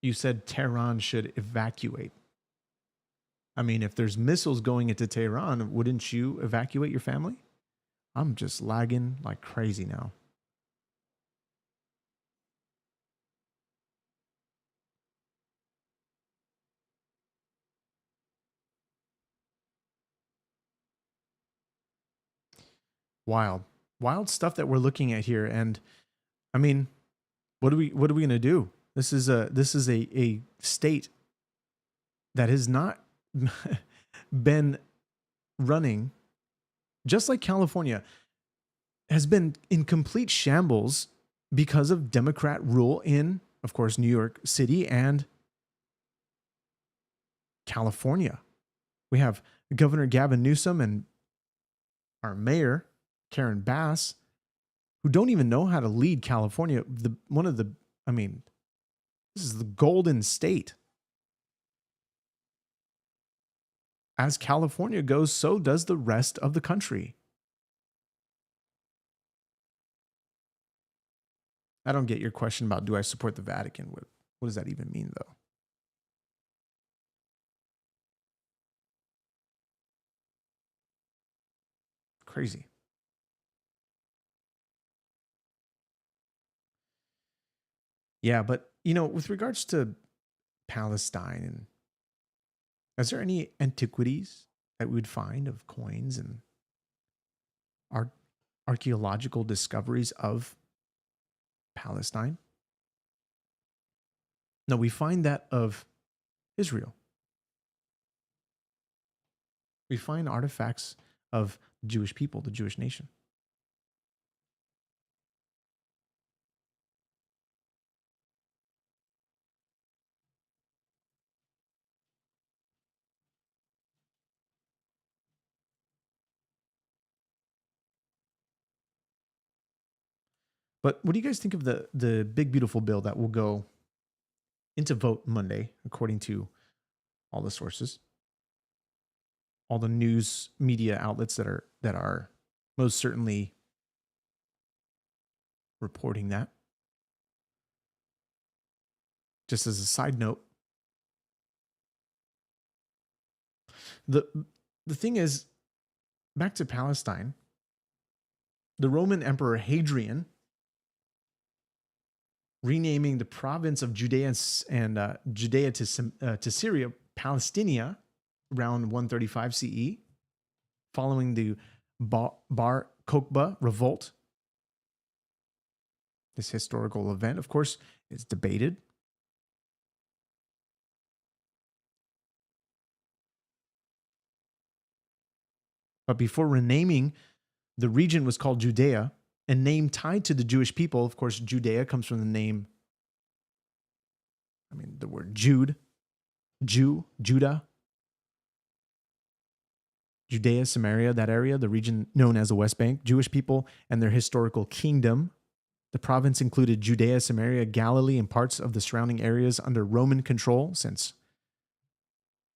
you said Tehran should evacuate. I mean, if there's missiles going into Tehran, wouldn't you evacuate your family? I'm just lagging like crazy now. wild stuff that we're looking at here. And I mean, what are we going to do? This is a state that has not been running, just like California, has been in complete shambles because of Democrat rule in, of course, New York City and California. We have Governor Gavin Newsom and our mayor, Karen Bass, who don't even know how to lead California. This is the golden state. As California goes, so does the rest of the country. I don't get your question about, do I support the Vatican? What does that even mean, though? Crazy. Yeah, but, with regards to Palestine, and is there any antiquities that we would find of coins and archaeological discoveries of Palestine? No, we find that of Israel. We find artifacts of the Jewish people, the Jewish nation. But what do you guys think of the big, beautiful bill that will go into vote Monday, according to all the sources, all the news media outlets that are most certainly reporting that? Just as a side note, the thing is, back to Palestine, the Roman Emperor Hadrian renaming the province of Judea and Judea to Syria, Palestinia, around 135 CE, following the Bar Kokhba revolt. This historical event, of course, is debated. But before renaming, the region was called Judea, a name tied to the Jewish people. Of course, Judea comes from the name, the word Jude, Jew, Judah, Judea, Samaria, that area, the region known as the West Bank, Jewish people and their historical kingdom. The province included Judea, Samaria, Galilee, and parts of the surrounding areas under Roman control since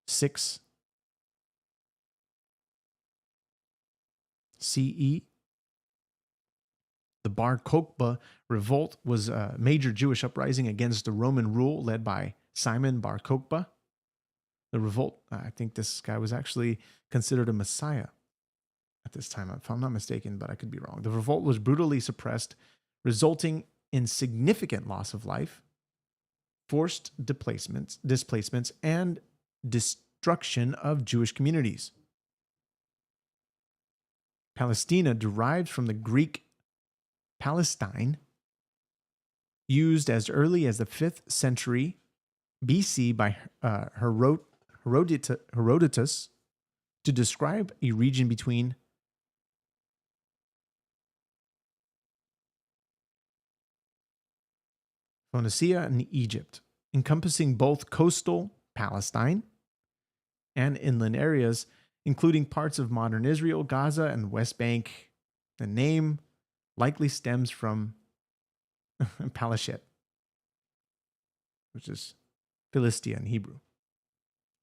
6 CE. The Bar Kokhba revolt was a major Jewish uprising against the Roman rule led by Simon Bar Kokhba. The revolt, I think this guy was actually considered a messiah at this time, if I'm not mistaken, but I could be wrong. The revolt was brutally suppressed, resulting in significant loss of life, forced displacements, and destruction of Jewish communities. Palestina, derived from the Greek Palestine, used as early as the 5th century BC by Herodotus to describe a region between Phoenicia and Egypt, encompassing both coastal Palestine and inland areas, including parts of modern Israel, Gaza, and West Bank. The name likely stems from Palashet, which is Philistia in Hebrew,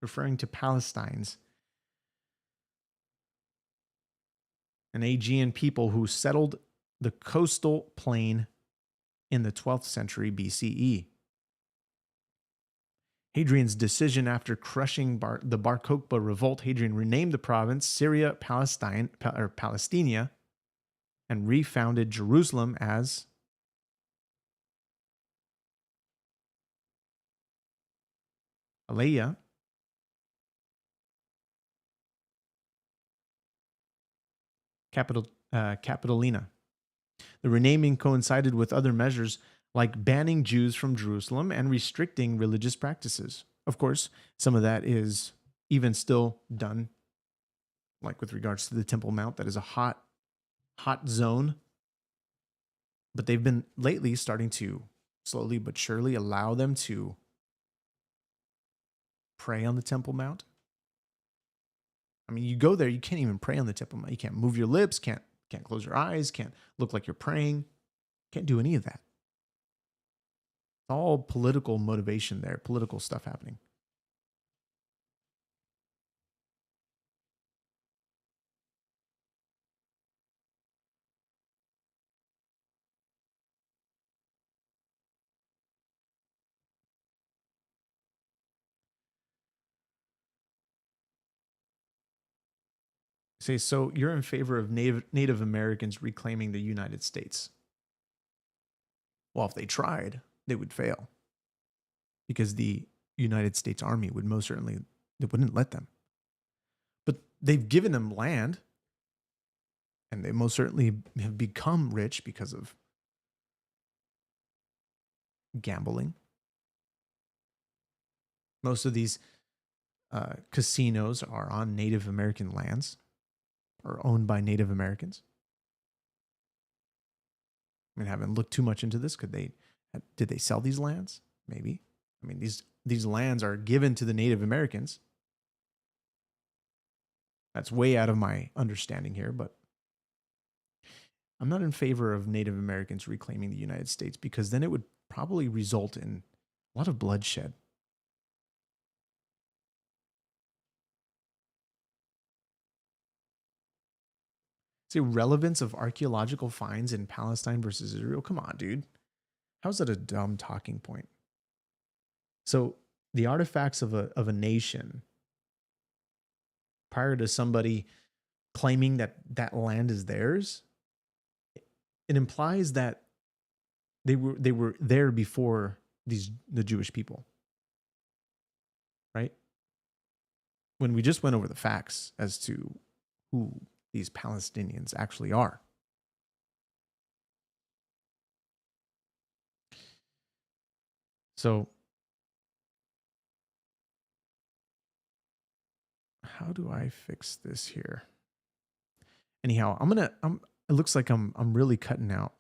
referring to Palestinians, an Aegean people who settled the coastal plain in the 12th century BCE. Hadrian's decision after crushing the Bar Kokhba revolt, Hadrian renamed the province Syria Palestinia and refounded Jerusalem as Alea, capital Capitolina. The renaming coincided with other measures like banning Jews from Jerusalem and restricting religious practices. Of course, some of that is even still done, like with regards to the Temple Mount. That is a hot zone. But they've been lately starting to slowly but surely allow them to pray on the Temple Mount. I mean, you go there, you can't even pray on the Temple Mount. You can't move your lips, can't close your eyes, can't look like you're praying, can't do any of that. It's all political motivation there, political stuff happening. Say, so you're in favor of Native Americans reclaiming the United States. Well, if they tried, they would fail. Because the United States Army would most certainly, they wouldn't let them. But they've given them land, and they most certainly have become rich because of gambling. Most of these casinos are on Native American lands, or owned by Native Americans. I mean, I haven't looked too much into this. Did they sell these lands? Maybe. I mean, these lands are given to the Native Americans. That's way out of my understanding here, but I'm not in favor of Native Americans reclaiming the United States, because then it would probably result in a lot of bloodshed. Say, relevance of archaeological finds in Palestine versus Israel. Come on, dude. How's that a dumb talking point? So the artifacts of a nation, prior to somebody claiming that that land is theirs, it implies that they were there before the Jewish people, right? When we just went over the facts as to who these Palestinians actually are. So how do I fix this here? Anyhow, it looks like I'm really cutting out.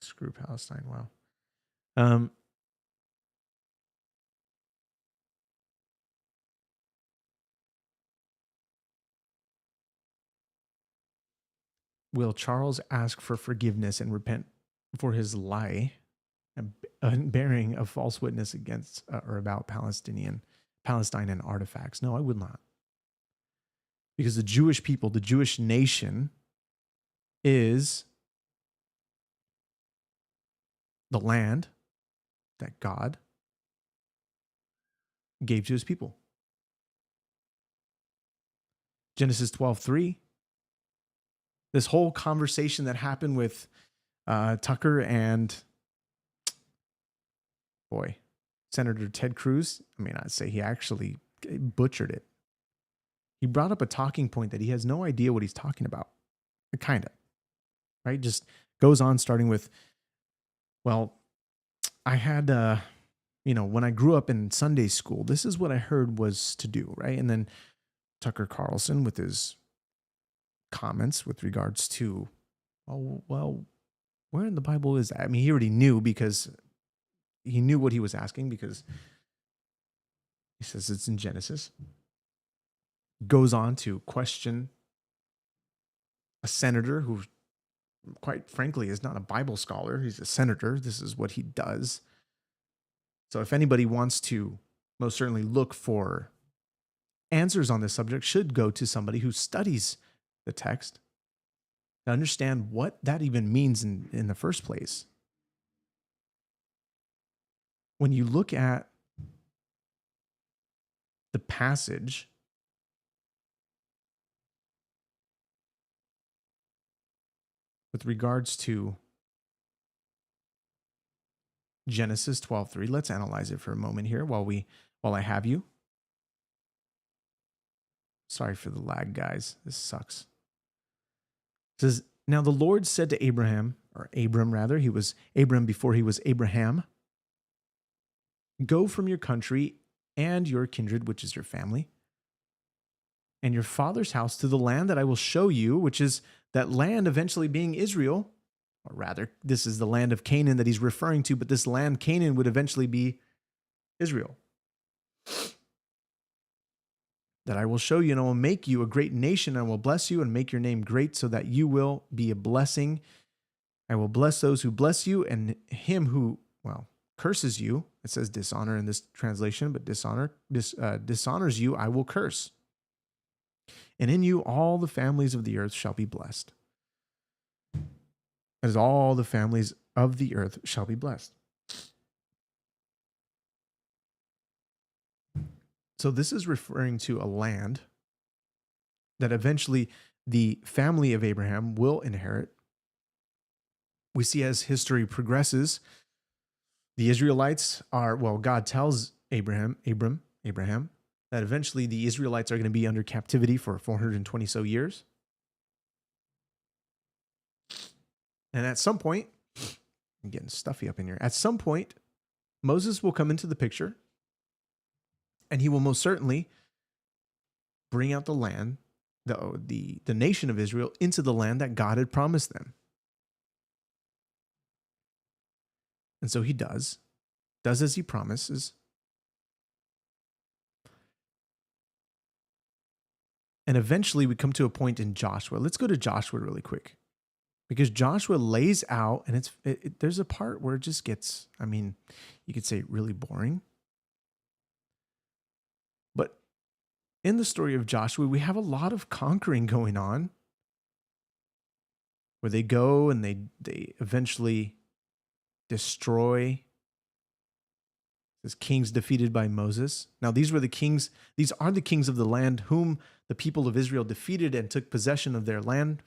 Screw Palestine. Wow. Will Charles ask for forgiveness and repent for his lie and bearing a false witness against or about Palestine and artifacts? No, I would not. Because the Jewish people, the Jewish nation, is the land that God gave to his people. Genesis 12:3. This whole conversation that happened with Tucker and, Senator Ted Cruz, I mean, I'd say he actually butchered it. He brought up a talking point that he has no idea what he's talking about. Kind of, right? Just goes on starting with, well, I had, when I grew up in Sunday school, this is what I heard was to do, right? And then Tucker Carlson with his comments with regards to, oh, well, where in the Bible is that? I mean, he already knew, because he knew what he was asking, because he says it's in Genesis. Goes on to question a senator who, quite frankly, is not a Bible scholar. He's a senator. This is what he does. So if anybody wants to most certainly look for answers on this subject, should go to somebody who studies the text to understand what that even means in the first place. When you look at the passage, with regards to Genesis 12:3, let's analyze it for a moment here while I have you. Sorry for the lag, guys. This sucks. It says, now the Lord said to Abraham, or Abram rather, he was Abram before he was Abraham, go from your country and your kindred, which is your family, and your father's house to the land that I will show you, which is that land eventually being Israel, or rather, this is the land of Canaan that he's referring to, but this land, Canaan, would eventually be Israel. That I will show you, and I will make you a great nation, and I will bless you and make your name great so that you will be a blessing. I will bless those who bless you, and him who, curses you, it says dishonor in this translation, but dishonors you, I will curse. And in you all the families of the earth shall be blessed. As all the families of the earth shall be blessed. So this is referring to a land that eventually the family of Abraham will inherit. We see as history progresses, the Israelites are, God tells Abraham, that eventually the Israelites are going to be under captivity for 420 so years. And at some point, I'm getting stuffy up in here. At some point, Moses will come into the picture, and he will most certainly bring out the land, the nation of Israel, into the land that God had promised them. And so he does as he promises. And eventually we come to a point in Joshua. Let's go to Joshua really quick. Because Joshua lays out, and there's a part where it just gets, you could say really boring. But in the story of Joshua, we have a lot of conquering going on, where they go and they eventually destroy. This kings defeated by Moses. Now these are the kings of the land whom the people of Israel defeated and took possession of their land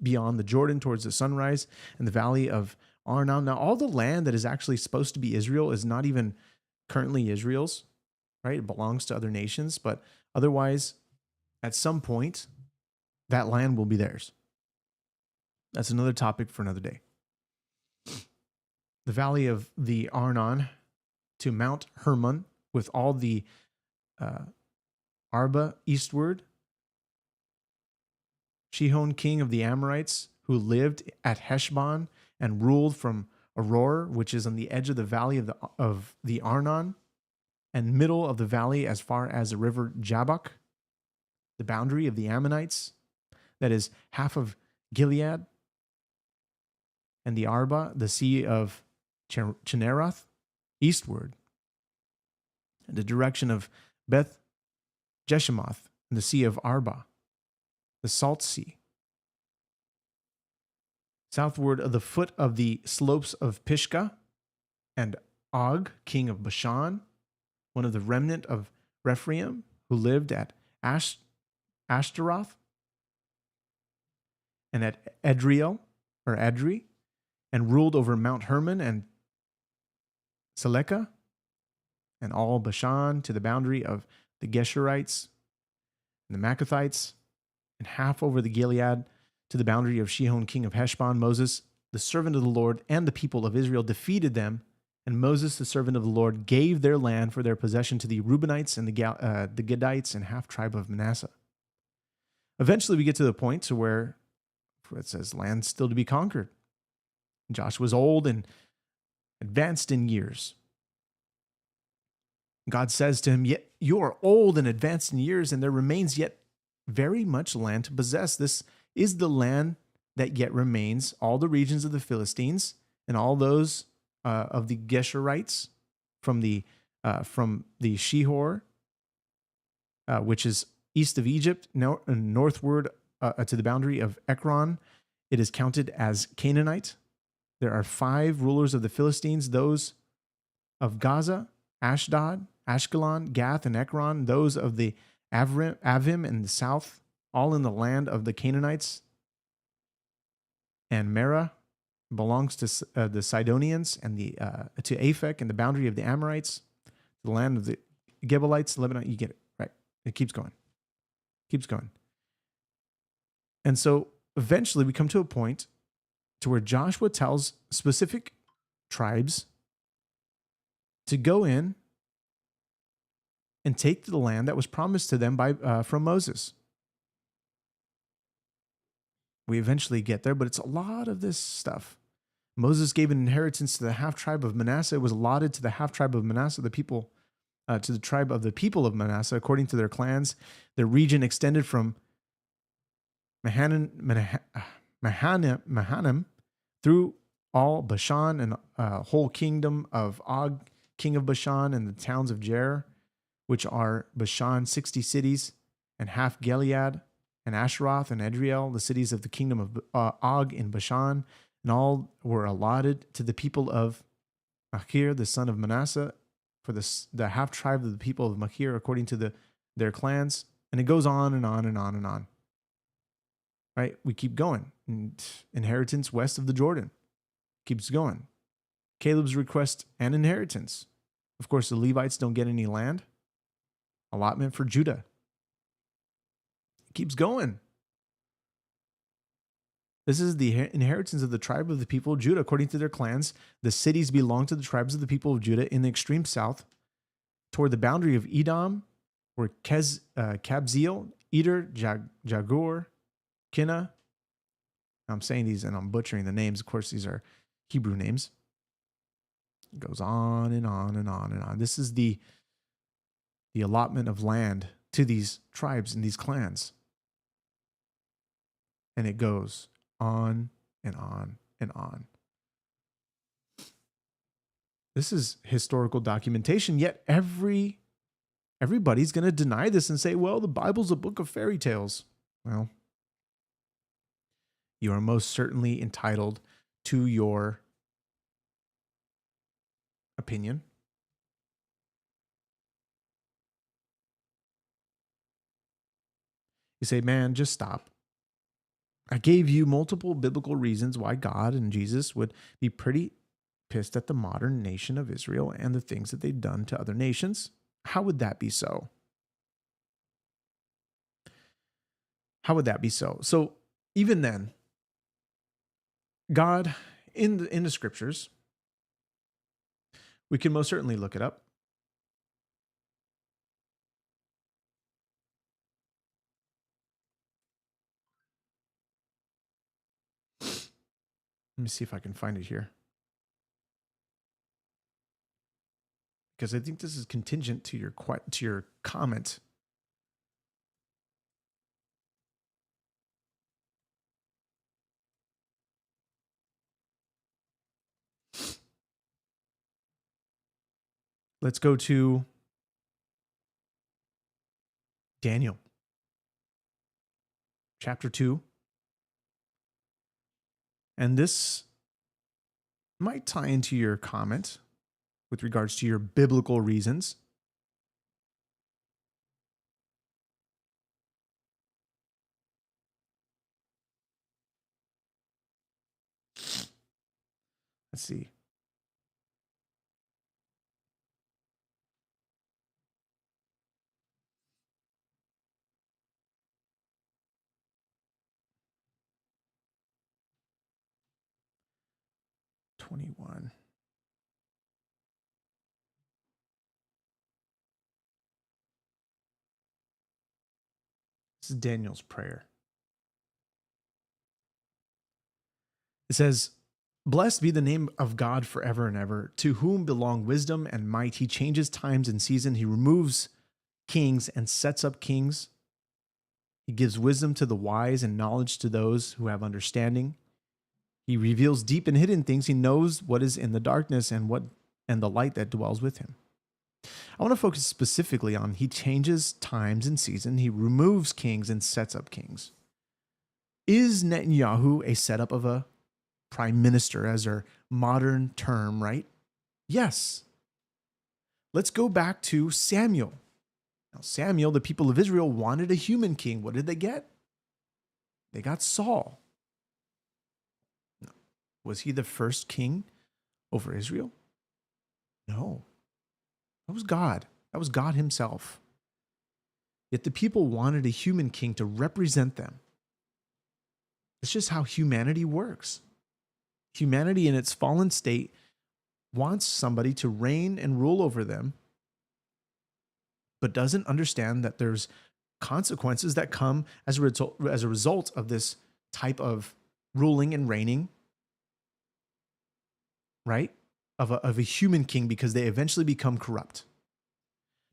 beyond the Jordan towards the sunrise and the valley of Arnon. Now all the land that is actually supposed to be Israel is not even currently Israel's, right? It belongs to other nations, but otherwise at some point that land will be theirs. That's another topic for another day. The valley of the Arnon to Mount Hermon with all the Arba eastward, Shihon, king of the Amorites, who lived at Heshbon and ruled from Aroer, which is on the edge of the valley of the Arnon, and middle of the valley as far as the river Jabbok, the boundary of the Ammonites, that is half of Gilead, and the Arba, the sea of Chinneroth, eastward, in the direction of Beth Jeshimoth, and the sea of Arba, the salt sea, southward of the foot of the slopes of Pisgah, and Og, king of Bashan, one of the remnant of Rephaim, who lived at Ashtaroth, and at Edrei, and ruled over Mount Hermon and Seleka, and all Bashan to the boundary of the Geshurites and the Maccathites, and half over the Gilead to the boundary of Shihon, king of Heshbon. Moses, the servant of the Lord, and the people of Israel defeated them, and Moses, the servant of the Lord, gave their land for their possession to the Reubenites and the Gadites and half tribe of Manasseh. Eventually we get to the point to where it says land still to be conquered. Joshua's old and advanced in years. God says to him, yet you are old and advanced in years, and there remains yet very much land to possess. This is the land that yet remains, all the regions of the Philistines and all those of the Geshurites from the Shihor, which is east of Egypt, northward to the boundary of Ekron. It is counted as Canaanite. There are 5 rulers of the Philistines, those of Gaza, Ashdod, Ashkelon, Gath, and Ekron, those of the Avim in the south, all in the land of the Canaanites. And Merah belongs to the Sidonians, and to Aphek and the boundary of the Amorites, the land of the Gebalites, Lebanon. You get it, right? It keeps going. Keeps going. And so eventually we come to a point to where Joshua tells specific tribes to go in and take the land that was promised to them from Moses. We eventually get there, but it's a lot of this stuff. Moses gave an inheritance to the half tribe of Manasseh. It was allotted to the half tribe of Manasseh, to the tribe of the people of Manasseh, according to their clans. Their region extended from Mahanaim through all Bashan and whole kingdom of Og, king of Bashan, and the towns of Jair, which are Bashan, 60 cities, and half Gilead, and Asheroth and Edreel, the cities of the kingdom of Og in Bashan, and all were allotted to the people of Machir, the son of Manasseh, for the half tribe of the people of Machir, according to their clans. And it goes on and on and on and on. Right? We keep going. And inheritance west of the Jordan keeps going. Caleb's request and inheritance. Of course, the Levites don't get any land. Allotment for Judah. It keeps going. This is the inheritance of the tribe of the people of Judah, according to their clans. The cities belong to the tribes of the people of Judah in the extreme south, toward the boundary of Edom, were Kabzeel, Eder, Jagur, Kinna. I'm saying these and I'm butchering the names. Of course, these are Hebrew names. It goes on and on and on and on. This is the allotment of land to these tribes and these clans. And it goes on and on and on. This is historical documentation, yet everybody's going to deny this and say, well, the Bible's a book of fairy tales. Well, you are most certainly entitled to your opinion. You say, man, just stop. I gave you multiple biblical reasons why God and Jesus would be pretty pissed at the modern nation of Israel and the things that they've done to other nations. How would that be so? How would that be so? So even then, God, in the scriptures, we can most certainly look it up. Let me see if I can find it here. Because I think this is contingent to your comment. Let's go to Daniel, chapter 2. And this might tie into your comment with regards to your biblical reasons. Let's see. (21) This is Daniel's prayer. It says, "Blessed be the name of God forever and ever, to whom belong wisdom and might. He changes times and season. He removes kings and sets up kings. He gives wisdom to the wise and knowledge to those who have understanding. He reveals deep and hidden things. He knows what is in the darkness and the light that dwells with him." I want to focus specifically on he changes times and season. He removes kings and sets up kings. Is Netanyahu a setup of a prime minister as our modern term, right? Yes. Let's go back to Samuel. Now, Samuel, the people of Israel wanted a human king. What did they get? They got Saul. Was he the first king over Israel? No. That was God. That was God himself. Yet the people wanted a human king to represent them. It's just how humanity works. Humanity in its fallen state wants somebody to reign and rule over them, but doesn't understand that there's consequences that come as a result of this type of ruling and reigning, right? Of a human king, because they eventually become corrupt.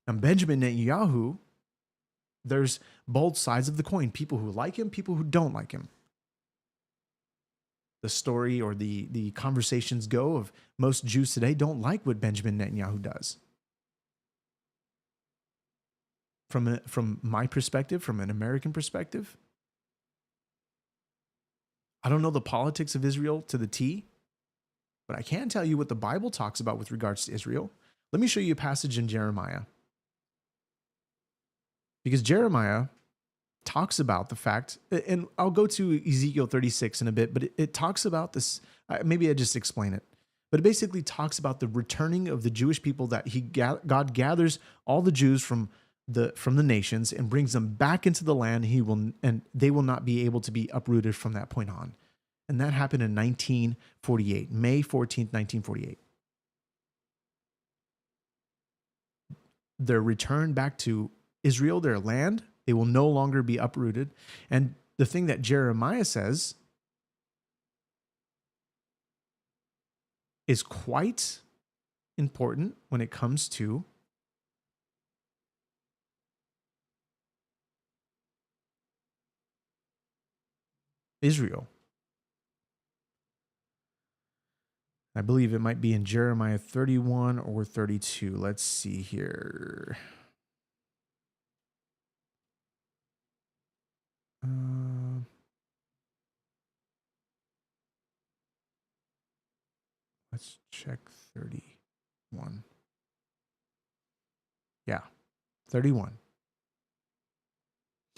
Now, Benjamin Netanyahu, there's both sides of the coin. People who like him, people who don't like him. The story or the conversations go of most Jews today don't like what Benjamin Netanyahu does. From my perspective, from an American perspective, I don't know the politics of Israel to the T, but I can tell you what the Bible talks about with regards to Israel. Let me show you a passage in Jeremiah. Because Jeremiah talks about the fact, and I'll go to Ezekiel 36 in a bit, but it talks about this. Maybe I just explain it. But it basically talks about the returning of the Jewish people, that God gathers all the Jews from the nations and brings them back into the land. And they will not be able to be uprooted from that point on. And that happened in 1948, May 14th, 1948. Their return back to Israel, their land, they will no longer be uprooted. And the thing that Jeremiah says is quite important when it comes to Israel. I believe it might be in Jeremiah 31 or 32. Let's see here. Let's check 31. Yeah, 31.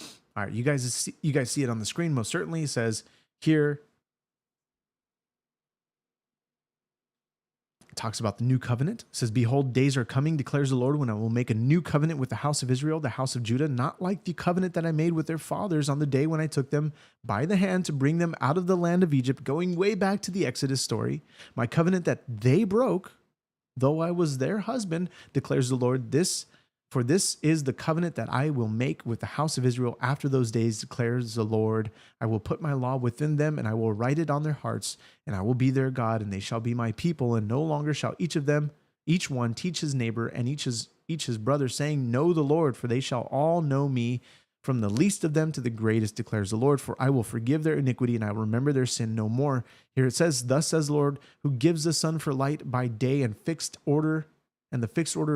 All right, you guys see it on the screen. Most certainly, it says here. Talks about the new covenant. It says, "Behold, days are coming, declares the Lord, when I will make a new covenant with the house of Israel, the house of Judah, not like the covenant that I made with their fathers on the day when I took them by the hand to bring them out of the land of Egypt," going way back to the Exodus story. "My covenant that they broke, though I was their husband, declares the Lord. For this is the covenant that I will make with the house of Israel after those days, declares the Lord. I will put my law within them, and I will write it on their hearts, and I will be their God, and they shall be my people. And no longer shall each one teach his neighbor and each his brother, saying, Know the Lord, for they shall all know me, from the least of them to the greatest, declares the Lord. For I will forgive their iniquity, and I will remember their sin no more." Here it says, "Thus says the Lord, who gives the sun for light by day and the fixed order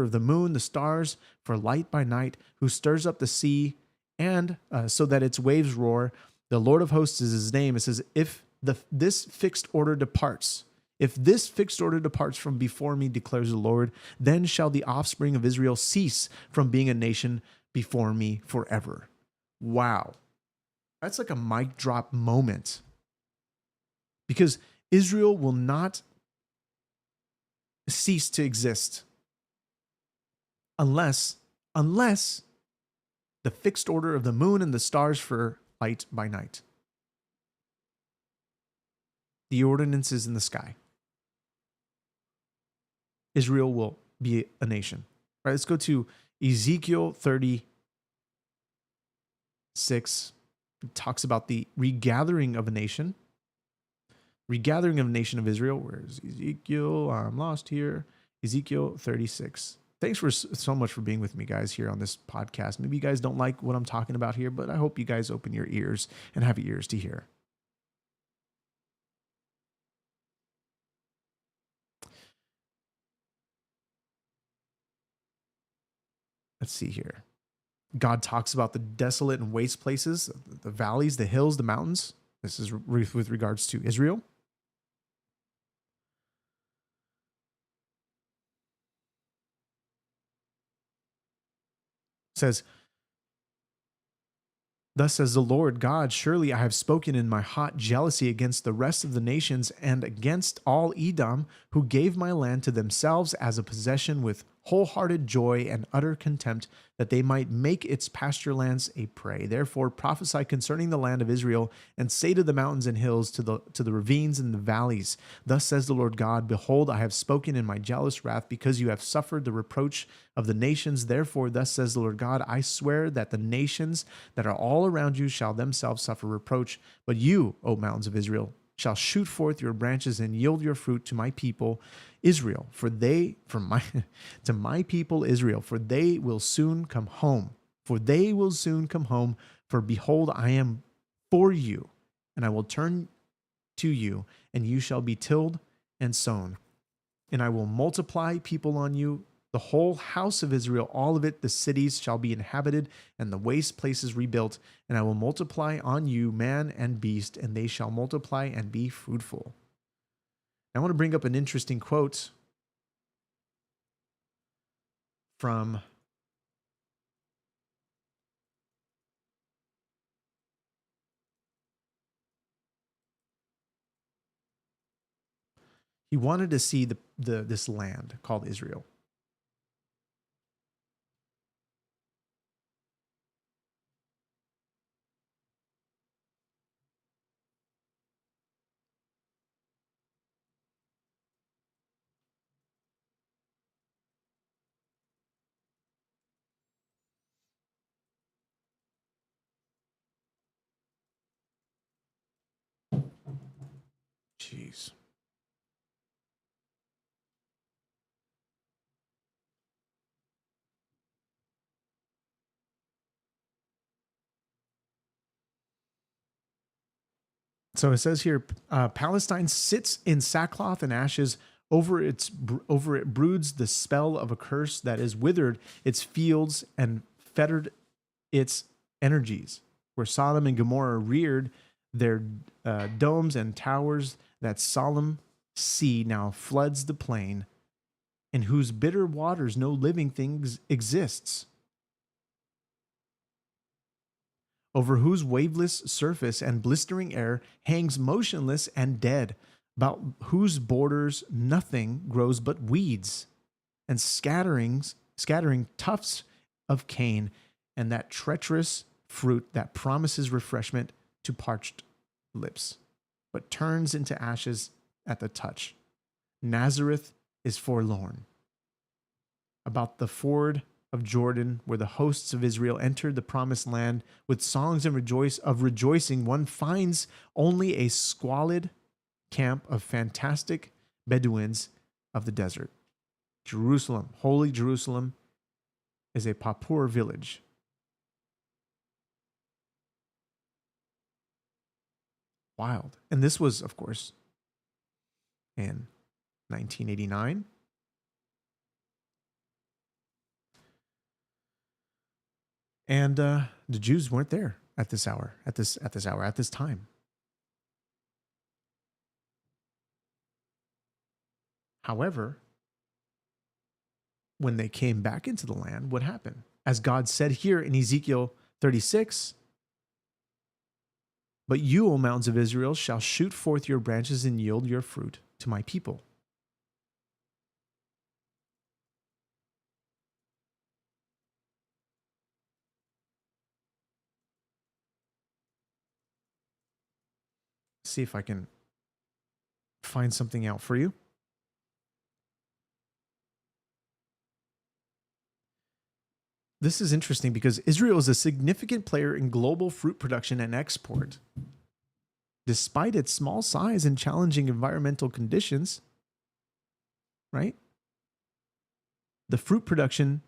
of the moon, the stars for light by night, who stirs up the sea and so that its waves roar. The Lord of hosts is his name." It says, if this fixed order departs from before me, declares the Lord, then shall the offspring of Israel cease from being a nation before me forever. Wow. That's like a mic drop moment. Because Israel will not cease to exist unless the fixed order of the moon and the stars for light by night, the ordinances in the sky, Israel will be a nation. All right, let's go to Ezekiel 36. It talks about the regathering of a nation. Regathering of a nation of Israel. Where's Ezekiel? I'm lost here. Ezekiel 36. Thanks so much for being with me, guys, here on this podcast. Maybe you guys don't like what I'm talking about here, but I hope you guys open your ears and have ears to hear. Let's see here. God talks about the desolate and waste places, the valleys, the hills, the mountains. This is with regards to Israel. It says, "Thus says the Lord God, surely I have spoken in my hot jealousy against the rest of the nations and against all Edom, who gave my land to themselves as a possession with wholehearted joy and utter contempt, that they might make its pasture lands a prey. Therefore prophesy concerning the land of Israel, and say to the mountains and hills, to the ravines and the valleys, thus says the Lord God, behold, I have spoken in my jealous wrath, because you have suffered the reproach of the nations. Therefore thus says the Lord God, I swear that the nations that are all around you shall themselves suffer reproach, but you, O mountains of Israel, shall shoot forth your branches and yield your fruit to my people Israel, to my people Israel, for they will soon come home. For they will soon come home. For behold, I am for you, and I will turn to you, and you shall be tilled and sown. And I will multiply people on you, the whole house of Israel, all of it, the cities shall be inhabited, and the waste places rebuilt. And I will multiply on you man and beast, and they shall multiply and be fruitful. I want to bring up an interesting quote from he wanted to see this land called Israel. Jeez. So it says here, Palestine sits in sackcloth and ashes. Over it broods the spell of a curse that has withered its fields and fettered its energies. Where Sodom and Gomorrah reared their domes and towers, that solemn sea now floods the plain, in whose bitter waters no living thing exists. Over whose waveless surface and blistering air hangs motionless and dead, about whose borders nothing grows but weeds, and scattering tufts of cane, and that treacherous fruit that promises refreshment to parched lips, but turns into ashes at the touch. Nazareth is forlorn. About the ford of Jordan, where the hosts of Israel entered the promised land with songs of rejoicing, one finds only a squalid camp of fantastic Bedouins of the desert. Jerusalem, holy Jerusalem, is a pauper village. Wild. And this was, of course, in 1989. And the Jews weren't there at this time. However, when they came back into the land, what happened? As God said here in Ezekiel 36, but you, O mountains of Israel, shall shoot forth your branches and yield your fruit to my people. See if I can find something out for you. This is interesting because Israel is a significant player in global fruit production and export. Despite its small size and challenging environmental conditions, right? The fruit production,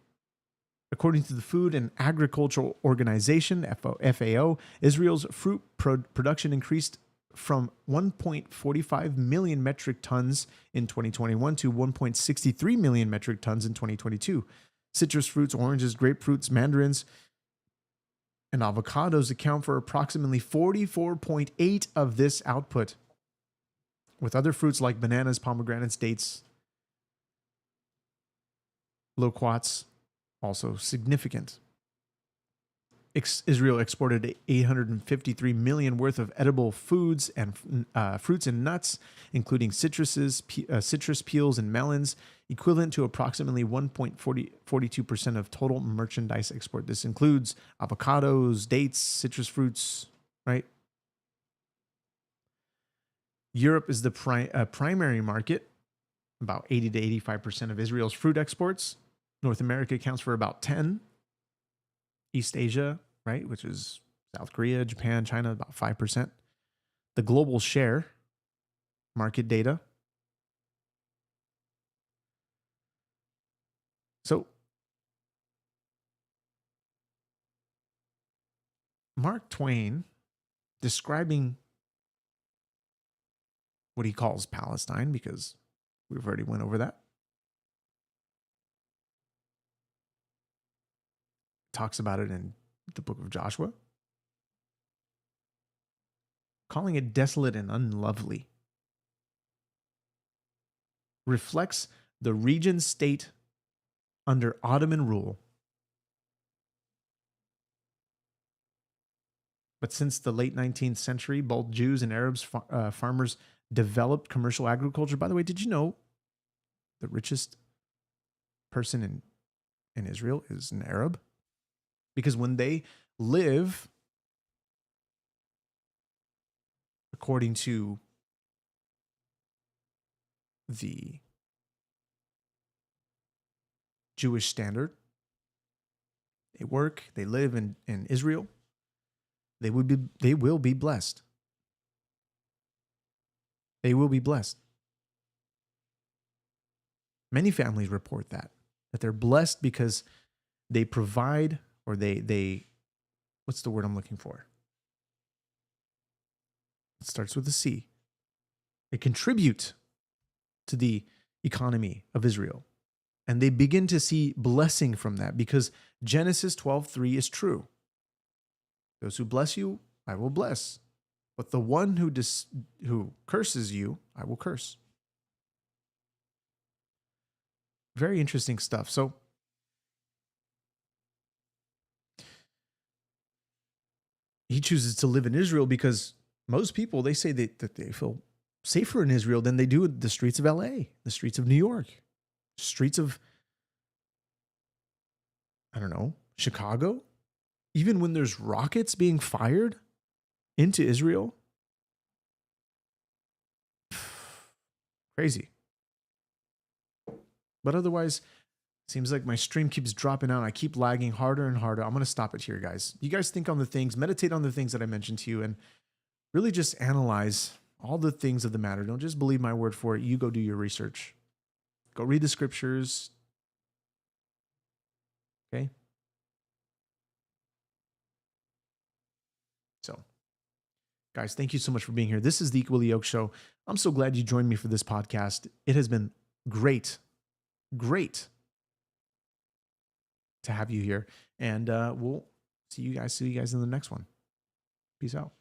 according to the Food and Agricultural Organization, FAO, Israel's fruit production increased from 1.45 million metric tons in 2021 to 1.63 million metric tons in 2022. Citrus fruits, oranges, grapefruits, mandarins, and avocados account for approximately 44.8% of this output, with other fruits like bananas, pomegranates, dates, loquats also significant. Israel exported 853 million worth of edible foods and fruits and nuts, including citrus peels and melons, equivalent to approximately 1.42% of total merchandise export. This includes avocados, dates, citrus fruits, right? Europe is the primary market, about 80 to 85% of Israel's fruit exports. North America accounts for about 10%. East Asia, right, which is South Korea, Japan, China, about 5%. The global share, market data. So Mark Twain, describing what he calls Palestine, because we've already went over that, talks about it in the book of Joshua, calling it desolate and unlovely, reflects the region's state under Ottoman rule. But since the late 19th century, both Jews and Arabs farmers developed commercial agriculture. By the way, did you know the richest person in Israel is an Arab? Because when they live according to the Jewish standard, they work, they live in Israel, they will be blessed. They will be blessed. Many families report that they're blessed because they provide, or they what's the word I'm looking for? It starts with a C. They contribute to the economy of Israel. And they begin to see blessing from that because Genesis 12:3 is true. Those who bless you, I will bless. But the one who curses you, I will curse. Very interesting stuff. So, he chooses to live in Israel because most people, they say that they feel safer in Israel than they do in the streets of LA, the streets of New York, streets of, I don't know, Chicago. Even when there's rockets being fired into Israel. Crazy. But otherwise, seems like my stream keeps dropping out. I keep lagging harder and harder. I'm going to stop it here, guys. You guys think on the things, meditate on the things that I mentioned to you, and really just analyze all the things of the matter. Don't just believe my word for it. You go do your research. Go read the scriptures. Okay? So, guys, thank you so much for being here. This is the Equally Yoked Show. I'm so glad you joined me for this podcast. It has been great to have you here. And we'll see you guys in the next one. Peace out.